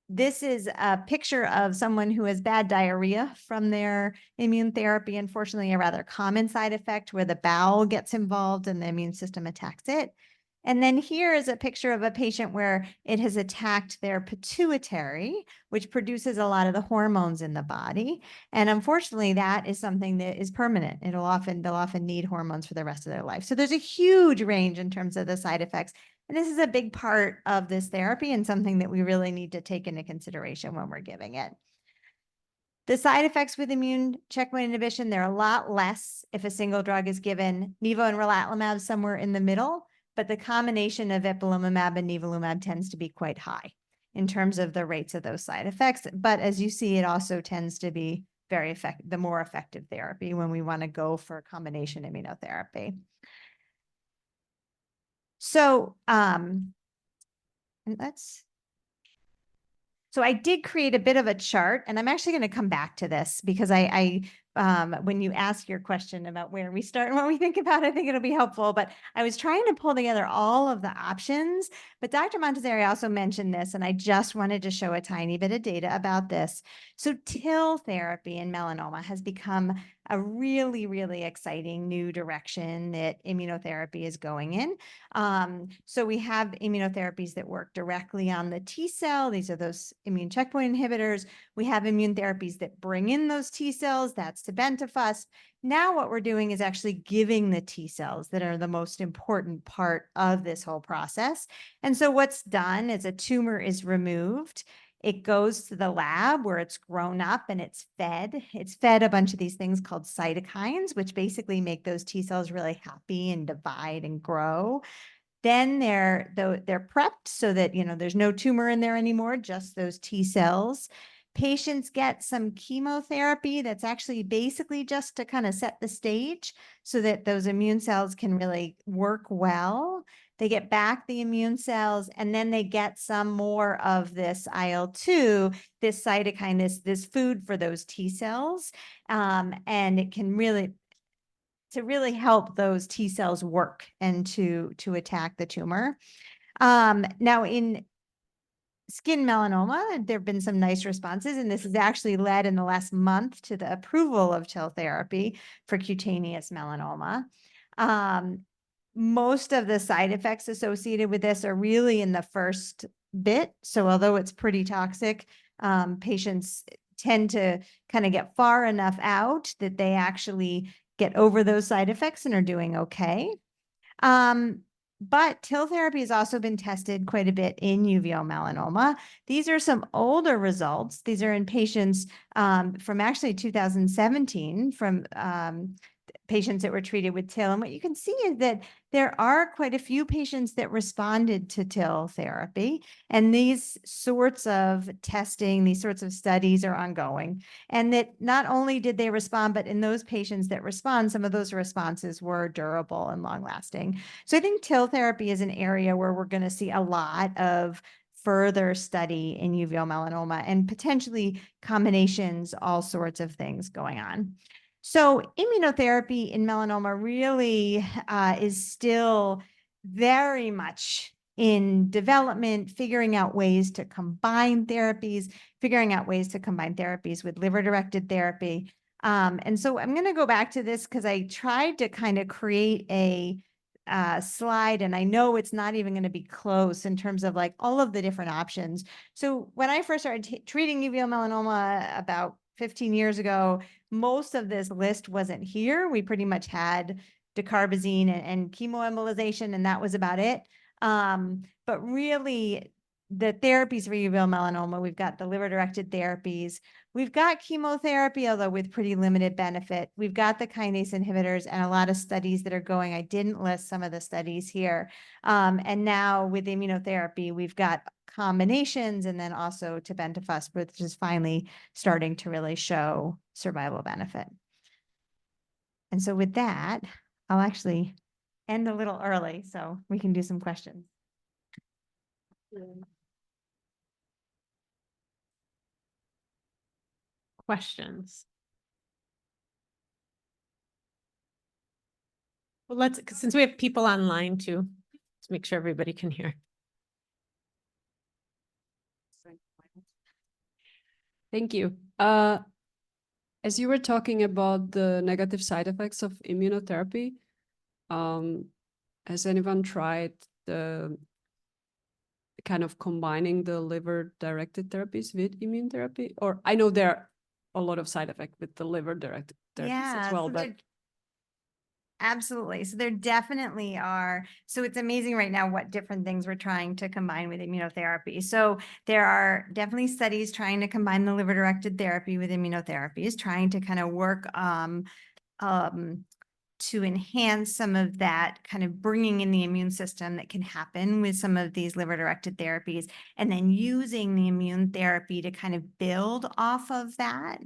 This is a picture of someone who has bad diarrhea from their immune therapy. Unfortunately, a rather common side effect where the bowel gets involved and the immune system attacks it. And then here is a picture of a patient where it has attacked their pituitary, which produces a lot of the hormones in the body. And unfortunately, that is something that is permanent. They'll often need hormones for the rest of their life. So there's a huge range in terms of the side effects. And this is a big part of this therapy and something that we really need to take into consideration when we're giving it. The side effects with immune checkpoint inhibition, they're a lot less if a single drug is given. Nivo and relatlimab somewhere in the middle, but the combination of ipilimumab and nivolumab tends to be quite high in terms of the rates of those side effects. But as you see, it also tends to be very effective, the more effective therapy when we want to go for combination immunotherapy. So, so I did create a bit of a chart, and I'm actually going to come back to this because when you ask your question about where we start and what we think about, I think it'll be helpful. But I was trying to pull together all of the options, but Dr. Montazeri also mentioned this, and I just wanted to show a tiny bit of data about this. So TIL therapy in melanoma has become a really, really exciting new direction that immunotherapy is going in. So we have immunotherapies that work directly on the T cell. These are those immune checkpoint inhibitors. We have immune therapies that bring in those T cells. That's tebentafusp. Now what we're doing is actually giving the T cells that are the most important part of this whole process. And so what's done is a tumor is removed. It goes to the lab where it's grown up and it's fed. It's fed a bunch of these things called cytokines, which basically make those T cells really happy and divide and grow. Then they're prepped so that, there's no tumor in there anymore, just those T cells. Patients get some chemotherapy that's actually basically just to kind of set the stage so that those immune cells can really work well. They get back the immune cells, and then they get some more of this IL-2, this cytokine, this food for those T cells. And it can really help those T cells work and to attack the tumor. Now in skin melanoma, there have been some nice responses, and this has actually led in the last month to the approval of TIL therapy for cutaneous melanoma. Most of the side effects associated with this are really in the first bit. So although it's pretty toxic, patients tend to kind of get far enough out that they actually get over those side effects and are doing okay. But TIL therapy has also been tested quite a bit in uveal melanoma. These are some older results. These are in patients from actually 2017 from patients that were treated with TIL. And what you can see is that there are quite a few patients that responded to TIL therapy. And these sorts of testing, these sorts of studies are ongoing. And that not only did they respond, but in those patients that respond, some of those responses were durable and long lasting. So I think TIL therapy is an area where we're going to see a lot of further study in uveal melanoma and potentially combinations, all sorts of things going on. So immunotherapy in melanoma really is still very much in development, figuring out ways to combine therapies, with liver-directed therapy. And so I'm going to go back to this because I tried to kind of create a slide, and I know it's not even going to be close in terms of like all of the different options. So when I first started treating uveal melanoma about 15 years ago, most of this list wasn't here. We pretty much had dacarbazine and chemoembolization, and that was about it. But really, the therapies for uveal melanoma, we've got the liver-directed therapies. We've got chemotherapy, although with pretty limited benefit. We've got the kinase inhibitors and a lot of studies that are going. I didn't list some of the studies here. And now with immunotherapy, we've got combinations, and then also tebentafusp, which is finally starting to really show survival benefit. And so with that, I'll actually end a little early so we can do some questions. Questions? Well, since we have people online too, let's make sure everybody can hear. Thank you. As you were talking about the negative side effects of immunotherapy, has anyone tried the kind of combining the liver-directed therapies with immune therapy? Or I know there are a lot of side effects with the liver-directed therapies as well, so but absolutely. So there definitely are. So it's amazing right now what different things we're trying to combine with immunotherapy. So there are definitely studies trying to combine the liver-directed therapy with immunotherapies, trying to kind of work to enhance some of that kind of bringing in the immune system that can happen with some of these liver-directed therapies, and then using the immune therapy to kind of build off of that.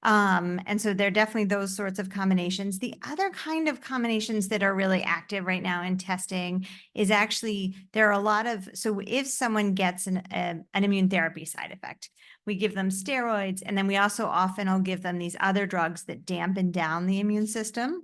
And so there are definitely those sorts of combinations. The other kind of combinations that are really active right now in testing is actually, there are a lot of, so if someone gets an immune therapy side effect, we give them steroids, and then we also often will give them these other drugs that dampen down the immune system.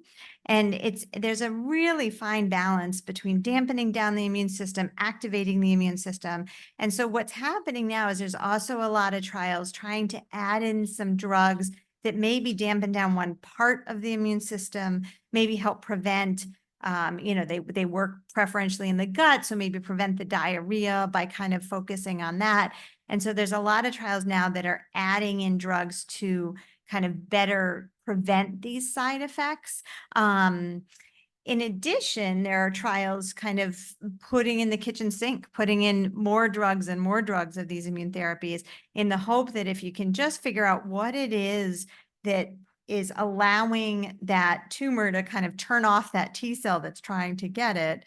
And there's a really fine balance between dampening down the immune system, activating the immune system. And so what's happening now is there's also a lot of trials trying to add in some drugs that maybe dampen down one part of the immune system, maybe help prevent, they work preferentially in the gut, so maybe prevent the diarrhea by kind of focusing on that. And so there's a lot of trials now that are adding in drugs to kind of better prevent these side effects. In addition, there are trials kind of putting in the kitchen sink, putting in more drugs and more drugs of these immune therapies in the hope that if you can just figure out what it is that is allowing that tumor to kind of turn off that T cell that's trying to get it,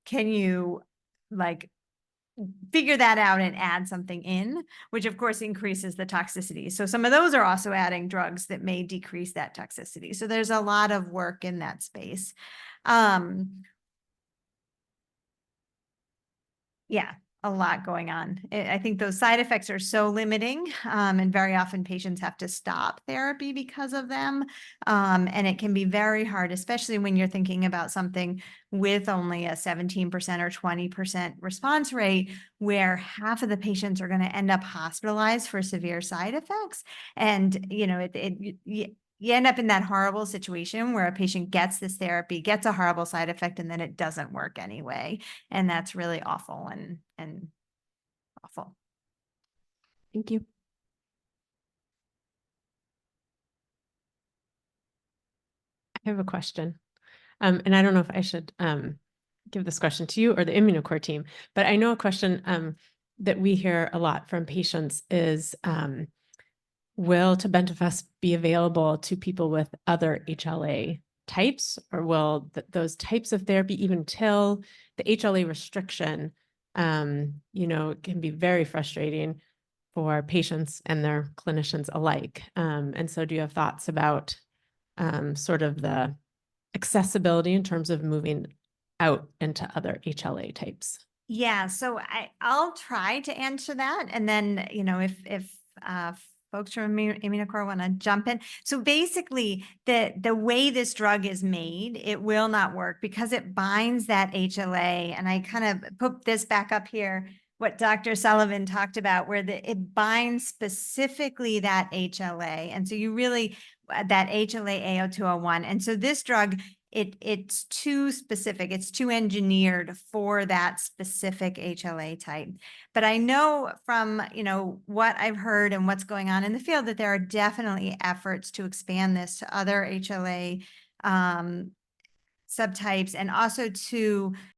can you like figure that out and add something in, which of course increases the toxicity. So some of those are also adding drugs that may decrease that toxicity. So there's a lot of work in that space. Yeah, a lot going on. I think those side effects are so limiting, and very often patients have to stop therapy because of them. And it can be very hard, especially when you're thinking about something with only a 17% or 20% response rate, where half of the patients are going to end up hospitalized for severe side effects. And, you end up in that horrible situation where a patient gets this therapy, gets a horrible side effect, and then it doesn't work anyway. And that's really awful and awful. thank you. I have a question. And I don't know if I should give this question to you or the Immunocore team, but I know a question that we hear a lot from patients is, will tebentafusp be available to people with other HLA types, or will those types of therapy, even till the HLA restriction, can be very frustrating for patients and their clinicians alike. And so do you have thoughts about sort of the accessibility in terms of moving out into other HLA types? Yeah, so I'll try to answer that. And then, if folks from Immunocore want to jump in. So basically, the way this drug is made, it will not work because it binds that HLA. And I kind of put this back up here, what Dr. Sullivan talked about, where it binds specifically that HLA. And so you really, that HLA AO201. And so this drug, it's too specific, it's too engineered for that specific HLA type. But I know from, what I've heard and what's going on in the field that there are definitely efforts to expand this to other HLA subtypes and also to